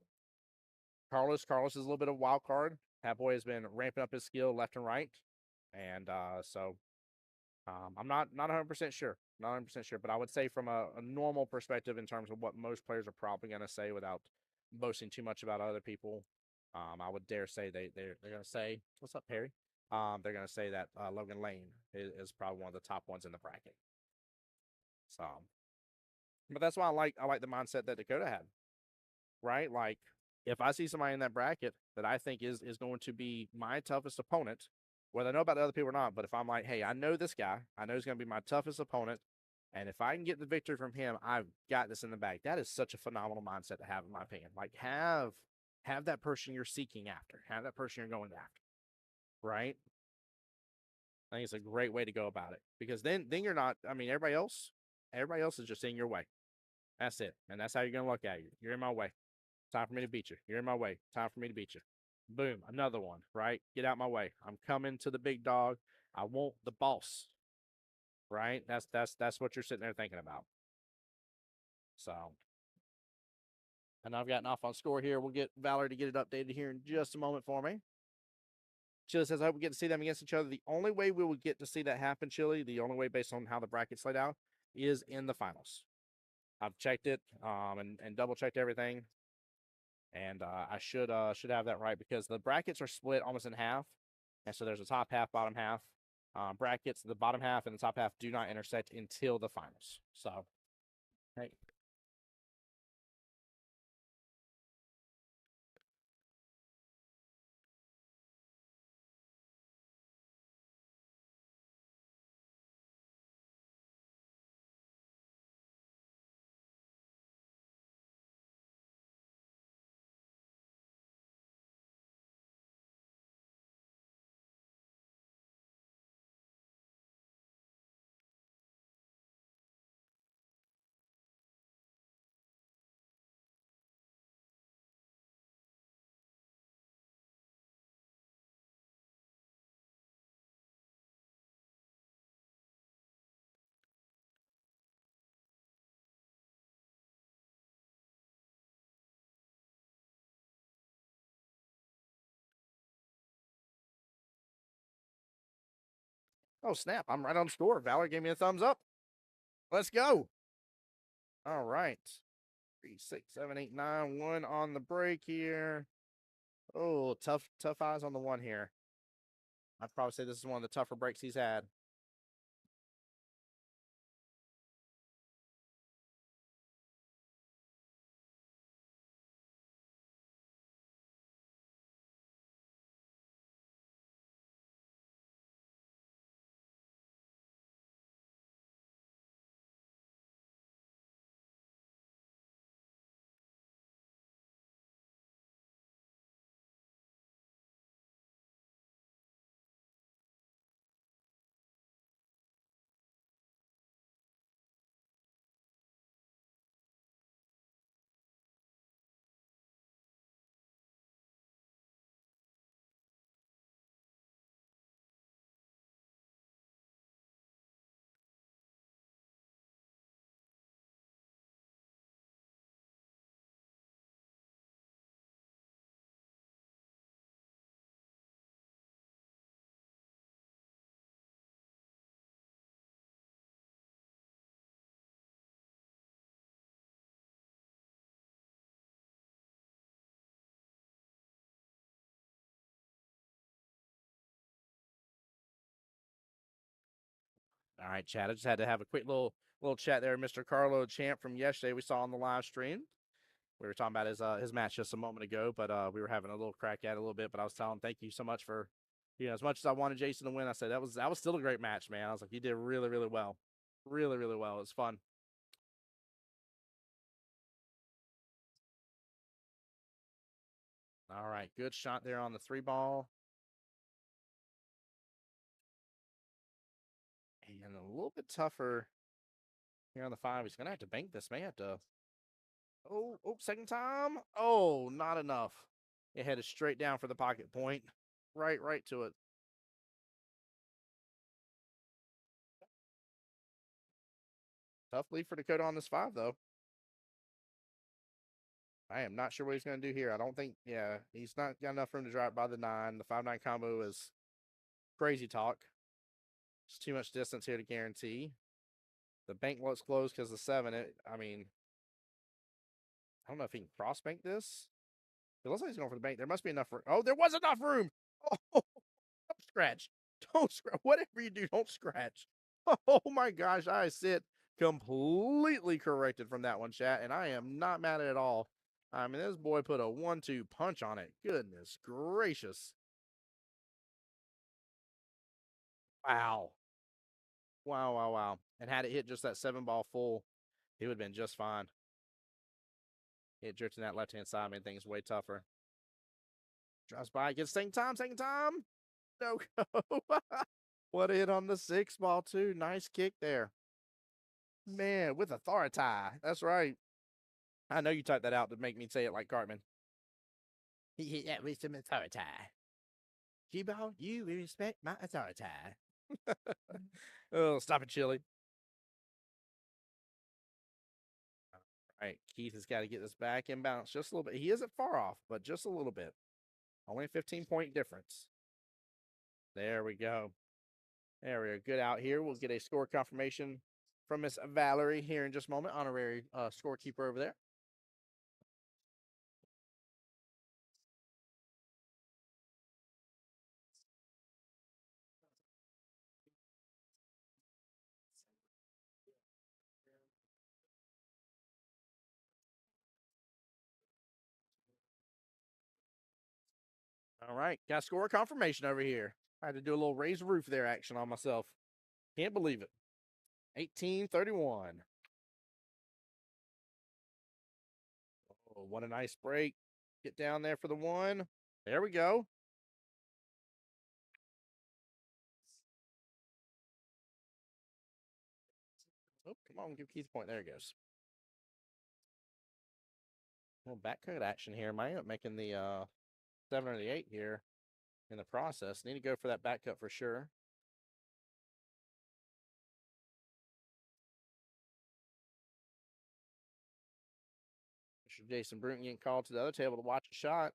Carlos is a little bit of a wild card. That boy has been ramping up his skill left and right, and so I'm not 100% sure, not 100% sure, but I would say from a normal perspective in terms of what most players are probably going to say without boasting too much about other people, I would dare say they're going to say, "What's up, Perry?" They're going to say that Logan Lane is probably one of the top ones in the bracket. So, but that's why I like the mindset that Dakota had, right? Like if I see somebody in that bracket that I think is going to be my toughest opponent, whether I know about the other people or not, but if I'm like, hey, I know this guy, I know he's going to be my toughest opponent, and if I can get the victory from him, I've got this in the bag. That is such a phenomenal mindset to have, in my opinion. Like have that person you're seeking after, have that person you're going after, right? I think it's a great way to go about it because then you're not. I mean, everybody else is just in your way. That's it, and that's how you're going to look at it. You're in my way. Time for me to beat you. You're in my way. Time for me to beat you. Boom, another one, right? Get out my way. I'm coming to the big dog. I want the boss. Right? That's what you're sitting there thinking about. So, and I've gotten off on score here. We'll get Valerie to get it updated here in just a moment for me. Chili says, I hope we get to see them against each other. The only way we will get to see that happen, Chili, the only way based on how the bracket's laid out, is in the finals. I've checked it and double checked everything. And I should have that right because the brackets are split almost in half, and so there's a top half, bottom half. Brackets, the bottom half and the top half do not intersect until the finals. So, hey, Oh, snap. I'm right on score. Valor gave me a thumbs up. Let's go. All right. 3, 6, 7, 8, 9. 1 on the break here. Oh, tough eyes on the one here. I'd probably say this is one of the tougher breaks he's had. All right, chat. I just had to have a quick little chat there. Mr. Carlo Champ from yesterday we saw on the live stream. We were talking about his match just a moment ago, but we were having a little crack at it a little bit. But I was telling him, thank you so much for, as much as I wanted Jason to win, I said that was still a great match, man. I was like, you did really, really well. Really, really well. It was fun. All right, good shot there on the 3 ball. And a little bit tougher here on the 5. He's going to have to bank this. May have to. Oh, second time. Oh, not enough. It headed straight down for the pocket point. Right to it. Tough lead for Dakota on this 5, though. I am not sure what he's going to do here. I don't think, he's not got enough room to drive by the 9. The 5-9 combo is crazy talk. It's too much distance here to guarantee. The bank looks closed because the 7, I don't know if he can cross bank this. It looks like he's going for the bank. There must be enough room. Oh, there was enough room. Oh, don't scratch. Don't scratch. Whatever you do, don't scratch. Oh my gosh, I sit completely corrected from that one, chat, and I am not mad at all. I mean, this boy put a 1-2 punch on it. Goodness gracious. Wow. Wow. And had it hit just that 7 ball full, it would have been just fine. It drifting that left-hand side made things way tougher. Drives by, gets second time. No go. What a hit on the 6 ball, too. Nice kick there. Man, with authority. That's right. I know you typed that out to make me say it like Cartman. He hit that with some authority. G-ball, you respect my authority. Oh, stop it, Chili. All right, Keith has got to get this back in balance just a little bit. He isn't far off, but just a little bit. Only a 15-point difference. There we go. There we go. Good out here. We'll get a score confirmation from Miss Valerie here in just a moment. Honorary scorekeeper over there. All right, got score confirmation over here. I had to do a little raised roof there action on myself. Can't believe it. 18-31. Oh, what a nice break. Get down there for the 1. There we go. Oh, come on, give Keith a point. There it goes. Well, back cut action here. Might end up making the 7 or the 8 here in the process. Need to go for that back cut for sure. Mr. Jason Bruton getting called to the other table to watch a shot.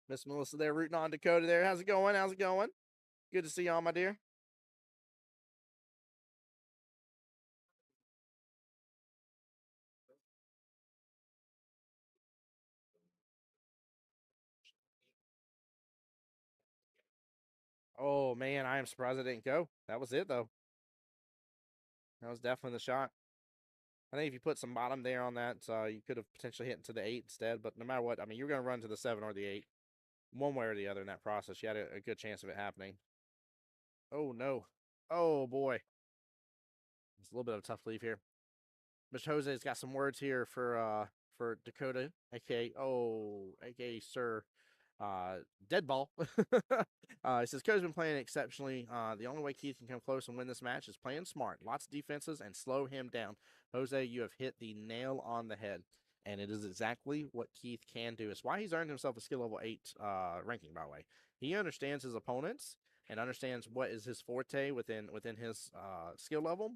Miss Melissa there rooting on Dakota there. How's it going? How's it going? Good to see y'all, my dear. Oh, man, I am surprised I didn't go. That was it, though. That was definitely the shot. I think if you put some bottom there on that, you could have potentially hit into the 8 instead. But no matter what, I mean, you're going to run to the 7 or the 8. One way or the other in that process. You had a good chance of it happening. Oh, no. Oh, boy. It's a little bit of a tough leave here. Mr. Jose's got some words here for Dakota, aka Sir Dead Ball. He says Cody's been playing exceptionally. The only way Keith can come close and win this match is playing smart. Lots of defenses and slow him down. Jose, you have hit the nail on the head. And it is exactly what Keith can do. It's why he's earned himself a skill level 8 ranking, by the way. He understands his opponents and understands what is his forte within his skill level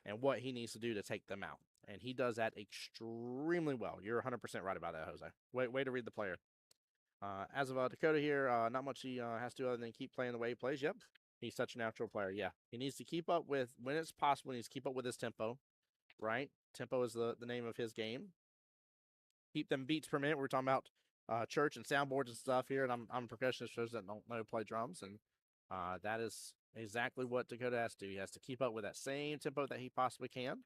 and what he needs to do to take them out. And he does that extremely well. You're 100% right about that, Jose. Way to read the player. As of Dakota here, not much he has to do other than keep playing the way he plays. Yep, he's such a natural player. Yeah, he needs to keep up with, when it's possible, he needs to keep up with his tempo, right? Tempo is the name of his game. Keep them beats per minute. We're talking about church and soundboards and stuff here, and I'm a percussionist that don't know play drums, and that is exactly what Dakota has to do. He has to keep up with that same tempo that he possibly can,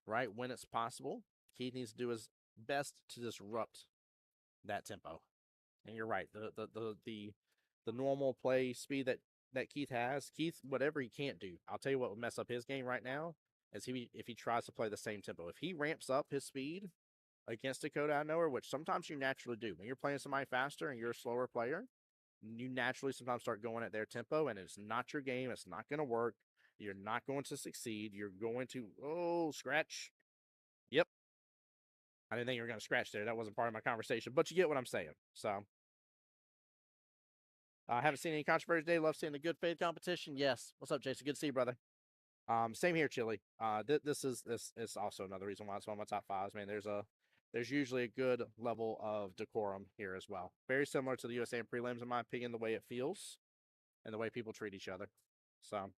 right? When it's possible, Keith needs to do his best to disrupt that tempo. And you're right. The normal play speed that Keith has, Keith, whatever he can't do, I'll tell you what would mess up his game right now is if he tries to play the same tempo. If he ramps up his speed against Dakota out of nowhere, which sometimes you naturally do. When you're playing somebody faster and you're a slower player, you naturally sometimes start going at their tempo, and it's not your game. It's not going to work. You're not going to succeed. You're going to, scratch. Yep. I didn't think you were going to scratch there. That wasn't part of my conversation, but you get what I'm saying. So, I haven't seen any controversy today. Love seeing the good faith competition. Yes. What's up, Jason? Good to see you, brother. Same here, Chili. This is also another reason why it's one of my top 5s. Man, there's usually a good level of decorum here as well. Very similar to the USA prelims, in my opinion, the way it feels and the way people treat each other. So,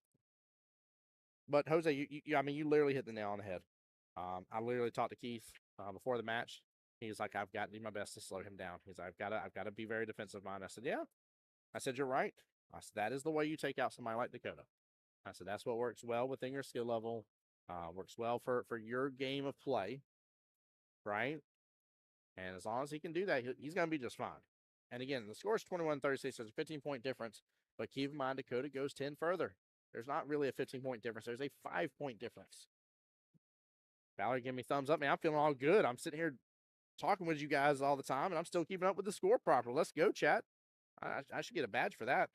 but Jose, you literally hit the nail on the head. I literally talked to Keith before the match. He's like, I've got to do my best to slow him down. He's like, I've got to be very defensive minded. I said, yeah. I said, you're right. I said, that is the way you take out somebody like Dakota. I said, that's what works well within your skill level, works well for your game of play, right? And as long as he can do that, he's going to be just fine. And again, the score is 21-36. There's a 15-point difference, but keep in mind Dakota goes 10 further. There's not really a 15-point difference. There's a 5-point difference. Valerie, give me thumbs up, man. I'm feeling all good. I'm sitting here talking with you guys all the time, and I'm still keeping up with the score properly. Let's go, chat. I should get a badge for that.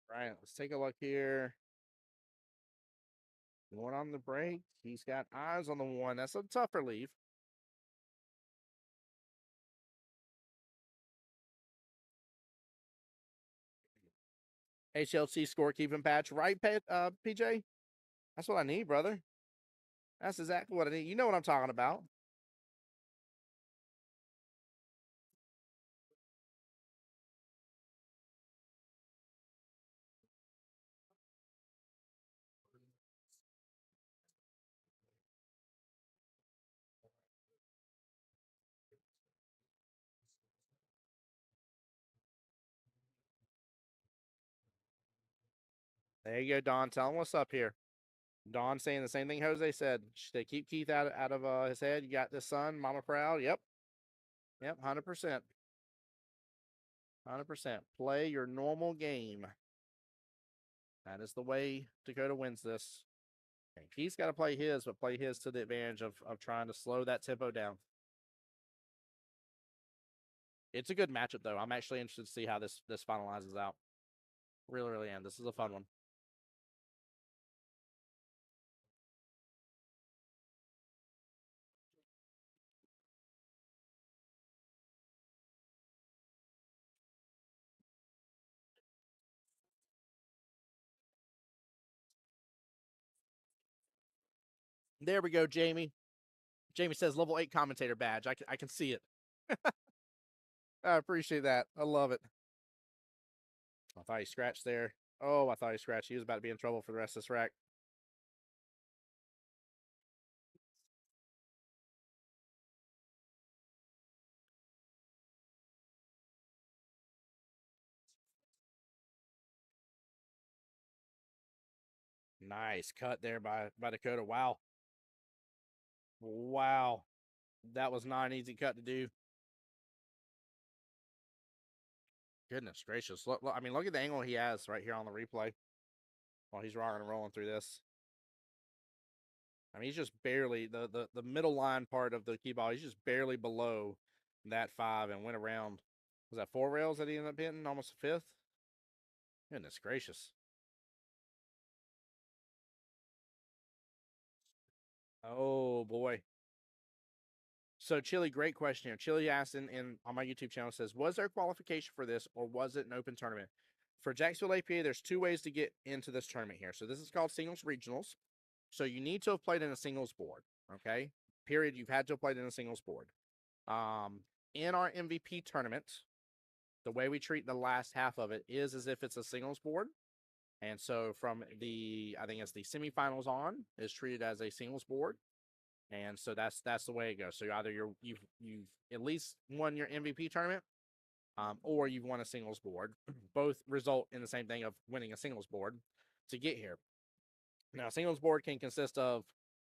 Right, let's take a look here. Going on the break. He's got eyes on the 1. That's a tougher leave. HLC scorekeeping patch, right, PJ? That's what I need, brother. That's exactly what I need. You know what I'm talking about. There you go, Don. Tell him what's up here. Don saying the same thing Jose said. They keep Keith out of his head. You got this son, mama proud. Yep. 100%. 100%. Play your normal game. That is the way Dakota wins this. And Keith's got to play his, but play his to the advantage of trying to slow that tempo down. It's a good matchup, though. I'm actually interested to see how this finalizes out. Really, really am. This is a fun one. There we go, Jamie. Jamie says level 8 commentator badge. I can see it. I appreciate that. I love it. I thought he scratched there. Oh, I thought he scratched. He was about to be in trouble for the rest of this rack. Nice cut there by Dakota. Wow. Wow. That was not an easy cut to do. Goodness gracious. Look, I mean, look at the angle he has right here on the replay while he's rocking and rolling through this. I mean, he's just barely, the middle line part of the key ball, he's just barely below that 5 and went around. Was that 4 rails that he ended up hitting? Almost a 5th? Goodness gracious. Oh, boy. So, Chili, great question here. Chili asked on my YouTube channel, says, was there qualification for this or was it an open tournament? For Jacksonville APA, there's 2 ways to get into this tournament here. So, this is called singles regionals. So, you need to have played in a singles board, okay? Period. You've had to have played in a singles board. In our MVP tournament, the way we treat the last half of it is as if it's a singles board. And so from the, I think it's the semifinals on, is treated as a singles board. And so that's the way it goes. So either you've at least won your MVP tournament, or you've won a singles board. Both result in the same thing of winning a singles board to get here. Now, a singles board can consist of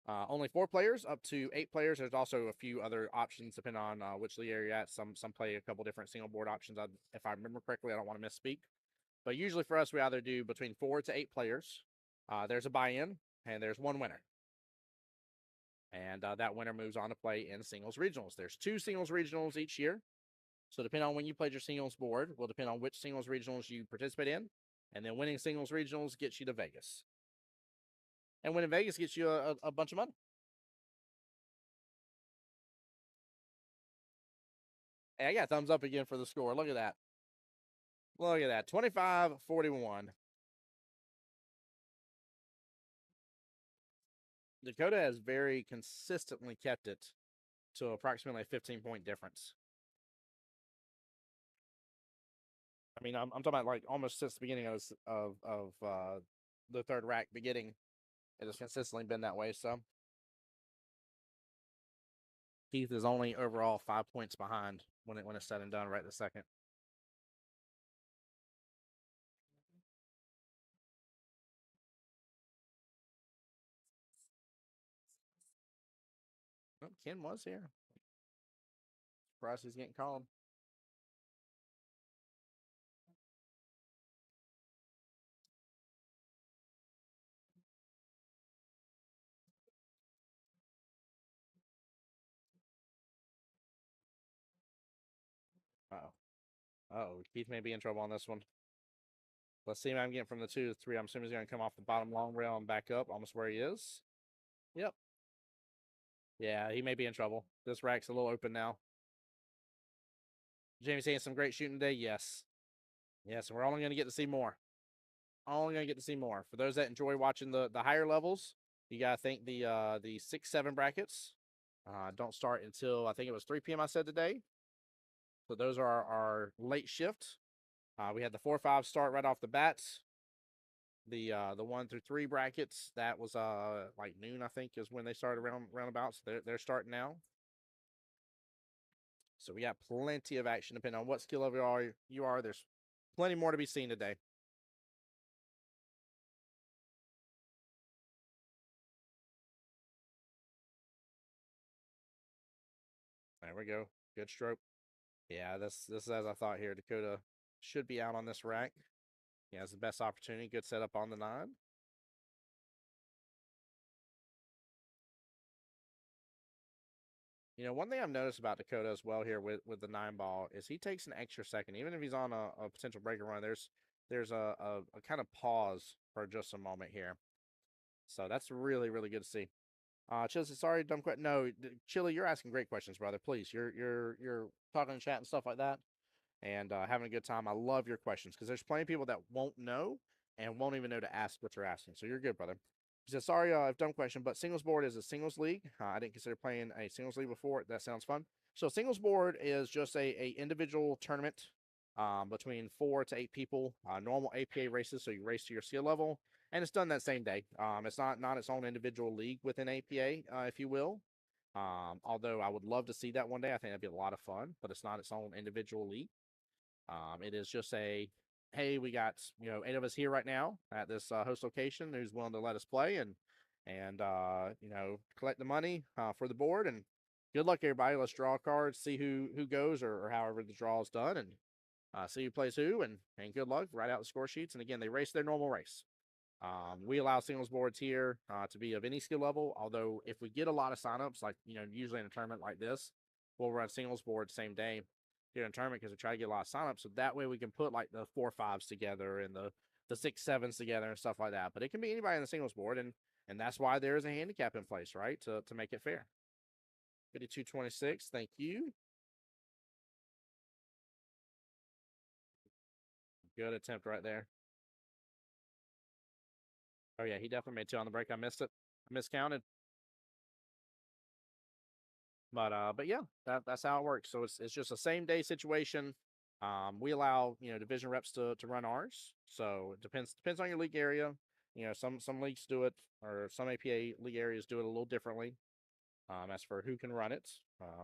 only 4 players up to 8 players. There's also a few other options depending on which league you're at. Some play a couple different single board options. If I remember correctly, I don't want to misspeak. But usually for us, we either do between 4 to 8 players. There's a buy-in, and there's one winner. And that winner moves on to play in singles regionals. There's 2 singles regionals each year. So depending on when you played your singles board will depend on which singles regionals you participate in. And then winning singles regionals gets you to Vegas. And winning Vegas gets you a bunch of money. Hey, I got thumbs up again for the score. Look at that. Look at that. 25-41. Dakota has very consistently kept it to approximately a 15-point difference. I mean, I'm talking about like almost since the beginning of the 3rd rack beginning. It has consistently been that way. So Keith is only overall 5 points behind when it's said and done right this second. Oh, Ken was here. Surprised he's getting called. Uh-oh, Keith may be in trouble on this one. Let's see if I'm getting from the 2 to 3. I'm assuming he's going to come off the bottom long rail and back up almost where he is. Yep. Yeah, he may be in trouble. This rack's a little open now. Jamie saying some great shooting today. Yes. Yes, and we're only going to get to see more. Only going to get to see more. For those that enjoy watching the higher levels, you got to think the 6-7 brackets don't start until, I think it was 3 p.m. I said today. So those are our late shift. We had the 4-5 start right off the bat. The 1 through 3 brackets, that was like noon, I think, is when they started roundabouts. They're starting now. So we got plenty of action depending on what skill level you are. There's plenty more to be seen today. There we go. Good stroke. Yeah, this is as I thought here. Dakota should be out on this rack. He has the best opportunity. Good setup on the 9. You know, one thing I've noticed about Dakota as well here with the 9-ball is he takes an extra second, even if he's on a potential breaker run. There's a kind of pause for just a moment here, so that's really really good to see. Chili says, sorry, dumb question. No, Chili, you're asking great questions, brother. Please, you're talking in chat and stuff like that, and having a good time. I love your questions because there's plenty of people that won't know and won't even know to ask what you're asking. So you're good, brother. He says, sorry, dumb question, but singles board is a singles league. I didn't consider playing a singles league before. That sounds fun. So singles board is just a individual tournament between 4 to 8 people. Normal APA races, so you race to your skill level, and it's done that same day. It's not its own individual league within APA, if you will. Although I would love to see that one day. I think that'd be a lot of fun, but it's not its own individual league. It is just hey, we got 8 of us here right now at this host location who's willing to let us play and collect the money for the board. And good luck, everybody. Let's draw cards, see who goes or however the draw is done, and see who plays who. And good luck. Write out the score sheets. And again, they race their normal race. We allow singles boards here to be of any skill level. Although if we get a lot of signups, like usually in a tournament like this, we'll run singles board same day here in a tournament because we try to get a lot of signups. So that way we can put like the 4-5s together and the 6-7s together and stuff like that. But it can be anybody on the singles board, and that's why there is a handicap in place, right? To make it fair. 52-26. Thank you. Good attempt right there. Oh yeah, he definitely made 2 on the break. I missed it. I miscounted. But yeah, that's how it works. So it's just a same day situation. We allow division reps to run ours. So it depends on your league area. Some leagues do it, or some APA league areas do it a little differently. As for who can run it,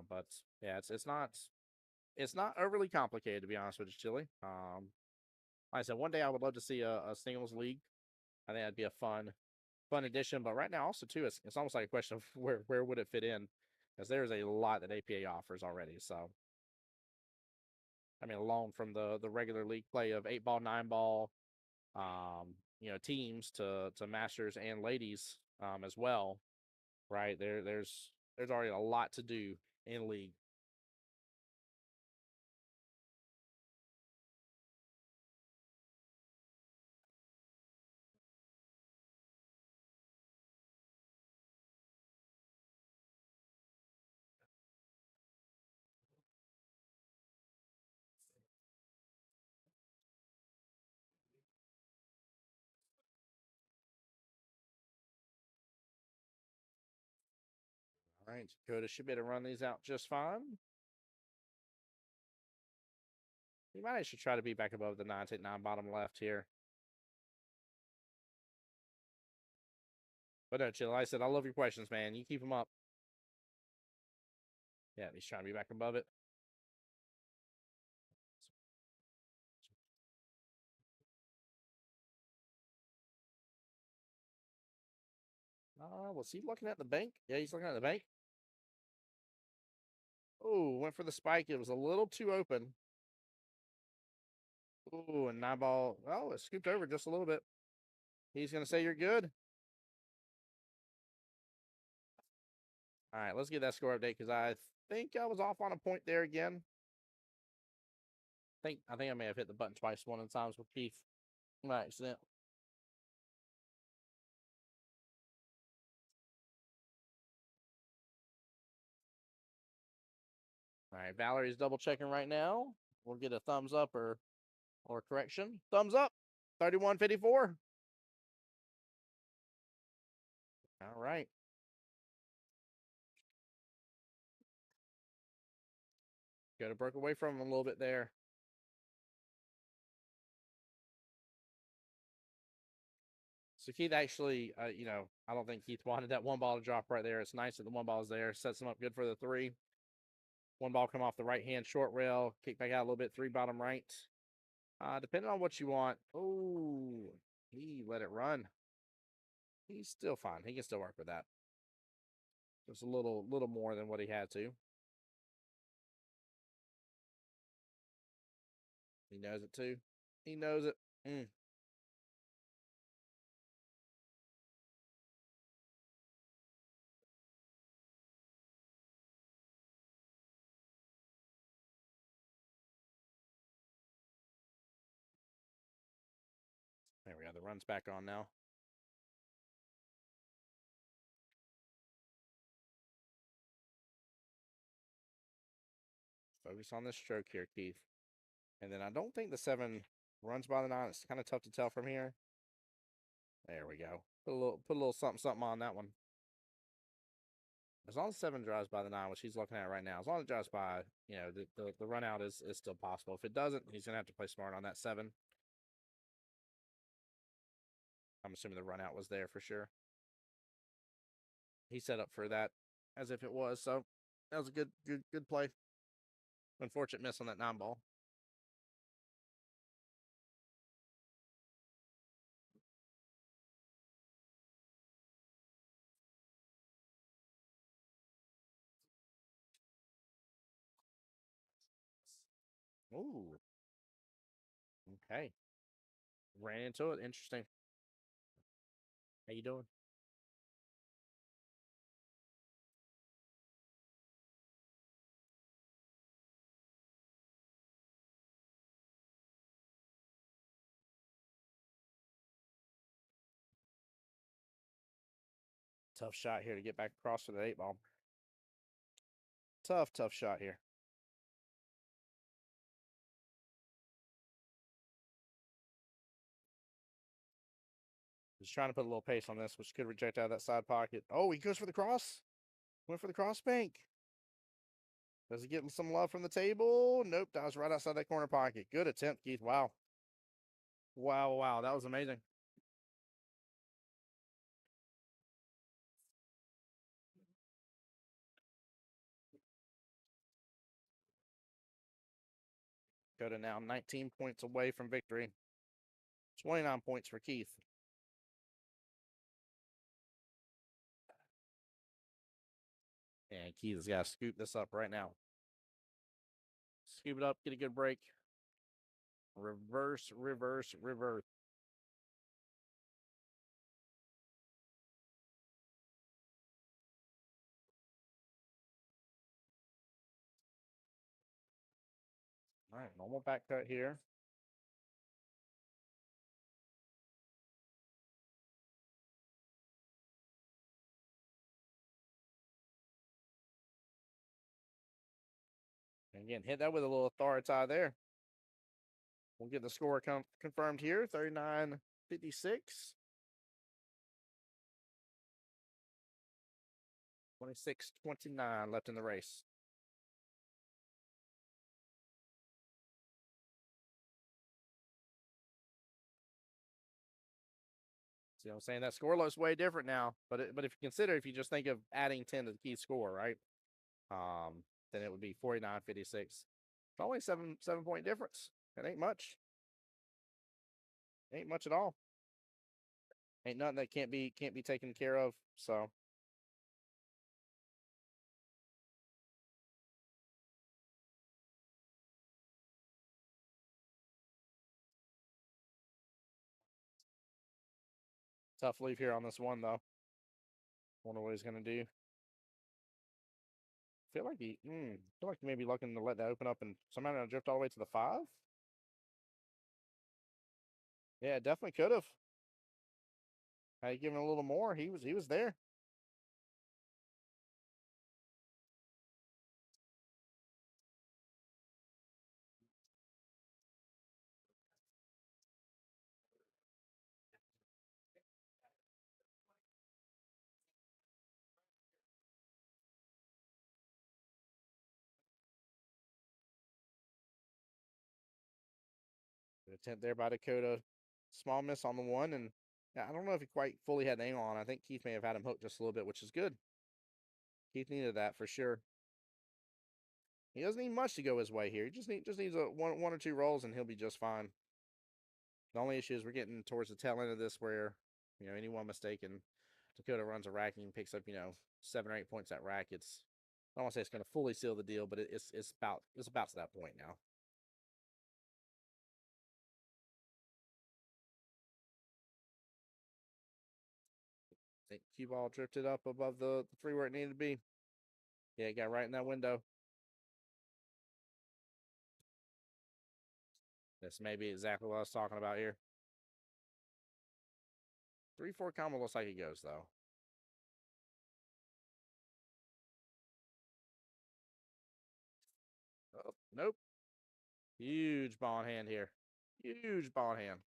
but yeah, it's not overly complicated, to be honest with you, Chili. Like I said, one day I would love to see a singles league. I think that'd be a fun addition. But right now, also too, it's almost like a question of where would it fit in, because there's a lot that APA offers already. So, I mean, alone from the regular league play of 8-ball, 9-ball, teams to masters and ladies as well, right? There's already a lot to do in league. All right, Dakota should be able to run these out just fine. We might actually try to be back above the 9, take 9 bottom left here. But no, Chill, like I said, I love your questions, man. You keep them up. Yeah, he's trying to be back above it. Was he looking at the bank? Yeah, he's looking at the bank. Oh, went for the spike. It was a little too open. Oh, and 9-ball. Oh, it scooped over just a little bit. He's going to say you're good. All right, let's get that score update because I think I was off on a point there again. I think I may have hit the button twice, one of the times with Keith by accident. All right, Valerie's double checking right now. We'll get a thumbs up or correction. Thumbs up. 31-54. All right. Got to break away from him a little bit there. So Keith actually, I don't think Keith wanted that 1 ball to drop right there. It's nice that the 1 ball is there. Sets him up good for the 3. 1 ball come off the right hand short rail. Kick back out a little bit. 3 bottom right. Depending on what you want. Oh, he let it run. He's still fine. He can still work with that. Just a little more than what he had to. He knows it too. He knows it. The run's back on now. Focus on this stroke here, Keith. And then I don't think the 7 runs by the 9. It's kind of tough to tell from here. There we go. Put a little something something on that one. As long as 7 drives by the 9, which he's looking at right now, as long as it drives by, you know, the run out is still possible. If it doesn't, he's gonna have to play smart on that 7. I'm assuming the run out was there for sure. He set up for that as if it was, so that was a good play. Unfortunate miss on that 9 ball. Ooh. Okay. Ran into it. Interesting. How you doing? Tough shot here to get back across for the 8 ball. Tough shot here. Just trying to put a little pace on this, which could reject out of that side pocket. Oh, he goes for the cross. Went for the cross bank. Does he get some love from the table? Nope, dives right outside that corner pocket. Good attempt, Keith. Wow. Wow. That was amazing. Go to now 19 points away from victory. 29 points for Keith. And Keith has got to scoop this up right now. Scoop it up, get a good break. Reverse. All right, normal back cut here. And again, hit that with a little authority there. We'll get the score confirmed here, 39-56. 26-29 left in the race. See what I'm saying? That score looks way different now. But if you consider, if you just think of adding 10 to the key score, right? Then it would be 49-56. It's only 7-point difference. It ain't much. Ain't much at all. Ain't nothing that can't be taken care of. So tough leave here on this one though. Wonder what he's gonna do. Feel like he may be looking to let that open up and somehow gonna drift all the way to the 5. Yeah, definitely could have. Had he given a little more, he was there. Good attempt there by Dakota. Small miss on the 1, and I don't know if he quite fully had an angle on. I think Keith may have had him hooked just a little bit, which is good. Keith needed that for sure. He doesn't need much to go his way here. He just needs a one or two rolls, and he'll be just fine. The only issue is we're getting towards the tail end of this where, you know, any one mistake and Dakota runs a rack and picks up, you know, 7 or 8 points at rack. I don't want to say it's going to fully seal the deal, but it's about to that point now. I think cue ball drifted up above the 3 where it needed to be. Yeah, it got right in that window. This may be exactly what I was talking about here. 3-4 combo looks like it goes, though. Oh, nope. Huge ball in hand here. Huge ball in hand.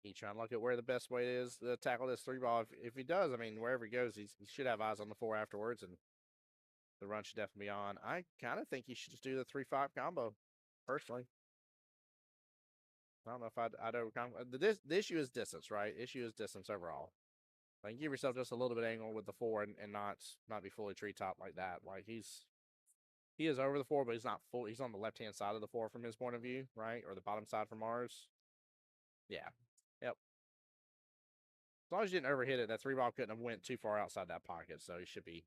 He's trying to look at where the best way is to tackle this 3-ball. If he does, I mean, wherever he goes, he should have eyes on the 4 afterwards, and the run should definitely be on. I kind of think he should just do the 3-5 combo, personally. I don't know if I'd overcome. The issue is distance, right? Issue is distance overall. Like, give yourself just a little bit of angle with the 4 and not be fully treetop like that. Like, he is over the 4, but he's not full. He's on the left-hand side of the 4 from his point of view, right? Or the bottom side from ours. Yeah. Yep. As long as you didn't overhit it, that 3-ball couldn't have went too far outside that pocket, so he should be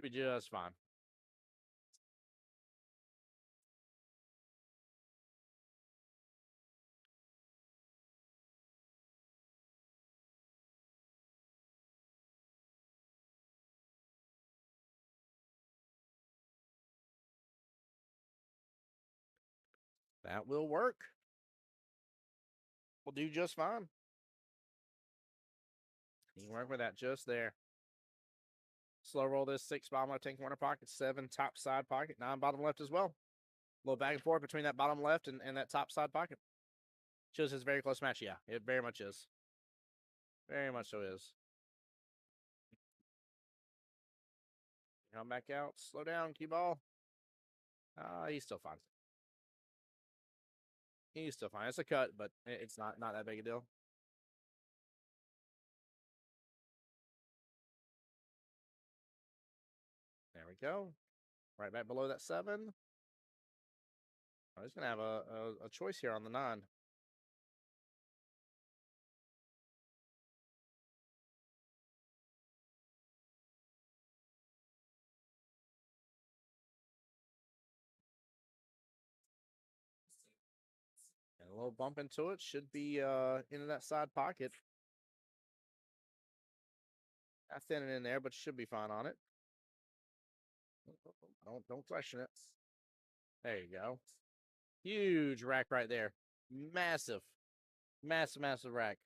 just fine. That will work. We'll do just fine. You can work with that just there. Slow roll this 6 bottom left hand corner pocket, 7 top side pocket, 9 bottom left as well. A little back and forth between that bottom left and that top side pocket. Shows it's a very close match. Yeah, it very much is. Very much so is. Come back out. Slow down, cue ball. He's still fine. He's still fine. It's a cut, but it's not that big a deal. There we go. Right back below that 7. Oh, he's going to have a choice here on the 9. And a little bump into it. Should be into that side pocket. Not thinning in there, but should be fine on it. Don't question it. There you go. Huge rack right there. Massive. Massive rack.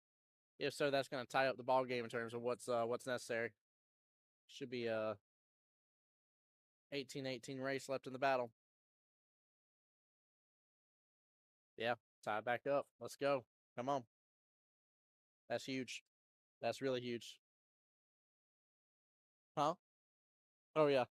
If so, that's going to tie up the ball game in terms of what's necessary. Should be a 18-18 race left in the battle. Yeah, tie back up. Let's go. Come on. That's huge. That's really huge. Huh? Oh, yeah.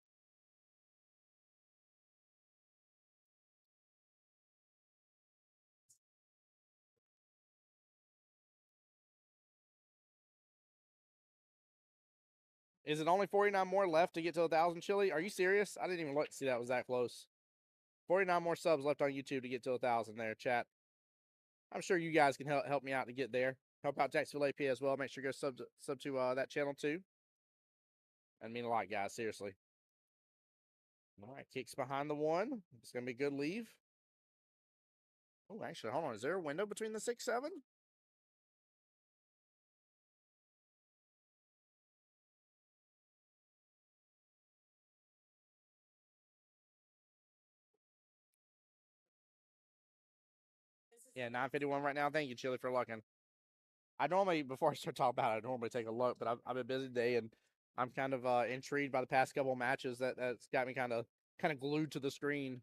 Is it only 49 more left to get to 1,000, Chili? Are you serious? I didn't even look to see that was that close. 49 more subs left on YouTube to get to 1,000 there, chat. I'm sure you guys can help me out to get there. Help out Jacksonville APA as well. Make sure you go sub to that channel too. That'd mean a lot, guys. Seriously. All right, kicks behind the 1. It's going to be a good leave. Oh, actually, hold on. Is there a window between the 6-7? Yeah, 9:51 right now. Thank you, Chili, for looking. I normally, before I start talking about it, I normally take a look, but I've been a busy day, and I'm kind of intrigued by the past couple of matches that's got me kind of glued to the screen.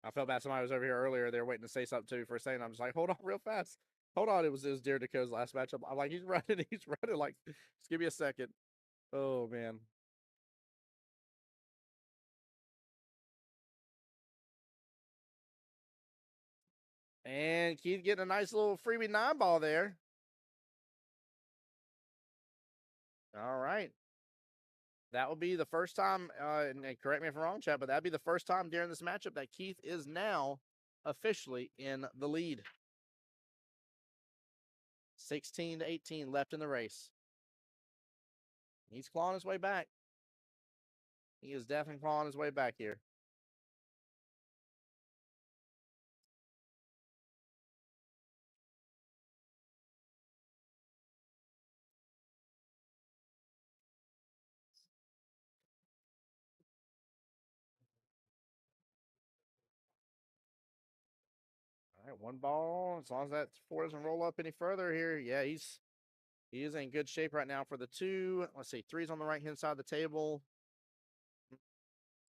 I felt bad somebody was over here earlier. They were waiting to say something to me for a second. I'm just like, hold on real fast. Hold on. It was Dear Dakota's last matchup. I'm like, he's running. He's running. Like, just give me a second. Oh, man. And Keith getting a nice little freebie 9-ball there. All right. That will be the first time, and correct me if I'm wrong, chat, but that'd be the first time during this matchup that Keith is now officially in the lead. 16-18 left in the race. He's clawing his way back. He is definitely clawing his way back here. All right, one ball. As long as that 4 doesn't roll up any further here, yeah, he is in good shape right now for the 2. Let's see, 3's on the right hand side of the table.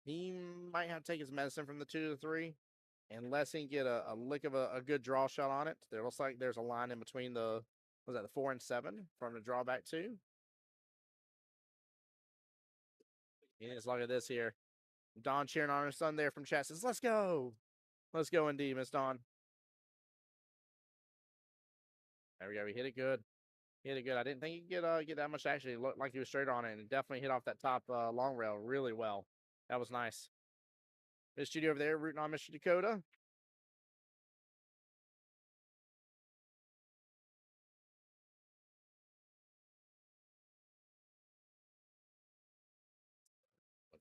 He might have to take his medicine from the 2 to the 3, unless he can get a lick of a good draw shot on it. There looks like there's a line in between the was that the 4 and 7 from the drawback 2. Yes, look at this here. Dawn cheering on her son there from chat says, "Let's go, let's go indeed, Miss Dawn." There we go. He hit it good. Hit it good. I didn't think he could get that much action. It looked like he was straight on it, and definitely hit off that top long rail really well. That was nice. Miss Judy over there rooting on Mr. Dakota.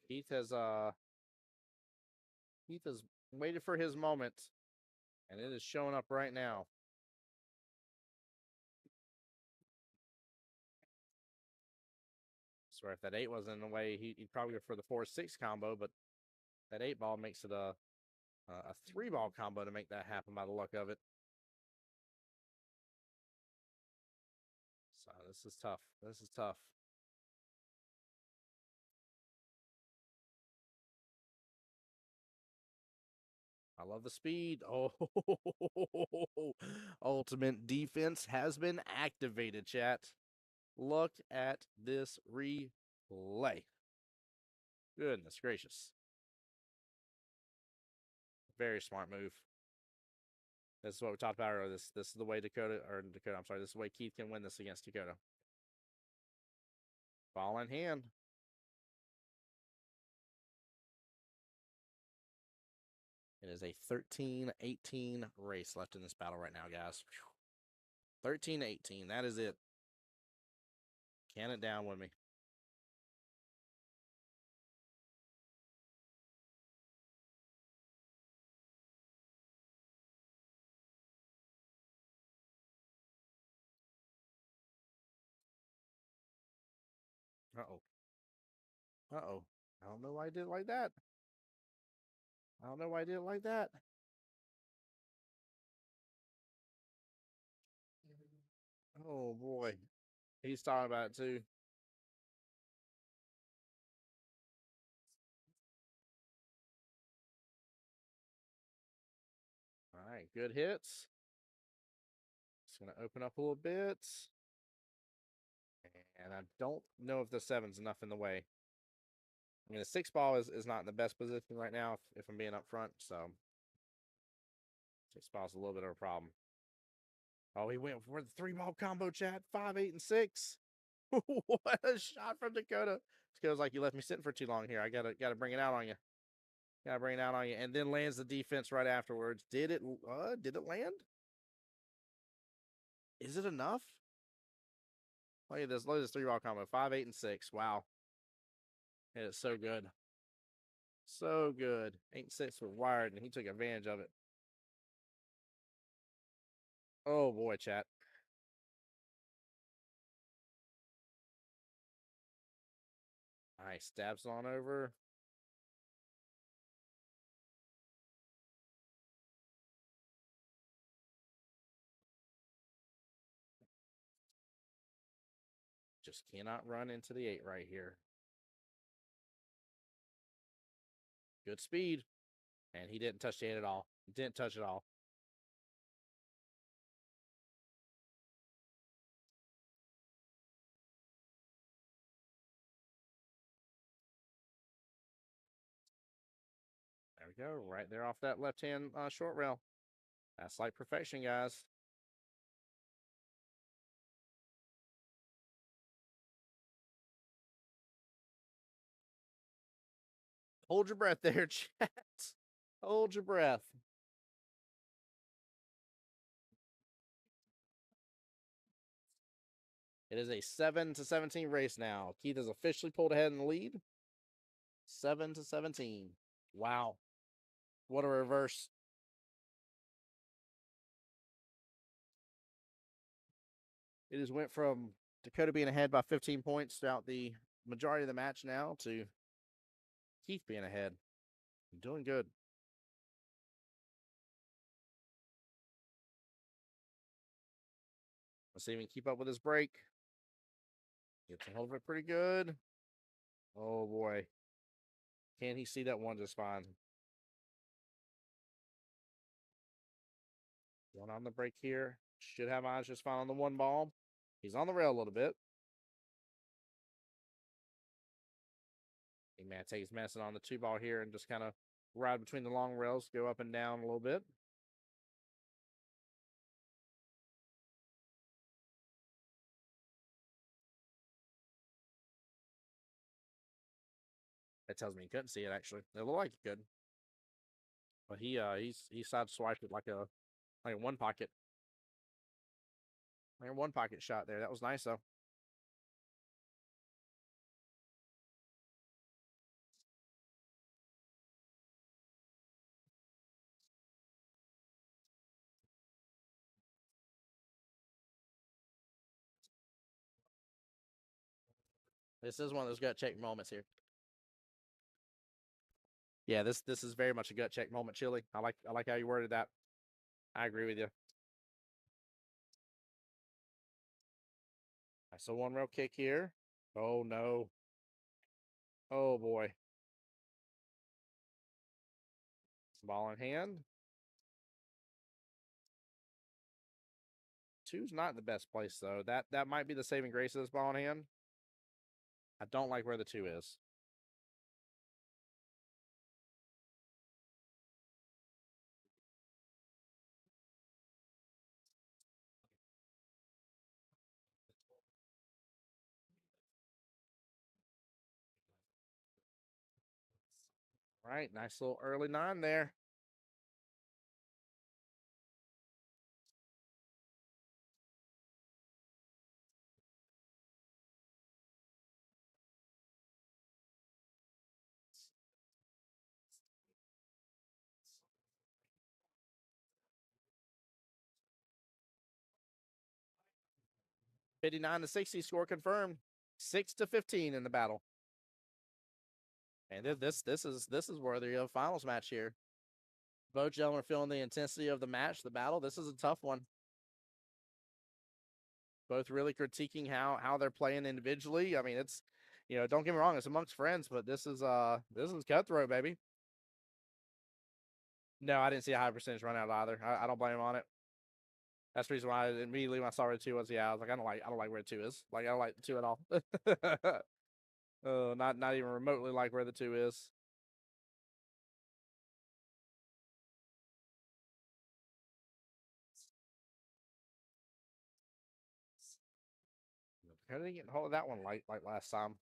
Keith has waited for his moment, and it is showing up right now. Swear if that 8 wasn't in the way, he'd probably go for the 4-6 combo, but that 8 ball makes it a 3 ball combo to make that happen by the luck of it. So this is tough. This is tough. I love the speed. Oh, ultimate defense has been activated, chat. Look at this replay. Goodness gracious. Very smart move. This is what we talked about earlier. This is the way Dakota, I'm sorry, this is the way Keith can win this against Dakota. Ball in hand. It is a 13-18 race left in this battle right now, guys. 13-18. That is it. Can it down with me. Uh-oh. Uh-oh. I don't know why I did it like that. I don't know why I did it like that. Oh, boy. He's talking about it, too. All right, good hits. It's going to open up a little bit. And I don't know if the 7's enough in the way. I mean, the 6 ball is not in the best position right now, if I'm being up front, so 6 ball's a little bit of a problem. Oh, he went for the 3 ball combo, chat. 5, 8, and 6. What a shot from Dakota. Dakota's like, you left me sitting for too long here. I gotta bring it out on you. Gotta bring it out on you. And then lands the defense right afterwards. Did it land? Is it enough? Look at this 3 ball combo. 5, 8, and 6. Wow. It is so good. So good. 8 and 6 were wired, and he took advantage of it. Oh boy, chat. Nice. Stabs on over. Just cannot run into the 8 right here. Good speed. And he didn't touch the 8 at all. Didn't touch it all. There we go. Right there off that left-hand short rail. That's like perfection, guys. Hold your breath there, chat. Hold your breath. It is a 7-17 race now. Keith has officially pulled ahead in the lead. 7-17. Wow. What a reverse. It just went from Dakota being ahead by 15 points throughout the majority of the match now to Keith being ahead. Doing good. Let's see if he can keep up with his break. Gets a hold of it pretty good. Oh, boy. Can he see that one just fine? One on the break here. Should have eyes just fine on the one ball. He's on the rail a little bit. He may take his medicine on the two ball here and just kind of ride between the long rails, go up and down a little bit. That tells me he couldn't see it, actually. It looked like he could. But he sideswiped it like a one pocket. Like a one pocket shot there. That was nice though. This is one of those gut check moments here. Yeah, this is very much a gut check moment, Chili. I like how you worded that. I agree with you. So one rail kick here. Oh no. Oh boy. Ball in hand. Two's not in the best place though. That might be the saving grace of this ball in hand. I don't like where the two is. All right, nice little early 9 there. $59-60 score confirmed. 6-15 in the battle. And this is worthy of a finals match here. Both gentlemen are feeling the intensity of the match, the battle. This is a tough one. Both really critiquing how they're playing individually. I mean, it's, don't get me wrong, it's amongst friends, but this is cutthroat, baby. No, I didn't see a high percentage run out either. I don't blame him on it. That's the reason why immediately when I saw where the 2 was, I was like, I don't like where the 2 is. Like, I don't like the 2 at all. Not even remotely like where the 2 is. How did he get hold of that one like last time?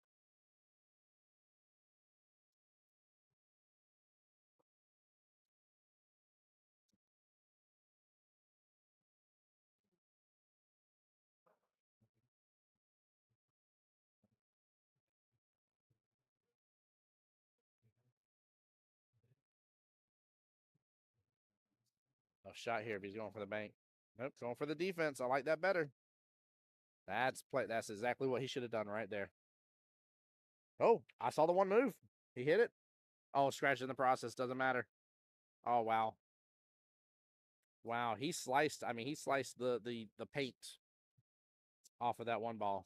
No shot here if he's going for the bank. Nope, going for the defense. I like that better. That's exactly what he should have done right there. Oh, I saw the one move. He hit it. Oh, scratched in the process. Doesn't matter. Oh, wow. Wow, he sliced the paint off of that one ball.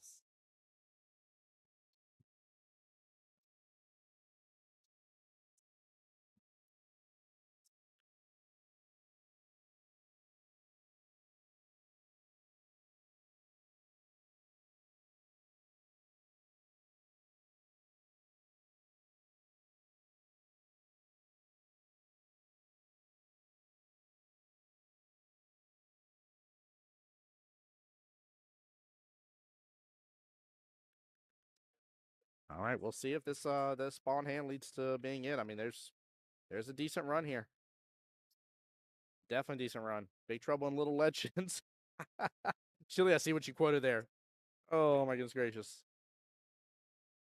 All right, we'll see if this ball in hand leads to being it. I mean, there's a decent run here. Definitely decent run. Big Trouble in Little Legends. Chili, I see what you quoted there. Oh my goodness gracious.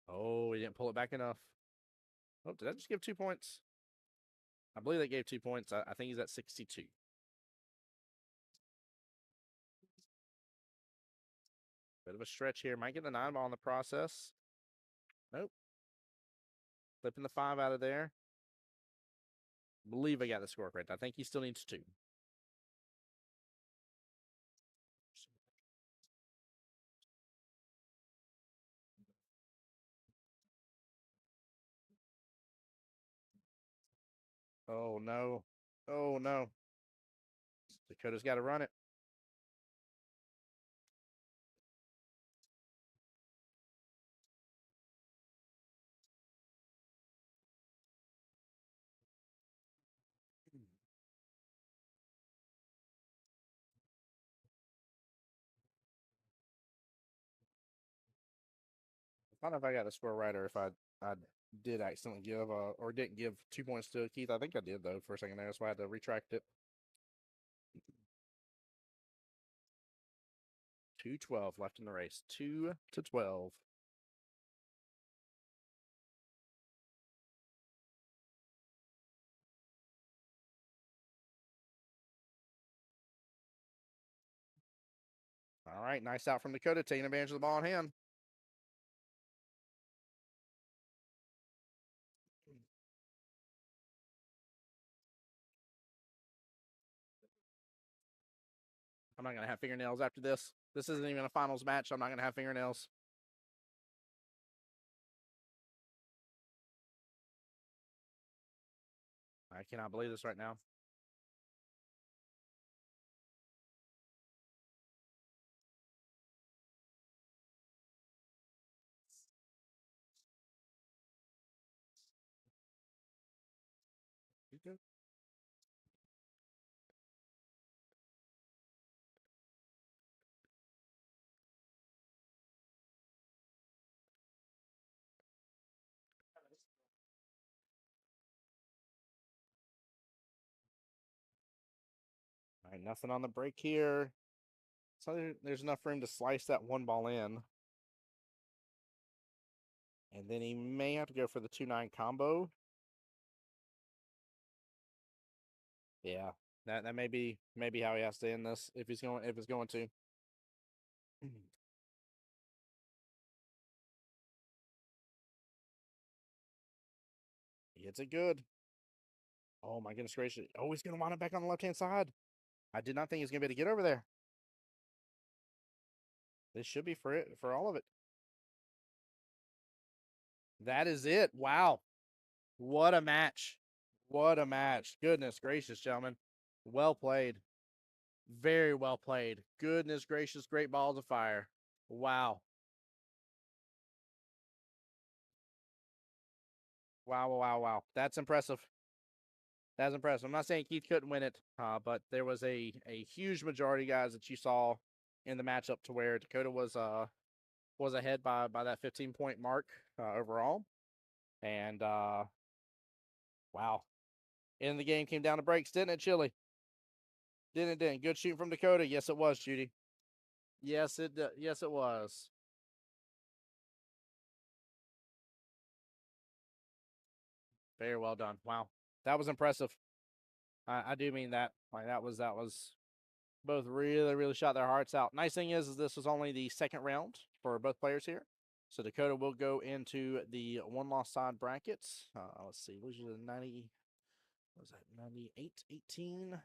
Oh, he didn't pull it back enough. Oh, did I just give 2 points? I believe they gave 2 points. I think he's at 62. Bit of a stretch here. Might get the 9 ball in the process. Nope. Flipping the 5 out of there. Believe I got the score correct. I think he still needs 2. Oh, no. Oh, no. Dakota's got to run it. I don't know if I got the score right or if I did accidentally give or didn't give 2 points to Keith. I think I did, though, for a second there. That's why I had to retract it. 2-12 left in the race. 2-12. All right, nice out from Dakota, taking advantage of the ball in hand. I'm not going to have fingernails after this. This isn't even a finals match. I'm not going to have fingernails. I cannot believe this right now. You good? All right, nothing on the break here. So there's enough room to slice that 1 ball in. And then he may have to go for the 2-9 combo. Yeah, that may be how he has to end this if it's going to. He hits it good. Oh my goodness gracious! Oh, he's gonna wind up back on the left-hand side. I did not think he was gonna be able to get over there. This should be for all of it. That is it. Wow. What a match. What a match. Goodness gracious, gentlemen. Well played. Very well played. Goodness gracious, great balls of fire. Wow. Wow, wow, wow. That's impressive. That's impressive. I'm not saying Keith couldn't win it, but there was a huge majority, guys, that you saw in the matchup to where Dakota was ahead by that 15-point mark overall. And wow. And the game came down to breaks, didn't it, Chili? Didn't it? Good shooting from Dakota. Yes, it was, Judy. Yes, it was. Very well done. Wow. That was impressive. I do mean that. Like that was both really shot their hearts out. Nice thing is this was only the second round for both players here. So Dakota will go into the 1-loss side brackets. Let's see, which is 90, what was that, 98-18?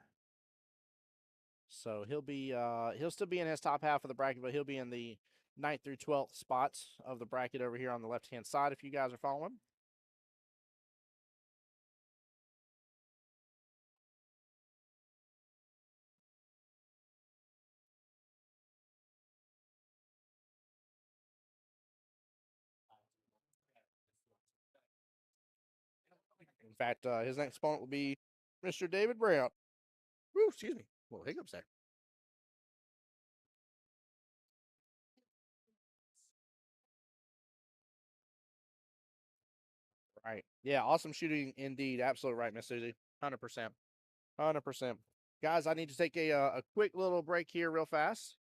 So he'll still be in his top half of the bracket, but he'll be in the 9th through 12th spots of the bracket over here on the left-hand side if you guys are following. In fact, his next opponent will be Mr. David Brown. Woo, excuse me. Little hiccups there. Right. Yeah, awesome shooting indeed. Absolutely right, Miss Susie. 100%. 100%. Guys, I need to take a quick little break here real fast.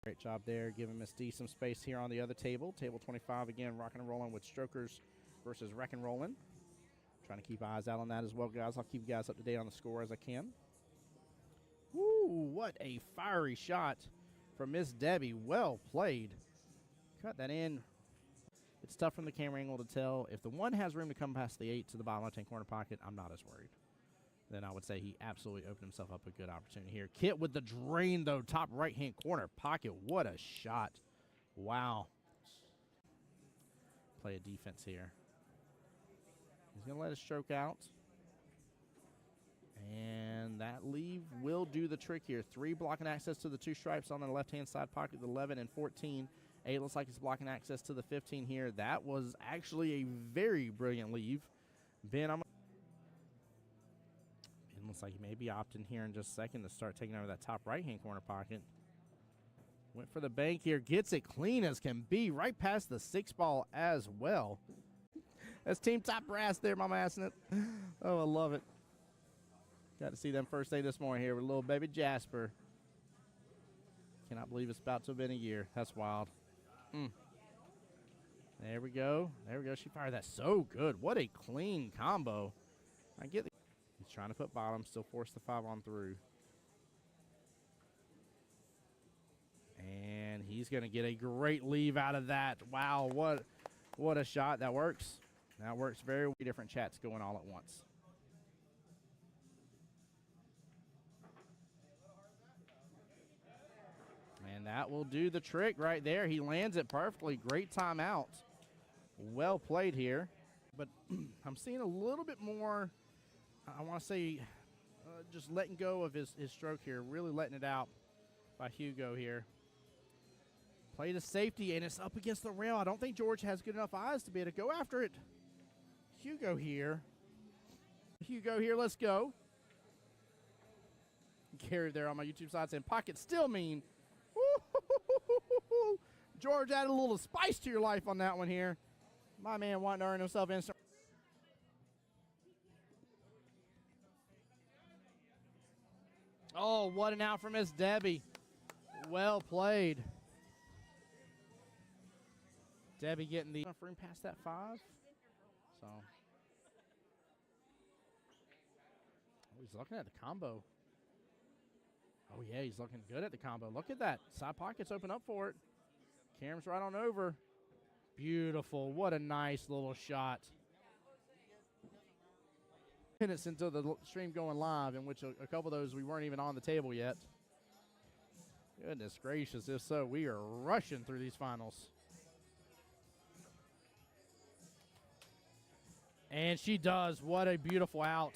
Great job there, giving Miss D some space here on the other table. Table 25 again, rocking and rolling with strokers versus wreck and rolling. Trying to keep eyes out on that as well, guys. I'll keep you guys up to date on the score as I can. Woo, what a fiery shot from Miss Debbie. Well played. Cut that in. It's tough from the camera angle to tell. If the 1 has room to come past the 8 to the bottom left-hand corner pocket, I'm not as worried. Then I would say he absolutely opened himself up a good opportunity here. Kit with the drain, though, top right-hand corner pocket. What a shot. Wow. Play a defense here. He's going to let it stroke out. And that leave will do the trick here. 3 blocking access to the 2 stripes on the left-hand side pocket, the 11 and 14. 8 looks like it's blocking access to the 15 here. That was actually a very brilliant leave. Ben looks like he may be opting here in just a second to start taking over that top right-hand corner pocket. Went for the bank here. Gets it clean as can be. Right past the 6 ball as well. That's Team Top Brass there, Mama Assing it. Oh, I love it. Got to see them first day this morning here with little baby Jasper. Cannot believe it's about to have been a year. That's wild. There we go. There we go. She fired that so good. What a clean combo. I get the. He's trying to put bottom, still force the 5 on through. And he's going to get a great leave out of that. Wow, what a shot. That works. That works very different chats going all at once. And that will do the trick right there. He lands it perfectly. Great timeout. Well played here. But I'm seeing a little bit more, I want to say, just letting go of his stroke here. Really letting it out by Hugo here. Played a safety, and it's up against the rail. I don't think George has good enough eyes to be able to go after it. Hugo here. Hugo here, let's go. Gary there on my YouTube side saying, pocket still mean. George added a little spice to your life on that one here. My man wanting to earn himself instant. Oh, what an out from Miss Debbie. Well played. Debbie getting the enough room past that 5. So. Oh, he's looking at the combo. Oh, yeah, he's looking good at the combo. Look at that. Side pockets open up for it. Cam's right on over. Beautiful. What a nice little shot. Minutes into the stream going live, in which a couple of those we weren't even on the table yet. Goodness gracious. If so, we are rushing through these finals. And she does. What a beautiful out.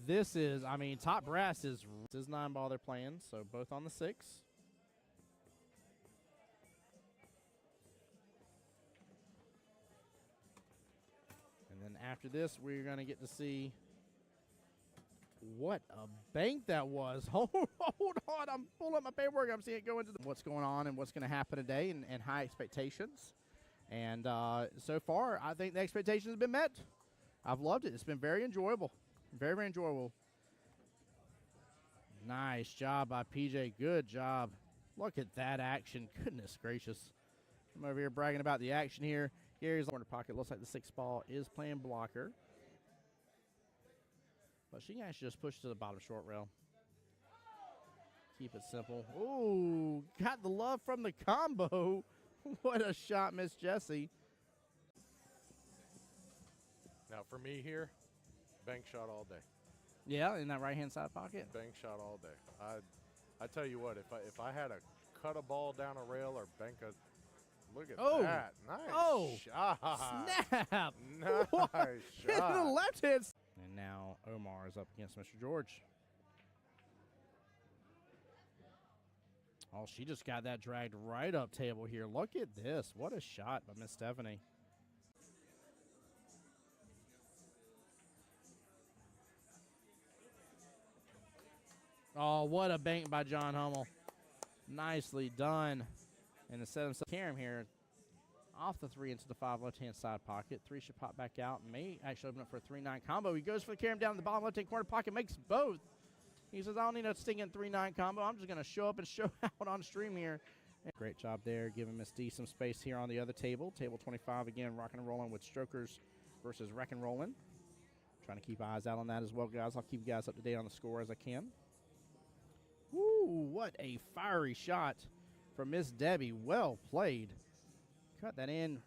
This is, I mean, Top Brass is 9 ball they're playing, so both on the 6. And then after this, we're going to get to see what a bank that was. Hold on. I'm pulling up my paperwork. I'm seeing it go into what's going on and what's going to happen today and high expectations. And so far, I think the expectations have been met. I've loved it. It's been very enjoyable. Very, very enjoyable. Nice job by PJ. Good job. Look at that action. Goodness gracious. I'm over here bragging about the action here. Gary's corner pocket. Looks like the 6 ball is playing blocker. But she can actually just push to the bottom short rail. Keep it simple. Ooh, got the love from the combo. What a shot, Miss Jessie. Now for me here, bank shot all day. Yeah, in that right-hand side pocket. Bank shot all day. I tell you what, if I had to cut a ball down a rail or bank a, look at that. Nice shot. Snap. Nice shot. The left hand. And now Omar is up against Mr. George. Oh, she just got that dragged right up table here. Look at this. What a shot by Miss Stephanie. Oh, what a bank by John Hummel. Nicely done. And the 7 Karam here off the 3 into the 5 left-hand side pocket. 3 should pop back out. May actually open up for a 3-9 combo. He goes for the Karam down in the bottom left-hand corner pocket. Makes both. He says, I don't need a stinging 3-9 combo. I'm just going to show up and show out on stream here Great job there, giving Miss D some space here on the other table. Table 25 again, rocking and rolling with strokers versus wreck and rolling. Trying to keep eyes out on that as well, guys. I'll keep you guys up to date on the score as I can. Woo, what a fiery shot from Miss Debbie. Well played. Cut that in.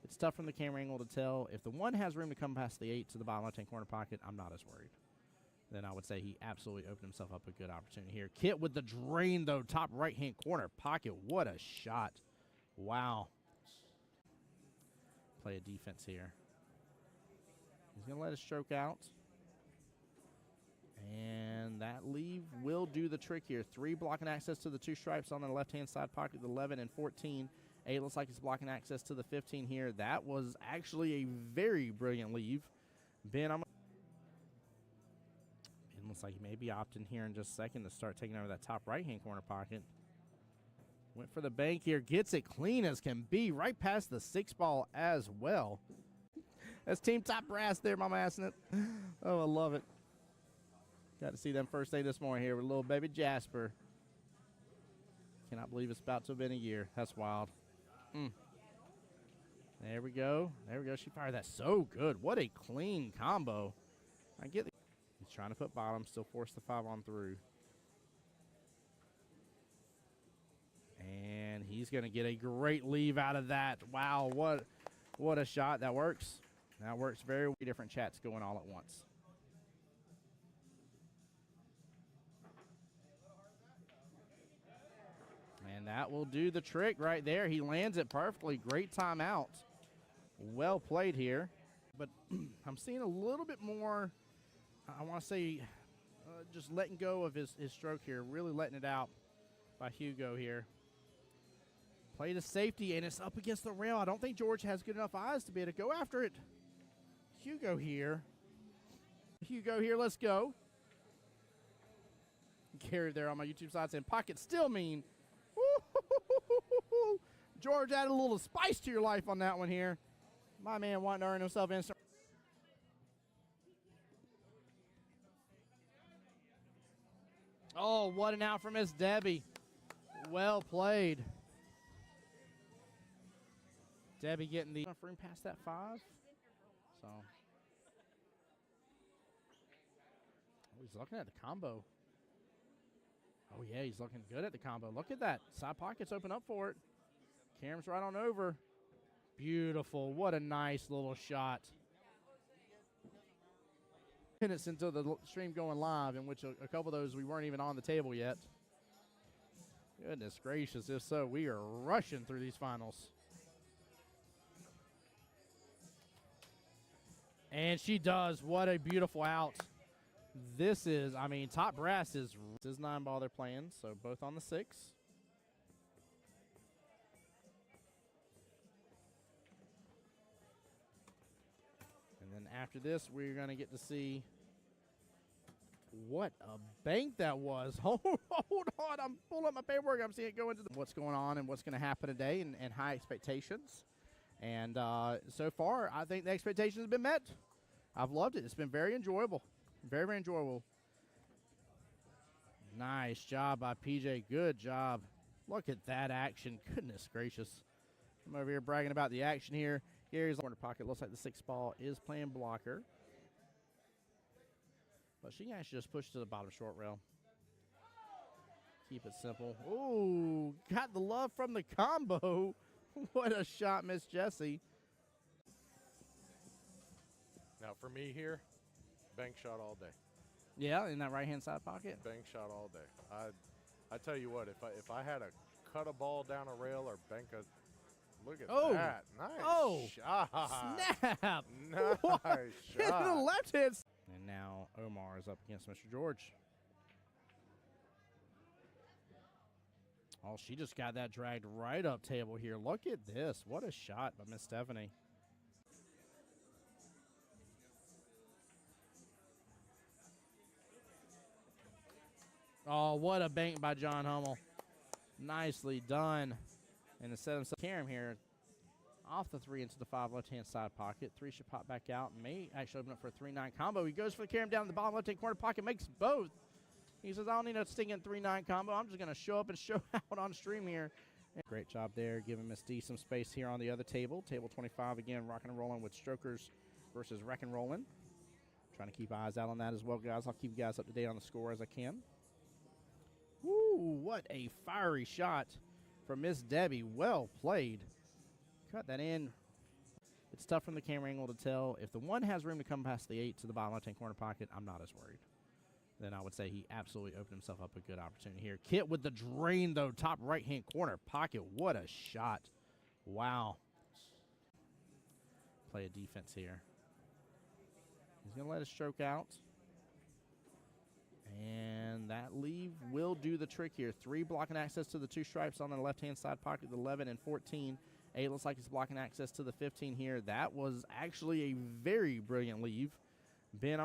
It's tough from the camera angle to tell. If the 1 has room to come past the 8 to the bottom left-hand corner pocket, I'm not as worried. Then I would say he absolutely opened himself up a good opportunity here. Kit with the drain, though, top right-hand corner pocket. What a shot. Wow. Play a defense here. He's going to let it stroke out. And that leave will do the trick here. 3 blocking access to the 2 stripes on the left-hand side pocket, the 11 and 14. 8 looks like he's blocking access to the 15 here. That was actually a very brilliant leave. Ben, looks like he may be opting here in just a second to start taking over that top right-hand corner pocket. Went for the bank here. Gets it clean as can be. Right past the 6 ball as well. That's Team Top Brass there, Mama Assing. Oh, I love it. Got to see them first day this morning here with little baby Jasper. Cannot believe it's about to have been a year. That's wild. There we go. There we go. She fired that so good. What a clean combo. I get the He's trying to put bottom, still force the 5 on through. And he's going to get a great leave out of that. Wow, what a shot. That works. That works very well. Different chats going all at once. And that will do the trick right there. He lands it perfectly. Great timeout. Well played here. But I'm seeing a little bit more, I want to say, just letting go of his stroke here. Really letting it out by Hugo here. Play to safety, and it's up against the rail. I don't think George has good enough eyes to be able to go after it. Hugo here. Hugo here, let's go. Gary there on my YouTube side saying, pocket still mean. Woo-hoo-hoo-hoo-hoo-hoo. George added a little spice to your life on that one here. My man wanting to earn himself instant. Oh, what an out from Miss Debbie. Well played. Debbie getting the room past that 5. So he's looking at the combo. Oh, yeah, he's looking good at the combo. Look at that. Side pockets open up for it. Cam's right on over. Beautiful. What a nice little shot. Minutes into the stream going live, in which a couple of those we weren't even on the table yet. Goodness gracious. If so, we are rushing through these finals. And she does. What a beautiful out. This is, I mean, Top Brass is 9 ball they're playing, so both on the 6. And then after this, we're going to get to see what a bank that was. Hold on. I'm pulling up my paperwork. I'm seeing it go into what's going on and what's going to happen today and high expectations. And so far, I think the expectations have been met. I've loved it. It's been very enjoyable. Very, very enjoyable. Nice job by PJ. Good job. Look at that action. Goodness gracious. I'm over here bragging about the action here. Gary's corner pocket. Looks like the 6 ball is playing blocker. But she can actually just push to the bottom short rail. Keep it simple. Ooh, got the love from the combo. What a shot, Miss Jessie. Now for me here, bank shot all day. Yeah, in that right-hand side pocket. Bank shot all day. I tell you what, if I had to cut a ball down a rail or bank a, look at that. Nice shot. Snap. Nice shot. The left hand. And now Omar is up against Mr. George. Oh, she just got that dragged right up table here. Look at this. What a shot by Miss Stephanie. Oh, what a bank by John Hummel. Nicely done. And instead of Karam here, off the 3 into the 5 left-hand side pocket. 3 should pop back out. May actually open up for a 3-9 combo. He goes for the Karam down the bottom left-hand corner pocket, makes both. He says, I don't need a stinking 3-9 combo. I'm just going to show up and show out on stream here. And great job there, giving Miss D some space here on the other table. Table 25 again, rocking and rolling with strokers versus wreck and rolling. Trying to keep eyes out on that as well, guys. I'll keep you guys up to date on the score as I can. Woo, what a fiery shot from Miss Debbie. Well played. Cut that in. It's tough from the camera angle to tell. If the 1 has room to come past the 8 to the bottom left-hand corner pocket, I'm not as worried. Then I would say he absolutely opened himself up a good opportunity here. Kit with the drain, though, top right-hand corner pocket. What a shot. Wow. Play a defense here. He's going to let it stroke out. And that leave will do the trick here. 3 blocking access to the 2 stripes on the left-hand side pocket, the 11 and 14. 8 looks like he's blocking access to the 15 here. That was actually a very brilliant leave. Ben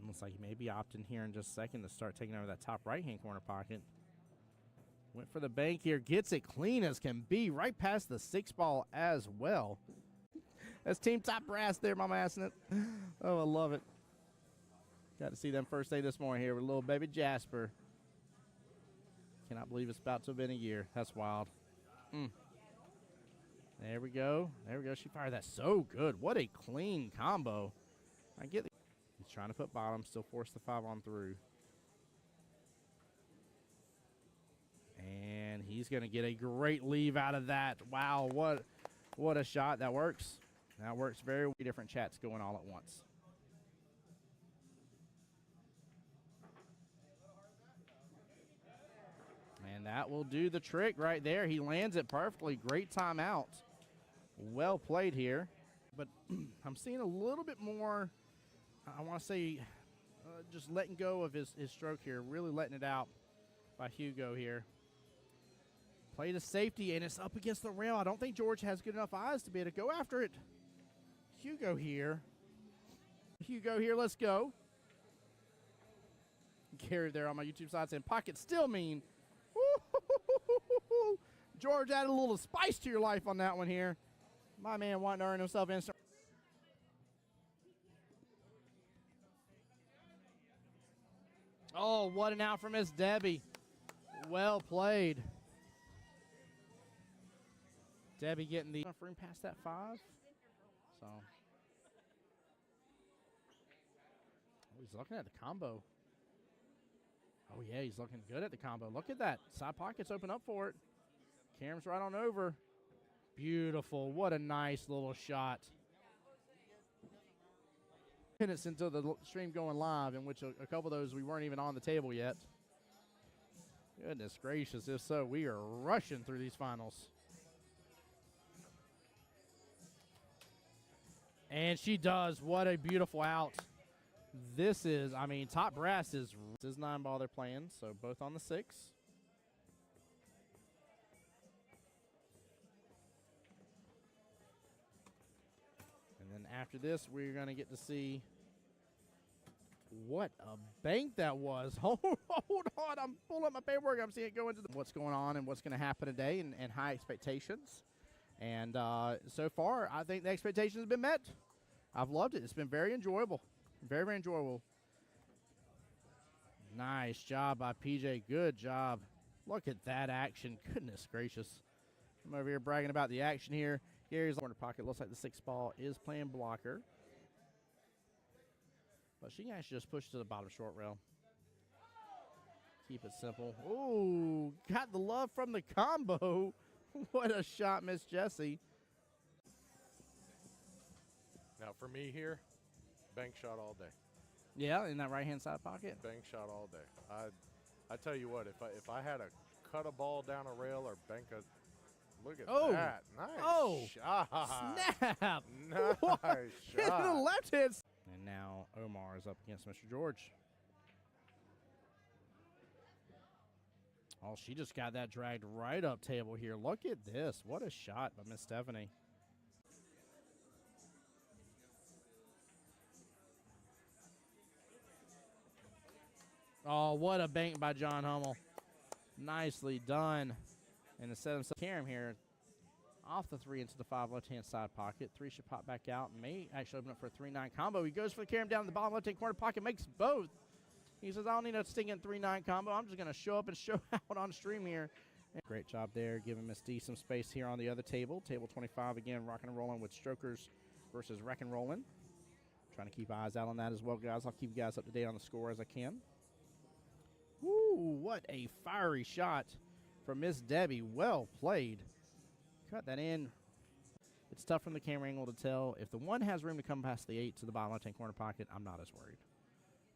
looks like he may be opting here in just a second to start taking over that top right-hand corner pocket. Went for the bank here. Gets it clean as can be. Right past the 6 ball as well. That's Team Top Brass there, Mama assing it. Oh, I love it. Got to see them first day this morning here with little baby Jasper. Cannot believe it's about to have been a year. That's wild. There we go. There we go. She fired that so good. What a clean combo. I get it. He's trying to put bottom, still force the 5 on through. And he's going to get a great leave out of that. Wow, what a shot. That works. That works very well. Different chats going all at once. And that will do the trick right there. He lands it perfectly. Great timeout. Well played here. But I'm seeing a little bit more, I want to say, just letting go of his stroke here. Really letting it out by Hugo here. Play to safety, and it's up against the rail. I don't think George has good enough eyes to be able to go after it. Hugo here. Hugo here, let's go. Gary there on my YouTube side saying, pocket still mean. Woo-hoo-hoo-hoo-hoo-hoo. George added a little spice to your life on that one here. My man wanting to earn himself instant. Oh, what an out from Miss Debbie. Well played. Debbie getting the room past that 5. So. Oh, he's looking at the combo. Oh, yeah, he's looking good at the combo. Look at that. Side pockets open up for it. Cam's right on over. Beautiful. What a nice little shot. Minutes into the stream going live, in which a couple of those we weren't even on the table yet. Goodness gracious. If so, we are rushing through these finals. And she does. What a beautiful out. This is, I mean, Top Brass is 9 ball they're playing, so both on the 6. And then after this, we're going to get to see what a bank that was. Hold on. I'm pulling up my paperwork. I'm seeing it go into what's going on and what's going to happen today and high expectations. And so far, I think the expectations have been met. I've loved it. It's been very enjoyable. Very, very enjoyable. Nice job by PJ. Good job. Look at that action. Goodness gracious. I'm over here bragging about the action here. Gary's corner pocket. Looks like the 6 ball is playing blocker. But she can actually just push to the bottom short rail. Keep it simple. Ooh, got the love from the combo. What a shot, Miss Jessie. Now for me here, bank shot all day. Yeah, in that right-hand side pocket. Bank shot all day. I tell you what, if I had to cut a ball down a rail or bank a, look at that. Nice shot. Snap. Nice Hit shot. the left hand. And now Omar is up against Mr. George. Oh, she just got that dragged right up table here. Look at this. What a shot by Miss Stephanie. Oh, what a bank by John Hummel. Nicely done. And instead of Karam here, off the 3 into the 5 left-hand side pocket. 3 should pop back out. May actually open up for a 3-9 combo. He goes for the Karam down in the bottom left-hand corner pocket, makes both. He says, I don't need a stinking 3-9 combo. I'm just going to show up and show out on stream here. And great job there, giving Miss D some space here on the other table. Table 25, again, rocking and rolling with strokers versus wreck and rolling. Trying to keep eyes out on that as well, guys. I'll keep you guys up to date on the score as I can. Woo, what a fiery shot from Miss Debbie. Well played. Cut that in. It's tough from the camera angle to tell. If the 1 has room to come past the 8 to the bottom left-hand corner pocket, I'm not as worried.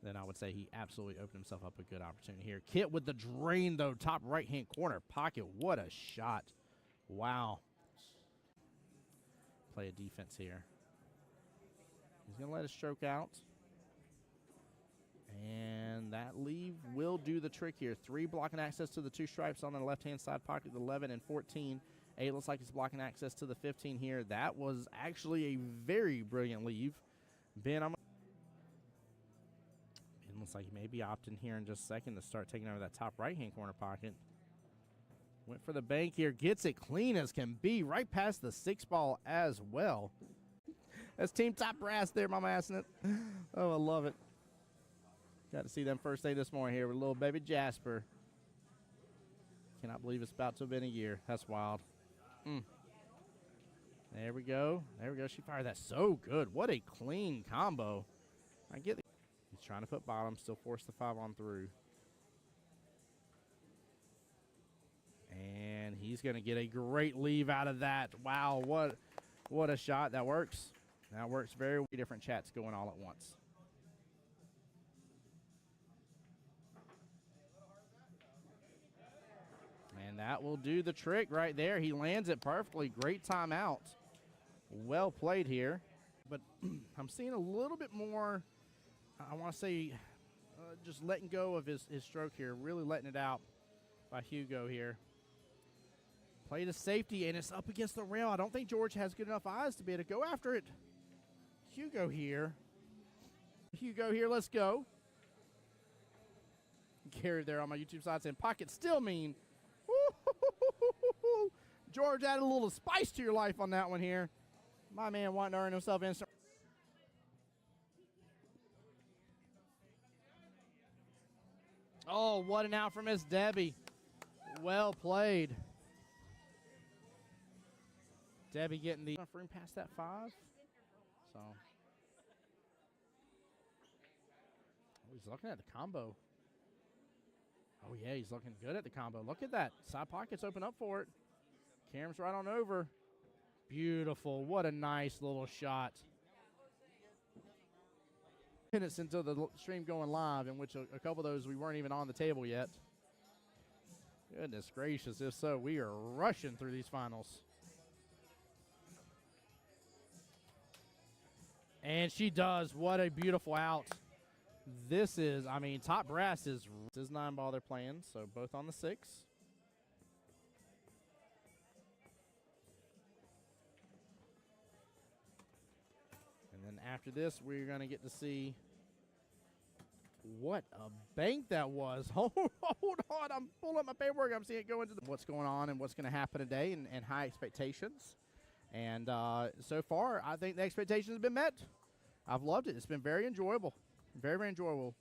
Then I would say he absolutely opened himself up a good opportunity here. Kit with the drain, though, top right-hand corner pocket. What a shot. Wow. Play a defense here. He's going to let it stroke out. And that leave will do the trick here. 3 blocking access to the 2 stripes on the left-hand side pocket, the 11 and 14. 8 looks like he's blocking access to the 15 here. That was actually a very brilliant leave. Ben, looks like he may be opting here in just a second to start taking over that top right-hand corner pocket. Went for the bank here. Gets it clean as can be. Right past the 6 ball as well. That's Team Top Brass there, Mama assing it. Oh, I love it. Got to see them first day this morning here with little baby Jasper. Cannot believe it's about to have been a year. That's wild. There we go. There we go. She fired that so good. What a clean combo. I get it. He's trying to put bottom, still force the 5 on through. And he's going to get a great leave out of that. Wow, what a shot. That works. That works very well. Different chats going all at once. And that will do the trick right there. He lands it perfectly. Great timeout. Well played here. But I'm seeing a little bit more, I want to say, just letting go of his stroke here. Really letting it out by Hugo here. Play to safety, and it's up against the rail. I don't think George has good enough eyes to be able to go after it. Hugo here. Hugo here, let's go. Carried there on my YouTube side saying, pocket still mean. George added a little spice to your life on that one here. My man wanting to earn himself instant. Oh, what an out from Miss Debbie. Well played. Debbie getting the room past that 5. So. Oh, he's looking at the combo. Oh, yeah, he's looking good at the combo. Look at that. Side pockets open up for it. Cam's right on over. Beautiful. What a nice little shot. Minutes into the stream going live, in which a couple of those we weren't even on the table yet. Goodness gracious. If so, we are rushing through these finals. And she does. What a beautiful out. This is, I mean, Top Brass is 9 ball they're playing, so both on the 6. And then after this, we're going to get to see what a bank that was. Hold on. I'm pulling up my paperwork. I'm seeing it go into what's going on and what's going to happen today and high expectations. And so far, I think the expectations have been met. I've loved it. It's been very enjoyable. Very, very enjoyable.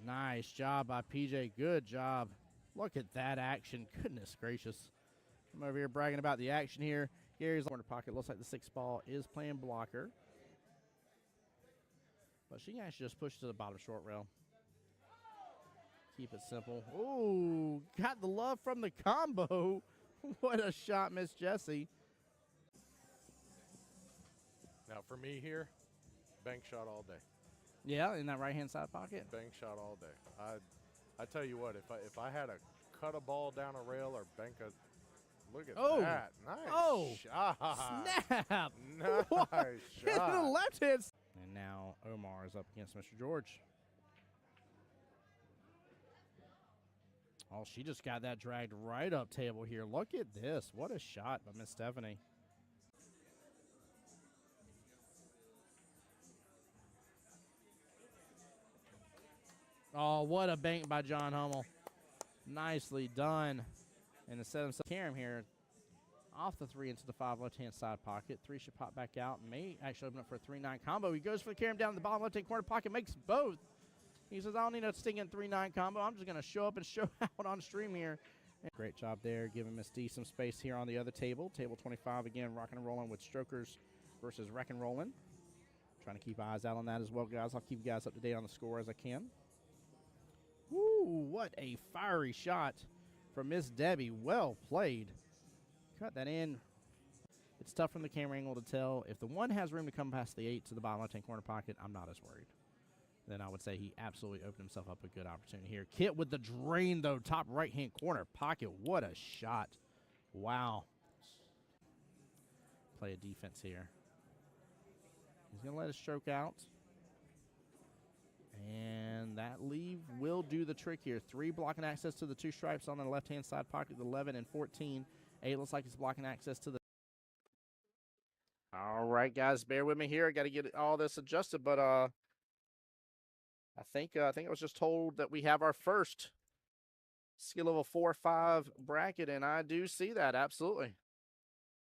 Nice job by PJ. Good job. Look at that action. Goodness gracious. I'm over here bragging about the action here. Gary's corner pocket. Looks like the 6 ball is playing blocker. But she can actually just push to the bottom short rail. Keep it simple. Ooh, got the love from the combo. What a shot, Miss Jessie. Now for me here, bank shot all day. Yeah, in that right-hand side pocket. Bank shot all day. I tell you what, if I had to cut a ball down a rail or bank a, look at that. Nice shot. Snap. Nice Hit shot. the left hand. And now Omar is up against Mr. George. Oh, she just got that dragged right up table here. Look at this. What a shot by Miss Stephanie. Oh, what a bank by John Hummel. Nicely done. And to set himself Karam here off the 3 into the 5 left-hand side pocket. 3 should pop back out. May actually open up for a 3-9 combo. He goes for the Karam down the bottom left-hand corner pocket. Makes both. He says, I don't need a stinking 3-9 combo. I'm just going to show up and show out on stream here. Great job there, giving Miss D some space here on the other table. Table 25, again, rocking and rolling with Strokers versus Wreck and Rollin'. Trying to keep eyes out on that as well, guys. I'll keep you guys up to date on the score as I can. Woo, what a fiery shot from Miss Debbie. Well played. Cut that in. It's tough from the camera angle to tell. If the 1 has room to come past the 8 to the bottom left-hand corner pocket, I'm not as worried. Then I would say he absolutely opened himself up a good opportunity here. Kit with the drain, though, top right-hand corner pocket. What a shot. Wow. Play a defense here. He's going to let it stroke out. And that leave will do the trick here. 3 blocking access to the 2 stripes on the left-hand side pocket, 11 and 14. 8 looks like it's blocking access to the... All right, guys, bear with me here. I got to get all this adjusted, but I think I was just told that we have our first skill level 4-5 bracket, and I do see that. Absolutely.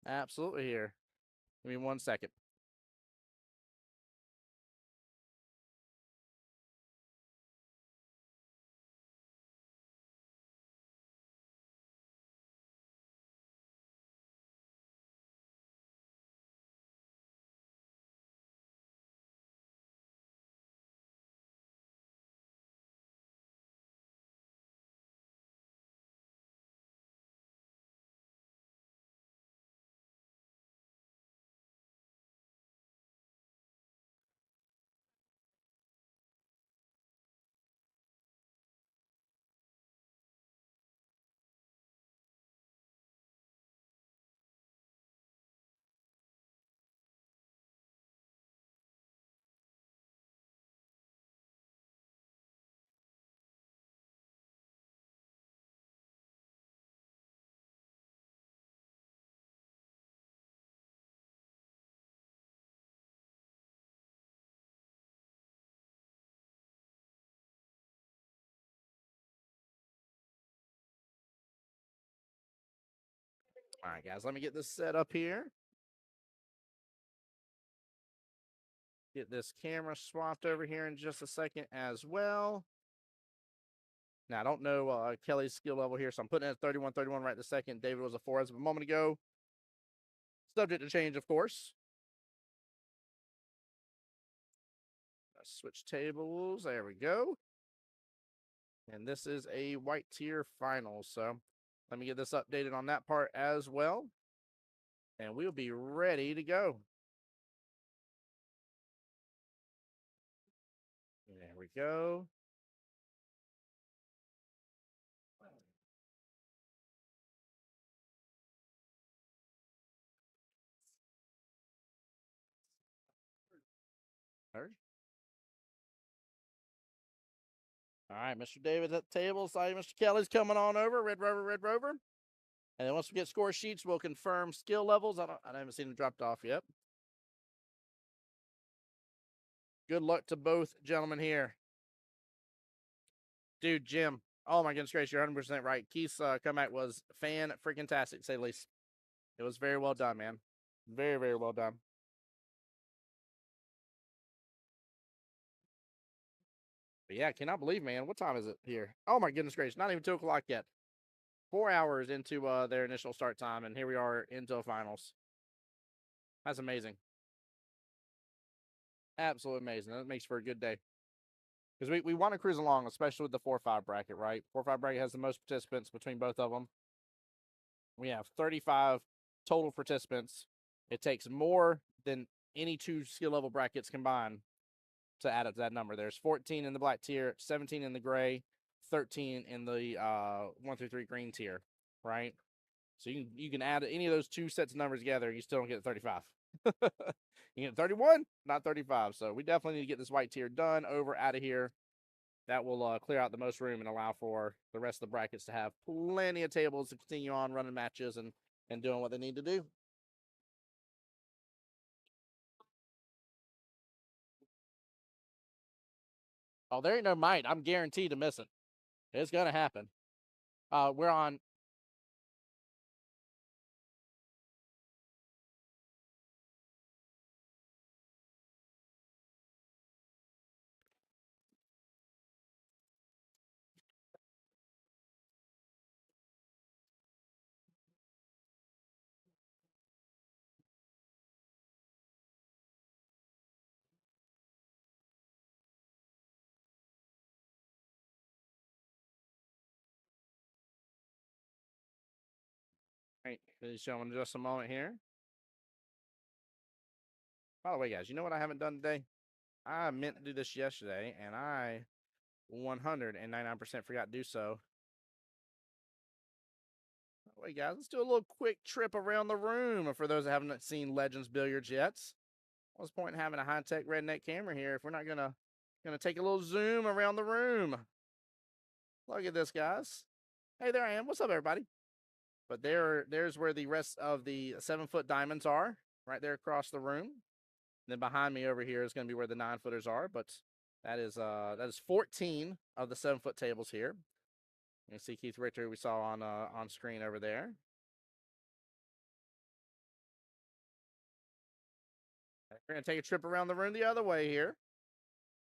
Absolutely here. Give me 1 second. All right, guys, let me get this set up here. Get this camera swapped over here in just a second as well. Now, I don't know Kelly's skill level here, so I'm putting it at 31-31 right this second. David was a 4 as of a moment ago. Subject to change, of course. Let's switch tables. There we go. And this is a white tier final, so let me get this updated on that part as well. And we'll be ready to go. There we go. Third. All right, Mr. David at the table. Sorry, Mr. Kelly's coming on over. Red Rover, Red Rover. And then once we get score sheets, we'll confirm skill levels. I haven't seen them dropped off yet. Good luck to both gentlemen here. Dude, Jim. Oh, my goodness gracious, you're 100% right. Keith's comeback was fan-freaking-tastic, to say the least. It was very well done, man. Very, very well done. But yeah, cannot believe, man. What time is it here? Oh, my goodness gracious. Not even 2 o'clock yet. 4 hours into their initial start time, and here we are into finals. That's amazing. Absolutely amazing. That makes for a good day. Because we want to cruise along, especially with the 4-5 bracket, right? 4-5 bracket has the most participants between both of them. We have 35 total participants. It takes more than any 2 skill level brackets combined to add up to that number. There's 14 in the black tier, 17 in the gray, 13 in the 1 through 3 green tier, right? So you can add any of those 2 sets of numbers together, and you still don't get 35. You get 31, not 35. So we definitely need to get this white tier done, over, out of here. That will clear out the most room and allow for the rest of the brackets to have plenty of tables to continue on running matches and doing what they need to do. Oh, there ain't no might. I'm guaranteed to miss it. It's going to happen. We're on Right, ladies and gentlemen, just a moment here. By the way, guys, you know what I haven't done today? I meant to do this yesterday, and I 199% forgot to do so. By the way, guys, let's do a little quick trip around the room for those that haven't seen Legends Billiards yet. What's the point in having a high-tech redneck camera here if we're not gonna take a little zoom around the room? Look at this, guys. Hey, there I am. What's up, everybody? But there's where the rest of the 7-foot diamonds are, right there across the room. And then behind me over here is going to be where the 9-footers are. But that is 14 of the 7-foot tables here. You can see Keith Richter we saw on screen over there. We're going to take a trip around the room the other way here.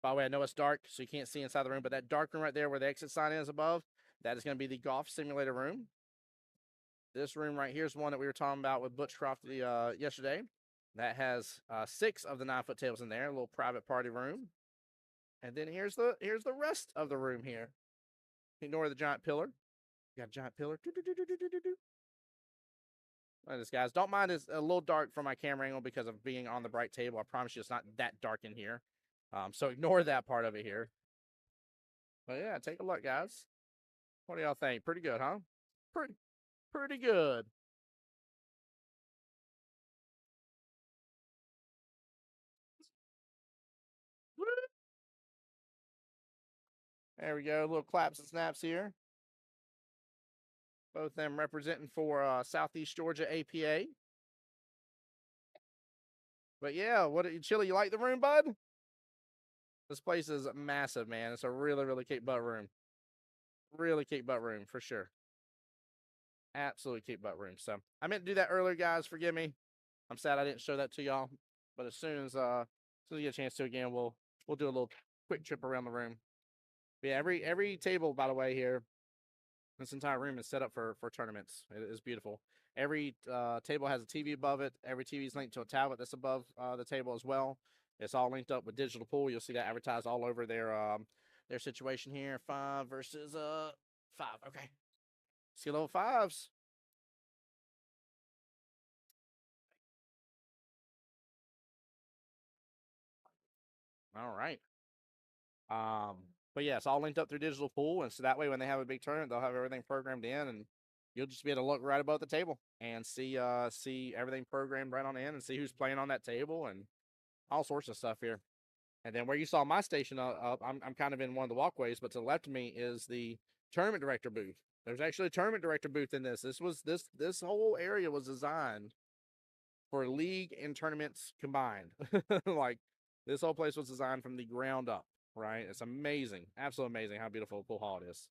By the way, I know it's dark, so you can't see inside the room, but that dark room right there where the exit sign is above, that is going to be the golf simulator room. This room right here is one that we were talking about with Butchcroft yesterday. That has 6 of the 9-foot tables in there, a little private party room. And then here's the rest of the room here. Ignore the giant pillar. You got a giant pillar. Look at this, guys. Don't mind it's a little dark from my camera angle because of being on the bright table. I promise you it's not that dark in here. So ignore that part of it here. But yeah, take a look, guys. What do y'all think? Pretty good, huh? Pretty good. There we go. Little claps and snaps here. Both of them representing for Southeast Georgia APA. But yeah, Chili, you like the room, bud? This place is massive, man. It's a really, really kick butt room. Really kick butt room, for sure. Absolutely kick butt room. So I meant to do that earlier, guys. Forgive me. I'm sad I didn't show that to y'all. But as soon as we get a chance to again, we'll do a little quick trip around the room. But yeah, every table, by the way, here, this entire room is set up for tournaments. It is beautiful. Every table has a TV above it. Every TV is linked to a tablet that's above the table as well. It's all linked up with digital pool. You'll see that advertised all over their situation here. 5 versus 5. Okay. Skill level 5s. All right. But yeah, it's all linked up through digital pool, and so that way when they have a big tournament, they'll have everything programmed in, and you'll just be able to look right above the table and see everything programmed right on in, and see who's playing on that table and all sorts of stuff here. And then where you saw my station up, I'm kind of in one of the walkways, but to the left of me is the tournament director booth. There's actually a tournament director booth in this. This whole area was designed for league and tournaments combined. Like this whole place was designed from the ground up. Right? It's amazing. Absolutely amazing how beautiful a pool hall it is.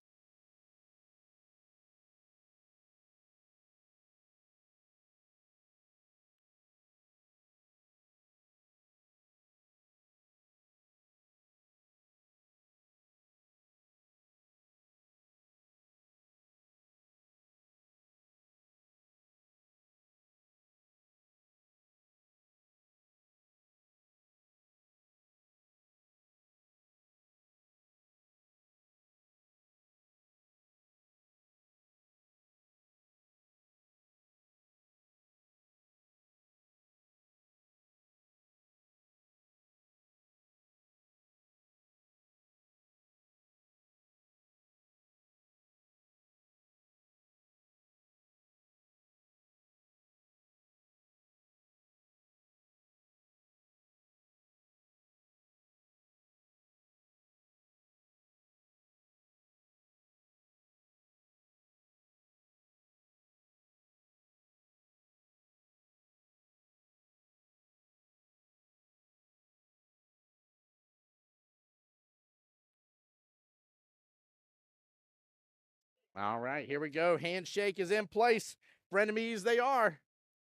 All right, here we go. Handshake is in place. Frenemies they are.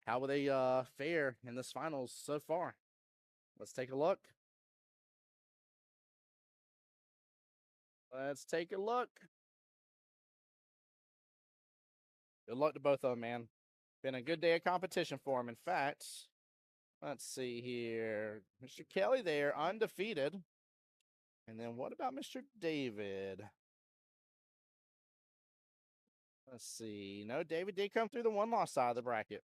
How will they fare in this finals so far? Let's take a look. Let's take a look. Good luck to both of them, man. Been a good day of competition for them. In fact, let's see here. Mr. Kelly there, undefeated. And then what about Mr. David? Let's see. No, David did come through the one-loss side of the bracket.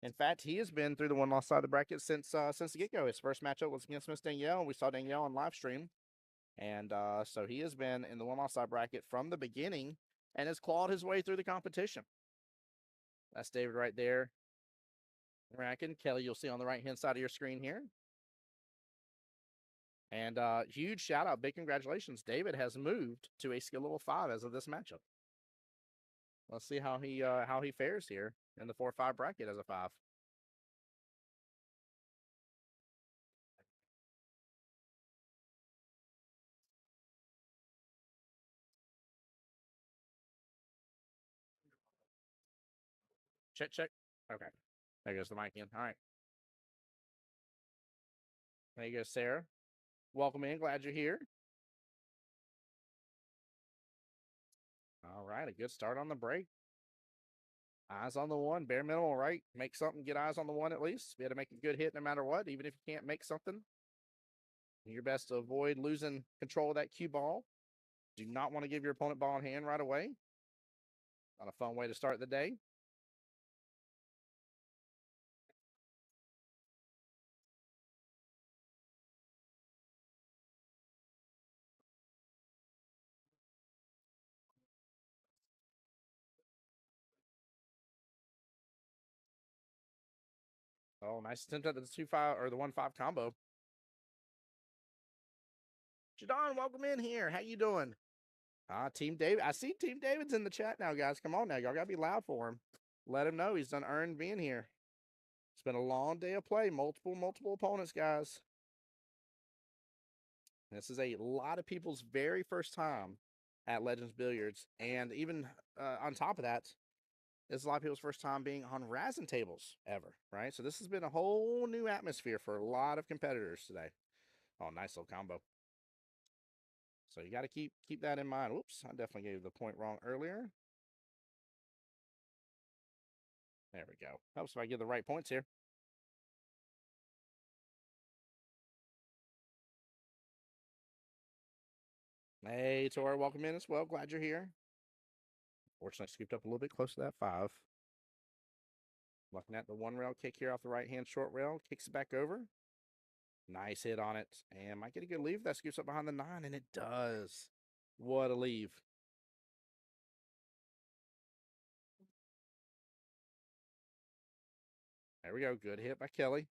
In fact, he has been through the one-loss side of the bracket since the get-go. His first matchup was against Miss Danielle, and we saw Danielle on live stream. And so he has been in the one-loss side bracket from the beginning and has clawed his way through the competition. That's David right there. Racking. Kelly, you'll see on the right-hand side of your screen here. And huge shout-out, big congratulations. David has moved to a skill level 5 as of this matchup. Let's see how he fares here in the 4-5 bracket as a 5. Check, check. Okay. There goes the mic in. All right. There you go, Sarah. Welcome in. Glad you're here. All right. A good start on the break. Eyes on the one. Bare minimal, right? Make something. Get eyes on the one at least. Be able to make a good hit no matter what, even if you can't make something. Do your best to avoid losing control of that cue ball. Do not want to give your opponent ball in hand right away. Not a fun way to start the day. Oh, nice attempt at the 2-5 or the 1-5 combo. Jadon, welcome in here. How you doing? Team David. I see Team David's in the chat now, guys. Come on now. Y'all got to be loud for him. Let him know he's done earned being here. It's been a long day of play. Multiple opponents, guys. This is a lot of people's very first time at Legends Billiards. And even on top of that, it's a lot of people's first time being on Razin tables ever, right? So this has been a whole new atmosphere for a lot of competitors today. Oh, nice little combo. So you got to keep that in mind. Whoops, I definitely gave the point wrong earlier. There we go. Helps if I get the right points here. Hey, Tora, welcome in as well. Glad you're here. Fortunately, scooped up a little bit close to that 5. Looking at the 1 rail kick here off the right-hand short rail. Kicks it back over. Nice hit on it. And might get a good leave. That scoops up behind the 9, and it does. What a leave. There we go. Good hit by Kelly.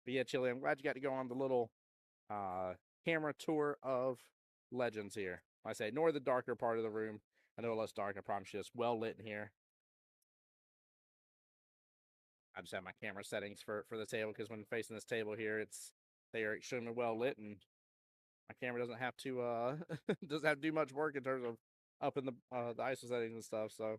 But yeah, Chili, I'm glad you got to go on the little camera tour of Legends here. Like I say, ignore the darker part of the room. I know it less dark. I promise you it's well lit in here. I just have my camera settings for the table because when facing this table here, they are extremely well lit, and my camera doesn't have to doesn't have to do much work in terms of up in the ISO settings and stuff. So.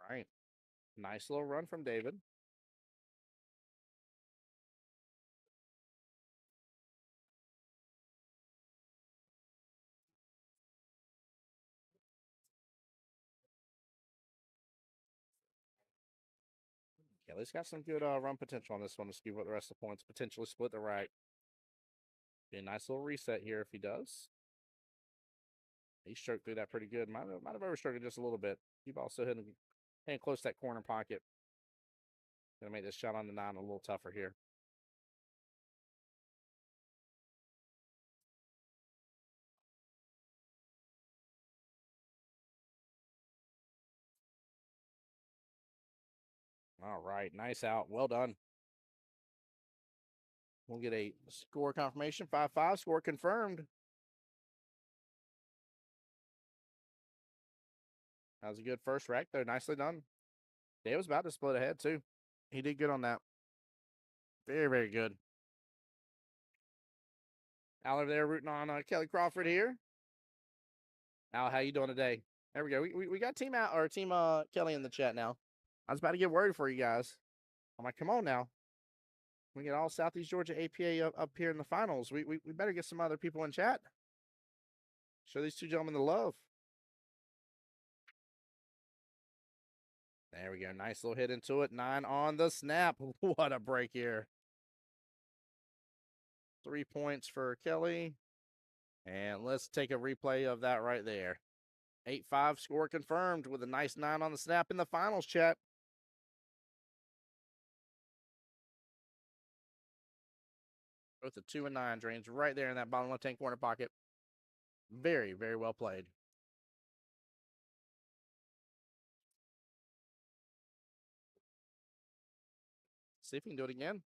All right. Nice little run from David. Kelly's got some good run potential on this one to scoop up the rest of the points, potentially split the rack. Be a nice little reset here if he does. He stroked through that pretty good. Might have overstroked it just a little bit. Keep also hitting close to that corner pocket. Gonna make this shot on the 9 a little tougher here. All right, nice out. Well done. We'll get a score confirmation. 5-5, score confirmed. That was a good first rack there. Nicely done. Dave was about to split ahead, too. He did good on that. Very, very good. Al over there rooting on Kelly Crawford here. Al, how you doing today? There we go. We got Team Kelly in the chat now. I was about to get worried for you guys. I'm like, come on now. We get all Southeast Georgia APA up here in the finals. We better get some other people in chat. Show these two gentlemen the love. There we go. Nice little hit into it. 9 on the snap. What a break here. 3 points for Kelly. And let's take a replay of that right there. 8-5 score confirmed with a nice 9 on the snap in the finals, chat. Both the 2 and 9 drains right there in that bottom left-hand corner pocket. Very, very well played. See if you can do it again.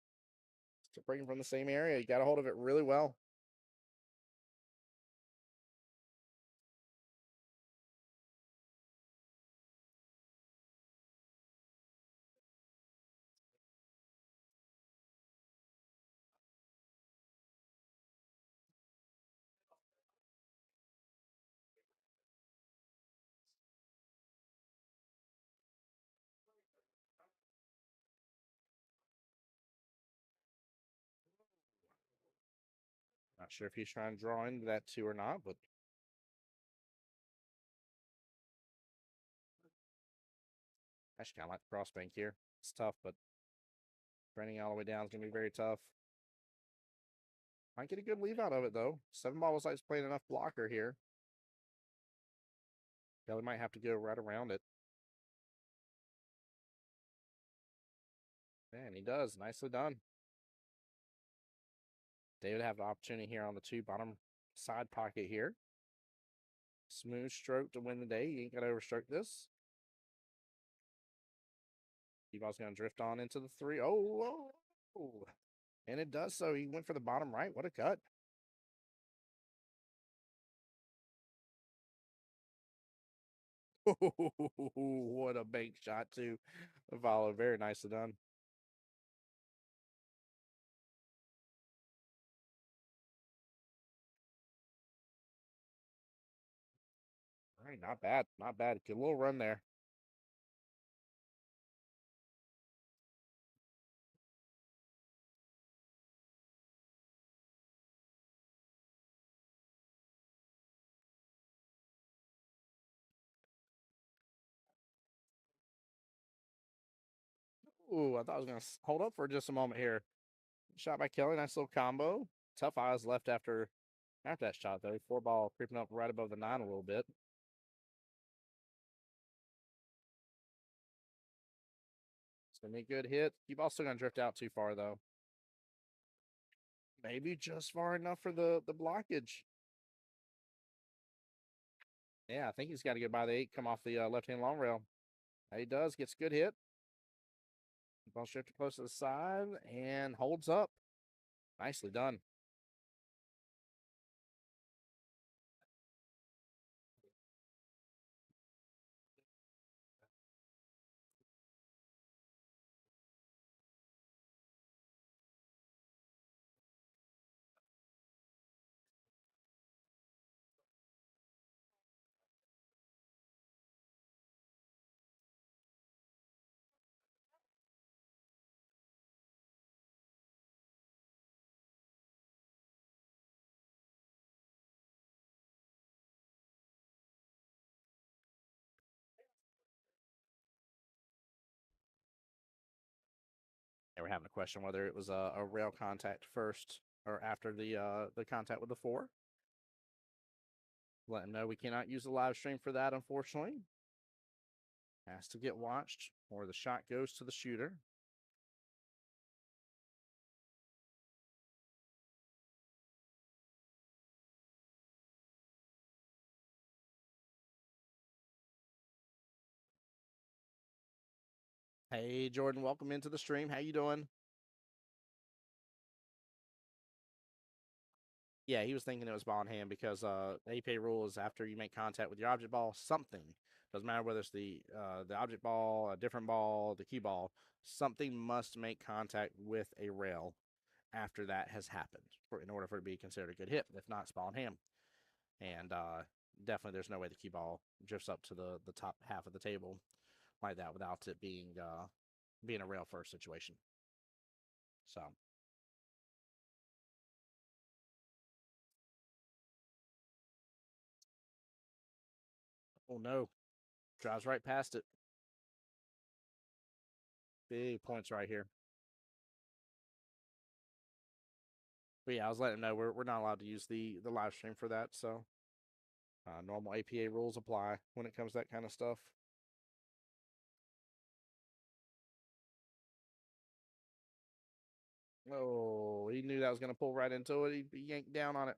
Still breaking from the same area. You got a hold of it really well. Not sure if he's trying to draw into that 2 or not, but I should kind of like the cross bank here. It's tough, but training all the way down is going to be very tough. Might get a good leave out of it, though. 7 ball looks like he's playing enough blocker here. Kelly might have to go right around it. And he does. Nicely done. David have the opportunity here on the 2 bottom side pocket here. Smooth stroke to win the day. You ain't got to overstroke this. Ball's going to drift on into the 3. Oh. And it does so. He went for the bottom right. What a cut. What a bank shot, too. Follow. Very nicely done. All right, not bad. Not bad. Good little run there. Ooh, I thought I was going to hold up for just a moment here. Shot by Kelly. Nice little combo. Tough eyes left after that shot, though. 4 ball creeping up right above the 9 a little bit. It's going to be a good hit. You've also going to drift out too far, though. Maybe just far enough for the blockage. Yeah, I think he's got to get by the 8, come off the left-hand long rail. He does. Gets a good hit. Ball shifted close to the side and holds up. Nicely done. Yeah, we're having a question whether it was a rail contact first or after the contact with the 4. Let them know we cannot use the live stream for that, unfortunately. Has to get watched, or the shot goes to the shooter. Hey, Jordan, welcome into the stream. How you doing? Yeah, he was thinking it was ball in hand because the APA rule is after you make contact with your object ball, something, doesn't matter whether it's the object ball, a different ball, the cue ball, something must make contact with a rail after that has happened in order for it to be considered a good hit. If not, it's ball in hand. And definitely there's no way the cue ball drifts up to the top half of the table like that without it being a rail first situation. So Oh, no. Drives right past it. Big points right here. But yeah, I was letting him know we're not allowed to use the live stream for that. So normal APA rules apply when it comes to that kind of stuff. Oh, he knew that was going to pull right into it. He yanked down on it.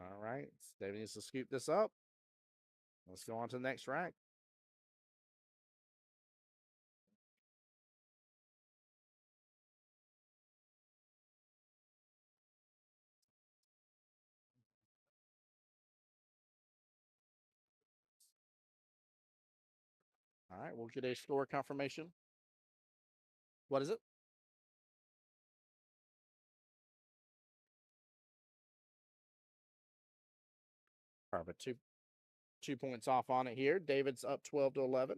All right. David needs to scoop this up. Let's go on to the next rack. All right, we'll get a score confirmation. What is it? Perfect. Two points off on it here. David's up 12-11.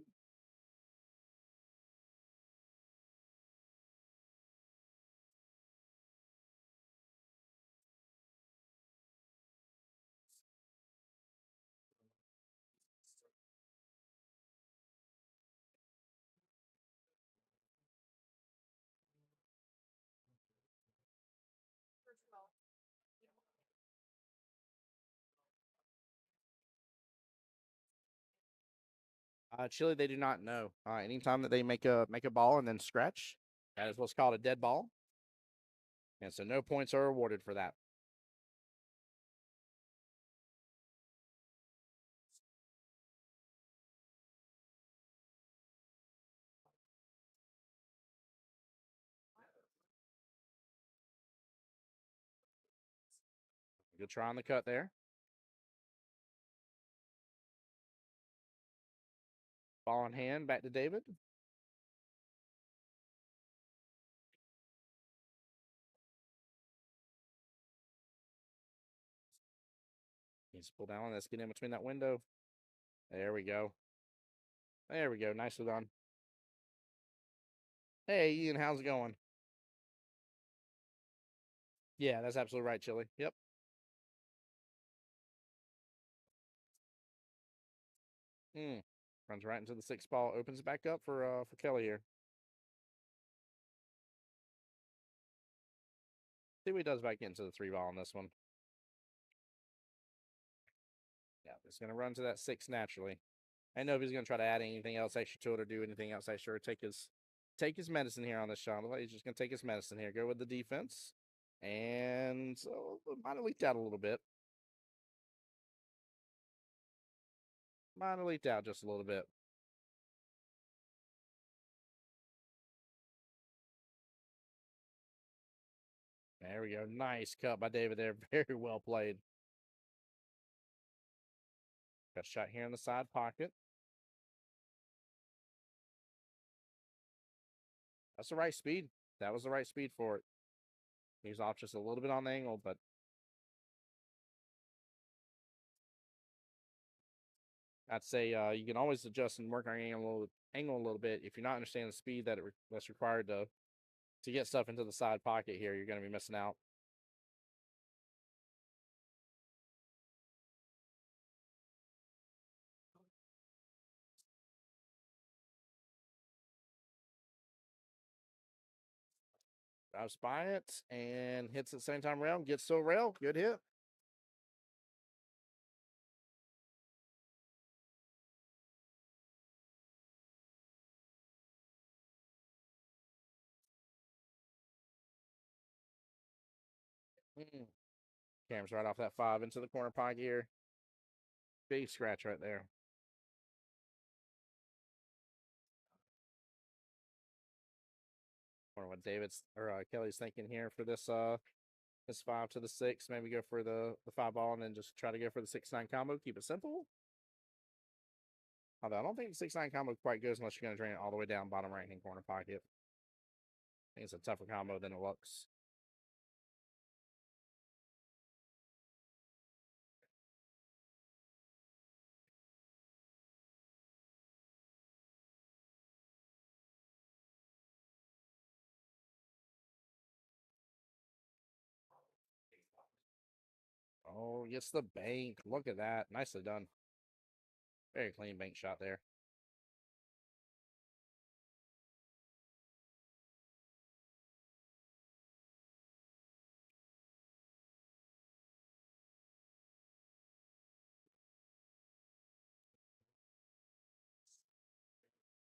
Chile, they do not know. Anytime that they make a ball and then scratch, that is what's called a dead ball. And so no points are awarded for that. Good try on the cut there. Ball in hand, back to David. Needs to pull down. Let's get in between that window. There we go. There we go. Nicely done. Hey, Ian, how's it going? Yeah, that's absolutely right, Chili. Yep. Runs right into the 6 ball. Opens it back up for Kelly here. See what he does back into the 3 ball on this one. Yeah, it's going to run to that 6 naturally. I know if he's going to try to add anything else extra to it or do anything else extra, take his medicine here on this shot. He's just going to take his medicine here. Go with the defense. And so it might have leaked out a little bit. Might have leaked out just a little bit. There we go. Nice cut by David there. Very well played. Got a shot here in the side pocket. That's the right speed. That was the right speed for it. He was off just a little bit on the angle, but I'd say you can always adjust and work on angle a little bit. If you're not understanding the speed that's required to get stuff into the side pocket here, you're going to be missing out. Drives by it and hits at the same time around. Gets to a rail. Good hit. Cam's right off that 5 into the corner pocket here. Big scratch right there. Wonder what David's or Kelly's thinking here for this 5 to the 6. Maybe go for the 5 ball and then just try to go for the 6-9 combo. Keep it simple. Although I don't think the 6-9 combo quite goes unless you're going to drain it all the way down bottom right hand corner pocket. I think it's a tougher combo than it looks. Oh, gets the bank. Look at that. Nicely done. Very clean bank shot there.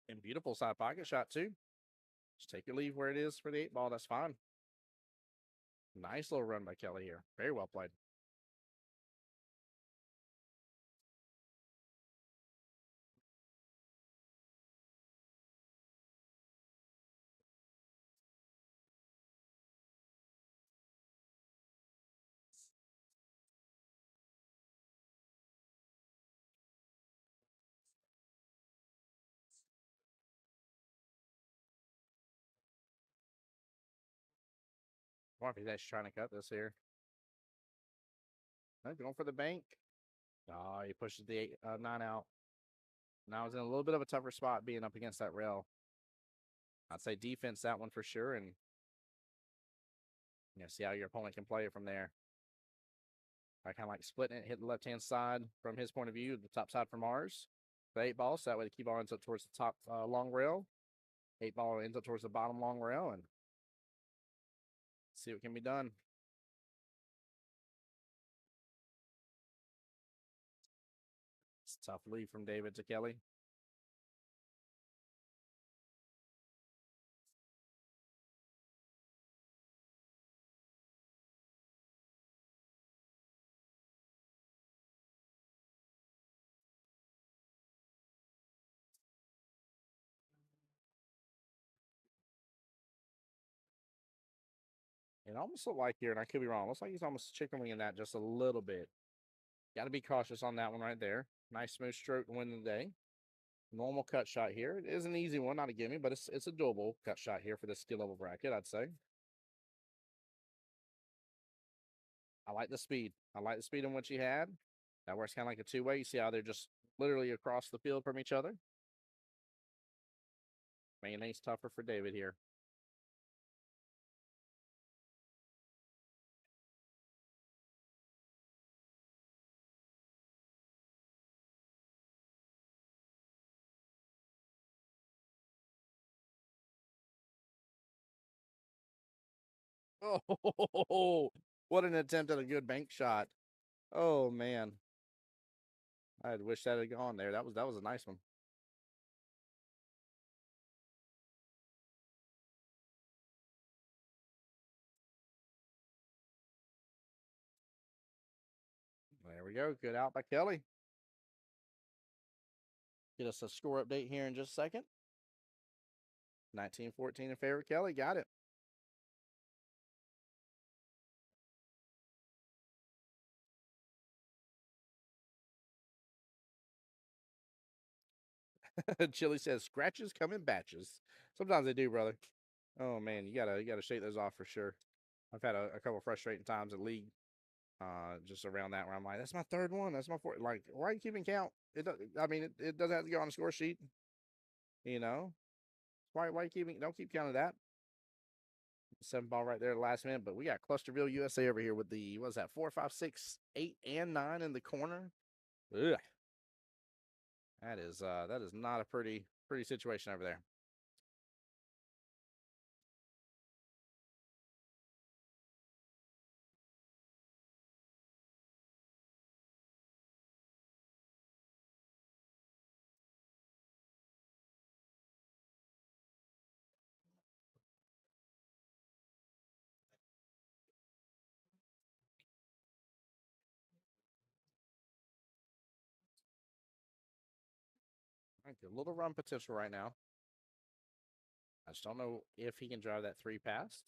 And beautiful side pocket shot, too. Just take your leave where it is for the 8 ball. That's fine. Nice little run by Kelly here. Very well played. I wonder if he's actually trying to cut this here. No, going for the bank. Oh, he pushes the 9 out. Now he's in a little bit of a tougher spot being up against that rail. I'd say defense that one for sure, and see how your opponent can play it from there. I kind of like splitting it, hit the left-hand side from his point of view, the top side from ours. The 8 ball, so that way the key ball ends up towards the top long rail. 8 ball ends up towards the bottom long rail, and see what can be done. It's a tough lead from David to Kelly. It almost looked like here, and I could be wrong, looks like he's almost chicken winging that just a little bit. Got to be cautious on that one right there. Nice smooth stroke to win the day. Normal cut shot here. It is an easy one, not a gimme, but it's a doable cut shot here for the skill level bracket, I'd say. I like the speed. I like the speed in what she had. That works kind of like a two-way. You see how they're just literally across the field from each other. Making things tougher for David here. Oh, what an attempt at a good bank shot. Oh, man. I'd wish that had gone there. That was a nice one. There we go. Good out by Kelly. Get us a score update here in just a second. 19-14 in favor of Kelly. Got it. Chili says scratches come in batches. Sometimes they do, brother. Oh man, you gotta shake those off for sure. I've had a couple frustrating times at league, just around that where I'm like, that's my third one, that's my fourth. Like, why are you keeping count? It does, I mean, it doesn't have to go on a score sheet. You know, why you keeping? Don't keep count of that. 7 ball right there at the last minute, but we got Clusterville, USA over here with the what's that? 4, 5, 6, 8, and 9 in the corner. Ugh. That is not a pretty situation over there. Right, good little run potential right now. I just don't know if he can drive that 3 past.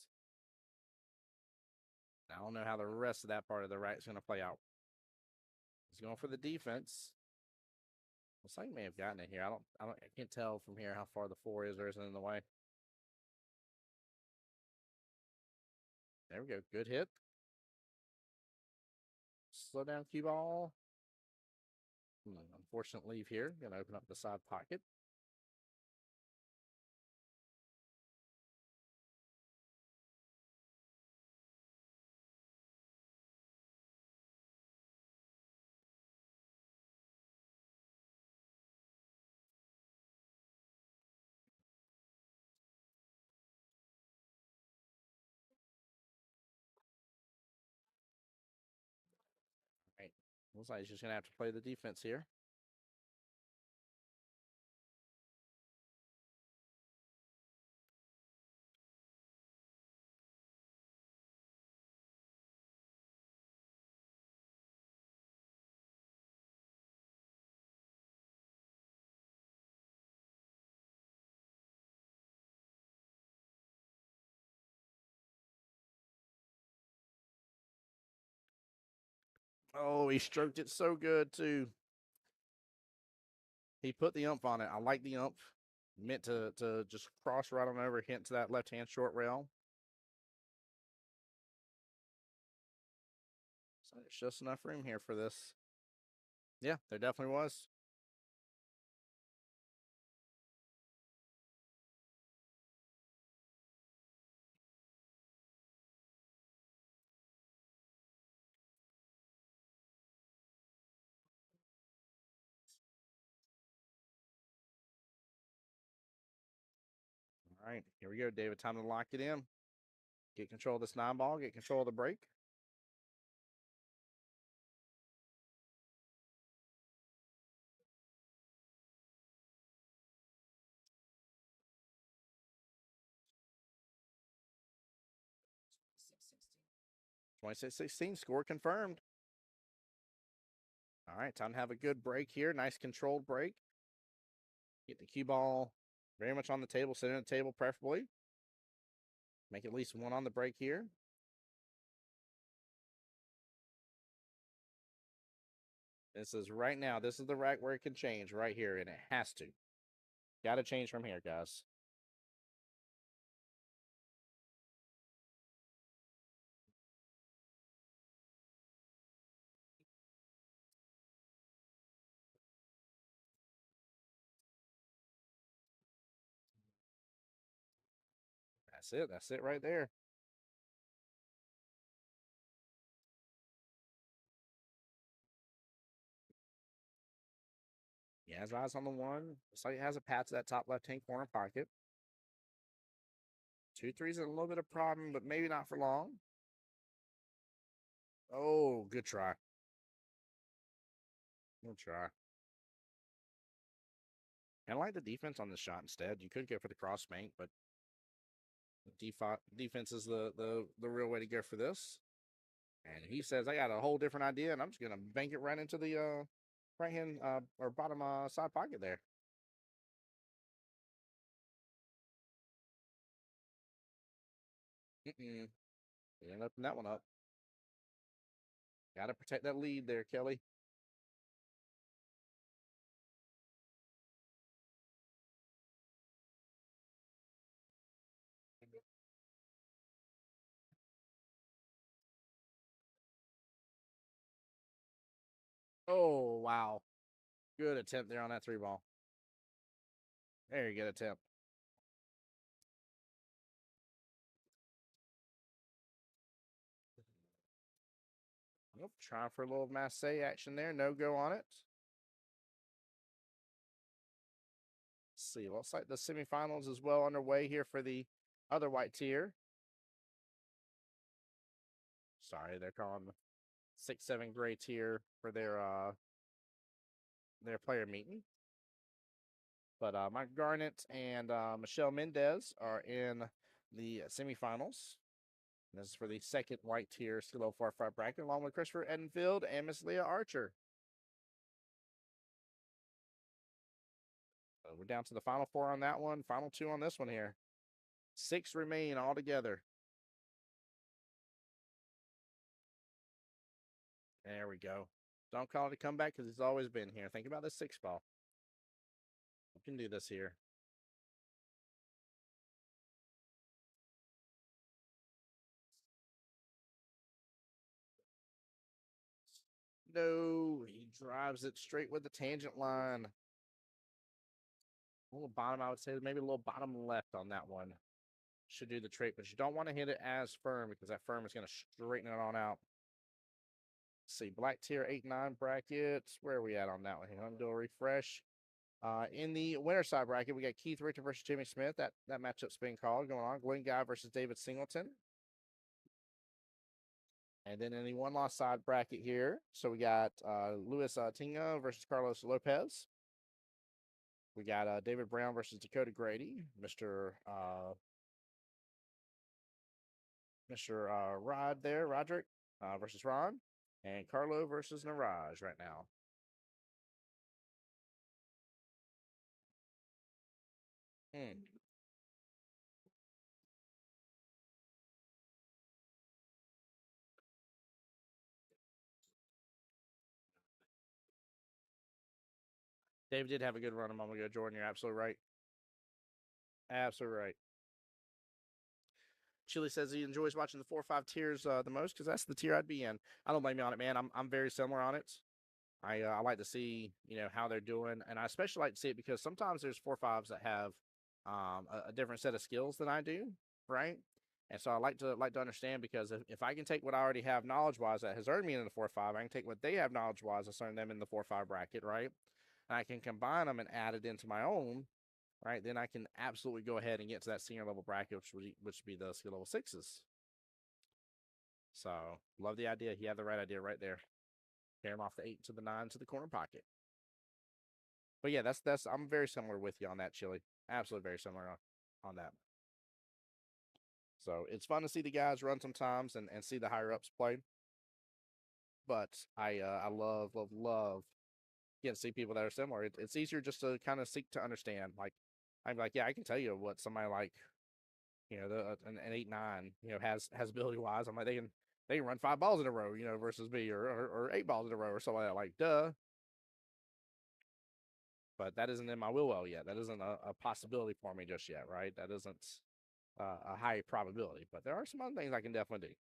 I don't know how the rest of that part of the right is going to play out. He's going for the defense. Looks like he may have gotten it here. I can't tell from here how far the 4 is or isn't in the way. There we go. Good hit. Slow down cue ball. Unfortunate leave here. Gonna open up the side pocket. Looks like he's just going to have to play the defense here. Oh, he stroked it so good, too. He put the ump on it. I like the ump. Meant to just cross right on over, hint to that left-hand short rail. So there's just enough room here for this. Yeah, there definitely was. All right, here we go, David. Time to lock it in. Get control of this 9-ball. Get control of the break. $26-16, score confirmed. All right, time to have a good break here. Nice controlled break. Get the cue ball very much on the table, sit in the table preferably. Make at least one on the break here. This is right now. This is the rack where it can change right here, and it has to. Got to change from here, guys. That's it. That's it right there. He has eyes on the one. Looks like he has a pat to that top left-hand corner pocket. 2-3 is a little bit of problem, but maybe not for long. Oh, good try. Good try. I like the defense on this shot instead. You could go for the cross bank, but defense is the real way to go for this. And he says, I got a whole different idea, and I'm just going to bank it right into the right-hand or bottom side pocket there. He ended up in that one up. Got to protect that lead there, Kelly. Oh, wow. Good attempt there on that 3-ball. Very good attempt. Nope, trying for a little masse action there. No go on it. Let's see. Looks like the semifinals is well underway here for the other white tier. Sorry, they're calling 6-7 gray tier for their player meeting. But Mike Garnett and Michelle Mendez are in the semifinals. This is for the second white tier Skillo 4-5 bracket, along with Christopher Edenfield and Miss Leah Archer. So we're down to the final 4 on that one, final 2 on this one here. 6 remain altogether. There we go. Don't call it a comeback because he's always been here. Think about this 6-ball. You can do this here. No, he drives it straight with the tangent line. A little bottom, I would say, maybe a little bottom left on that one. Should do the trick, but you don't want to hit it as firm because that firm is going to straighten it on out. Let's see, black tier 8-9 brackets. Where are we at on that one? I'm going to do a refresh. In the winner side bracket, we got Keith Richter versus Jimmy Smith. That matchup's been called going on. Glenn Guy versus David Singleton. And then in the one loss side bracket here, so we got Luis Tinga versus Carlos Lopez. We got David Brown versus Dakota Grady, Mr. Rod there, Roderick versus Ron, and Carlo versus Niraj right now. Dave did have a good run a moment ago, Jordan. You're absolutely right. Absolutely right. Chili says he enjoys watching the 4 or 5 tiers the most because that's the tier I'd be in. I don't blame you on it, man. I'm very similar on it. I like to see how they're doing, and I especially like to see it because sometimes there's 4-5s that have a different set of skills than I do, right? And so I like to understand because if I can take what I already have knowledge wise that has earned me in the 4-5, I can take what they have knowledge wise that's earned them in the 4-5 bracket, right? And I can combine them and add it into my own, right? Then I can absolutely go ahead and get to that senior level bracket, which would be the skill level 6s. So love the idea. He had the right idea right there. Carry him off the 8 to the 9 to the corner pocket. But yeah, that's I'm very similar with you on that, Chili. Absolutely very similar on that. So it's fun to see the guys run sometimes and see the higher ups play. But I love getting to see people that are similar. It's easier just to kind of seek to understand. Like I'm like, yeah, I can tell you what somebody like an 8-9 has ability wise. I'm like they can run 5 balls in a row versus me or 8 balls in a row or something like that. Like duh. But that isn't in my will well yet. That isn't a possibility for me just yet, right? That isn't a high probability. But there are some other things I can definitely do.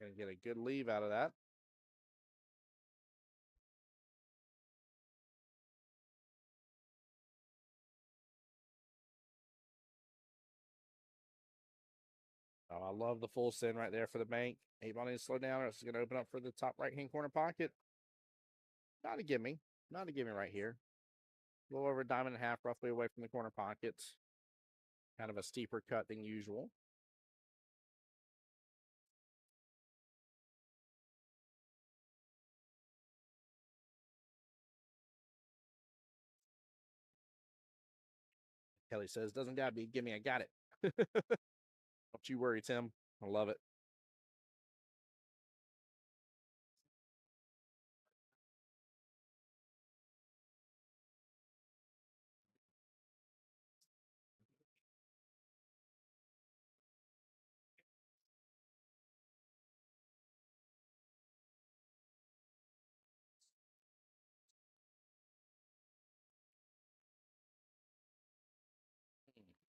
Gonna get a good leave out of that. Oh, I love the full send right there for the bank. 8 ball needs to slow down, or it's going to open up for the top right-hand corner pocket. Not a gimme. Not a gimme right here. A little over a diamond and a half, roughly away from the corner pocket. Kind of a steeper cut than usual. Kelly says, doesn't gotta be gimme, I got it. Don't you worry, Tim. I love it.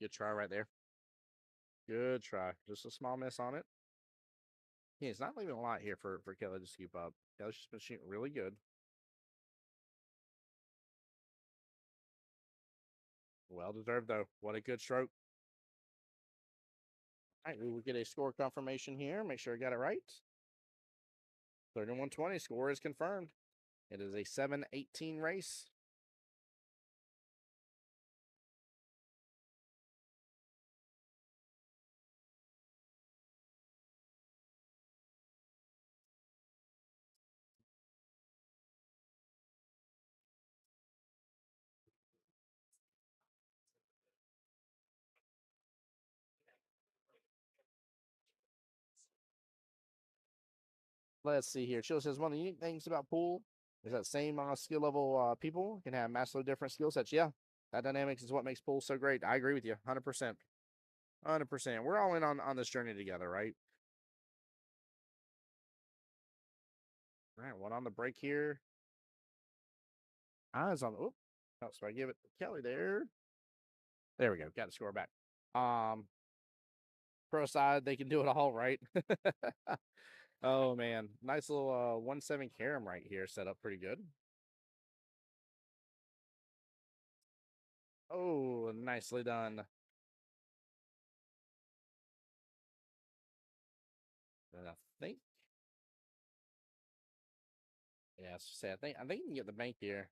Good try right there. Good try. Just a small miss on it. Yeah, it's not leaving a lot here for Kelly to scoop up. Kelly's just been shooting really good. Well deserved, though. What a good stroke. All right, we will get a score confirmation here. Make sure I got it right. 31-20 score is confirmed. It is a 7-18 race. Let's see here. Chill says one of the unique things about pool is that same skill level people can have massively different skill sets. Yeah, that dynamics is what makes pool so great. I agree with you, 100%. 100%. We're all in on this journey together, right? All right, one on the break here. Eyes on. Oh, so I give it to Kelly there. There we go. Got to score back. Pro side, they can do it all, right? Oh man, nice little 1-7 carom right here, set up pretty good. Oh, nicely done. And I think, yeah, say I think you can get the bank here.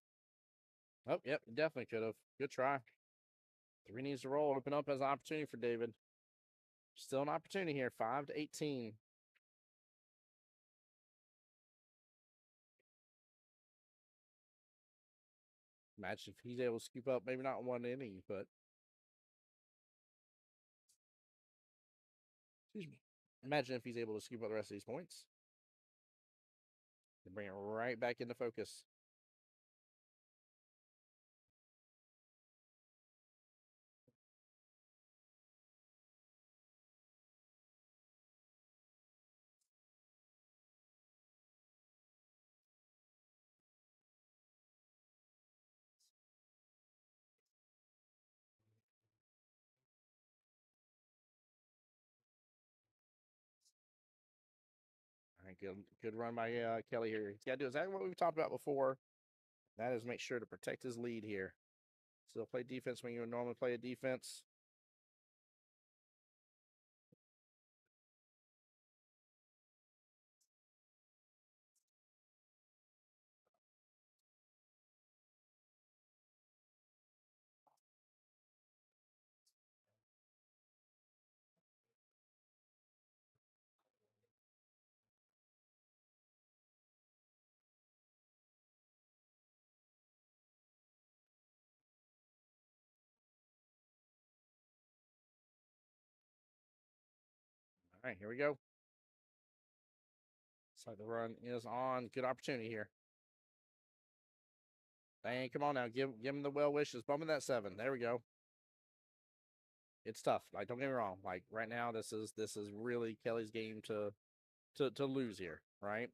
Oh, yep, definitely could have. Good try. 3 needs to roll. Open up as an opportunity for David. Still an opportunity here. 5 to 18. Imagine if he's able to scoop up, maybe not one inning, but excuse me. Imagine if he's able to scoop up the rest of these points. And bring it right back into focus. All right, good run by Kelly here. He's got to do exactly what we've talked about before. That is make sure to protect his lead here. Still play defense when you would normally play a defense. All right, here we go. Looks like the run is on. Good opportunity here. Dang, come on now. Give him the well wishes. Bump in that 7. There we go. It's tough. Like, don't get me wrong. Like right now, this is really Kelly's game to lose here, right?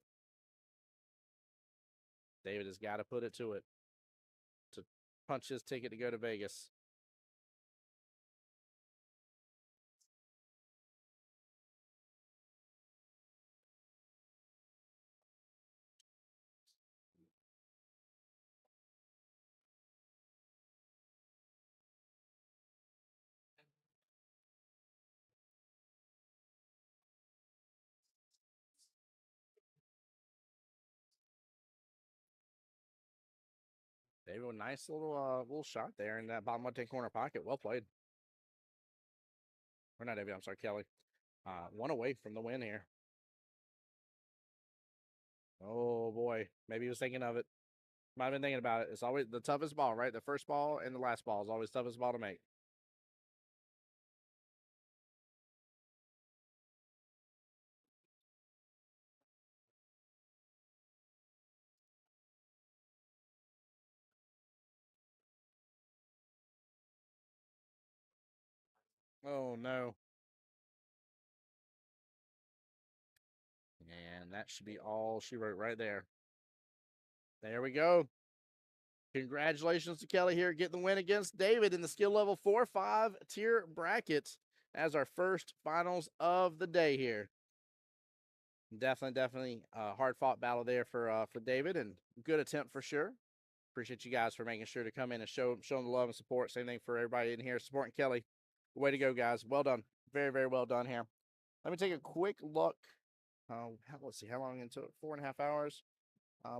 David has got to put it to it to punch his ticket to go to Vegas. David, a nice little shot there in that bottom left-hand corner pocket. Well played. Or not David, I'm sorry, Kelly. 1 away from the win here. Oh boy, maybe he was thinking of it. Might have been thinking about it. It's always the toughest ball, right? The first ball and the last ball is always the toughest ball to make. Oh no. And that should be all she wrote right there. There we go. Congratulations to Kelly here getting the win against David in the skill level 4-5 tier bracket as our first finals of the day here. Definitely a hard-fought battle there for David, and good attempt for sure. Appreciate you guys for making sure to come in and show them the love and support. Same thing for everybody in here supporting Kelly. Way to go, guys. Well done. Very well done here. Let me take a quick look. Let's see, how long into it? 4.5 hours.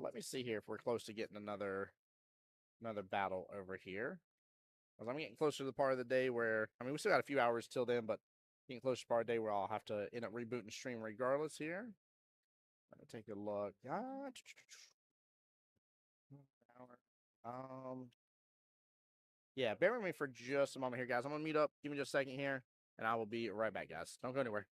Let me see here if we're close to getting another battle over here. Because I'm getting closer to the part of the day where, I mean, we still got a few hours till then, but getting closer to the part of the day where I'll have to end up rebooting stream regardless here. Let me take a look. Yeah, bear with me for just a moment here, guys. I'm going to mute up. Give me just a second here, and I will be right back, guys. Don't go anywhere.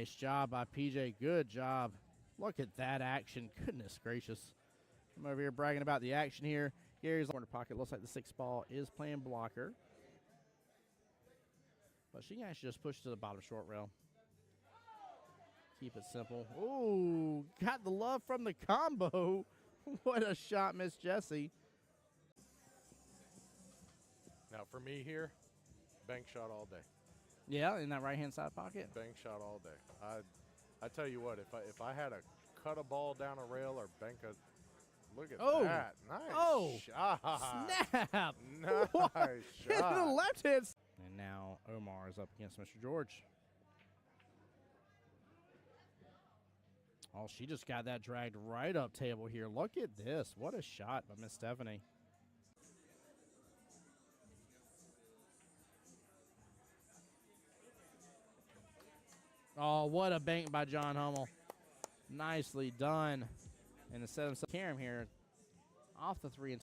Nice job by PJ. Good job. Look at that action. Goodness gracious. I'm over here bragging about the action here. Gary's corner pocket. Looks like the 6th ball is playing blocker. But she can actually just push to the bottom short rail. Keep it simple. Ooh, got the love from the combo. What a shot, Miss Jessie. Now for me here, bank shot all day. Yeah, in that right-hand side pocket. Bank shot all day. I tell you what, if I had to cut a ball down a rail or bank a, look at that. Nice shot. Snap. Nice Hit shot. the left hand. And now Omar is up against Mr. George. Oh, she just got that dragged right up table here. Look at this. What a shot by Miss Stephanie. Oh, what a bank by John Hummel. Nicely done. And the 7 Karam here off the 3.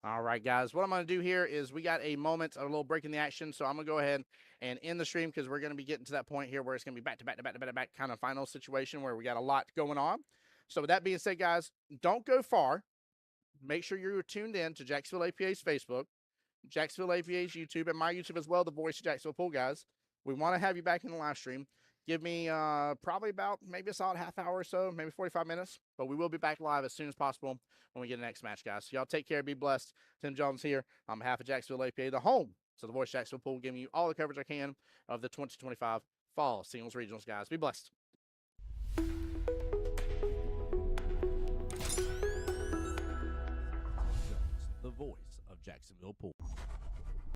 All right, guys, what I'm going to do here is we got a moment, a little break in the action, so I'm going to go ahead and end the stream because we're going to be getting to that point here where it's going to be back-to-back kind of final situation where we got a lot going on. So with that being said, guys, don't go far. Make sure you're tuned in to Jacksonville APA's Facebook, Jacksonville APA's YouTube, and my YouTube as well, the Voice of Jacksonville Pool, guys. We want to have you back in the live stream. Give me probably about maybe a solid half hour or so, maybe 45 minutes. But we will be back live as soon as possible when we get the next match, guys. So y'all take care, be blessed. Tim Jones here on behalf of Jacksonville APA, the home. So the Voice of Jacksonville Pool, giving you all the coverage I can of the 2025 Fall Singles Regionals, guys. Be blessed. The voice of Jacksonville Pool.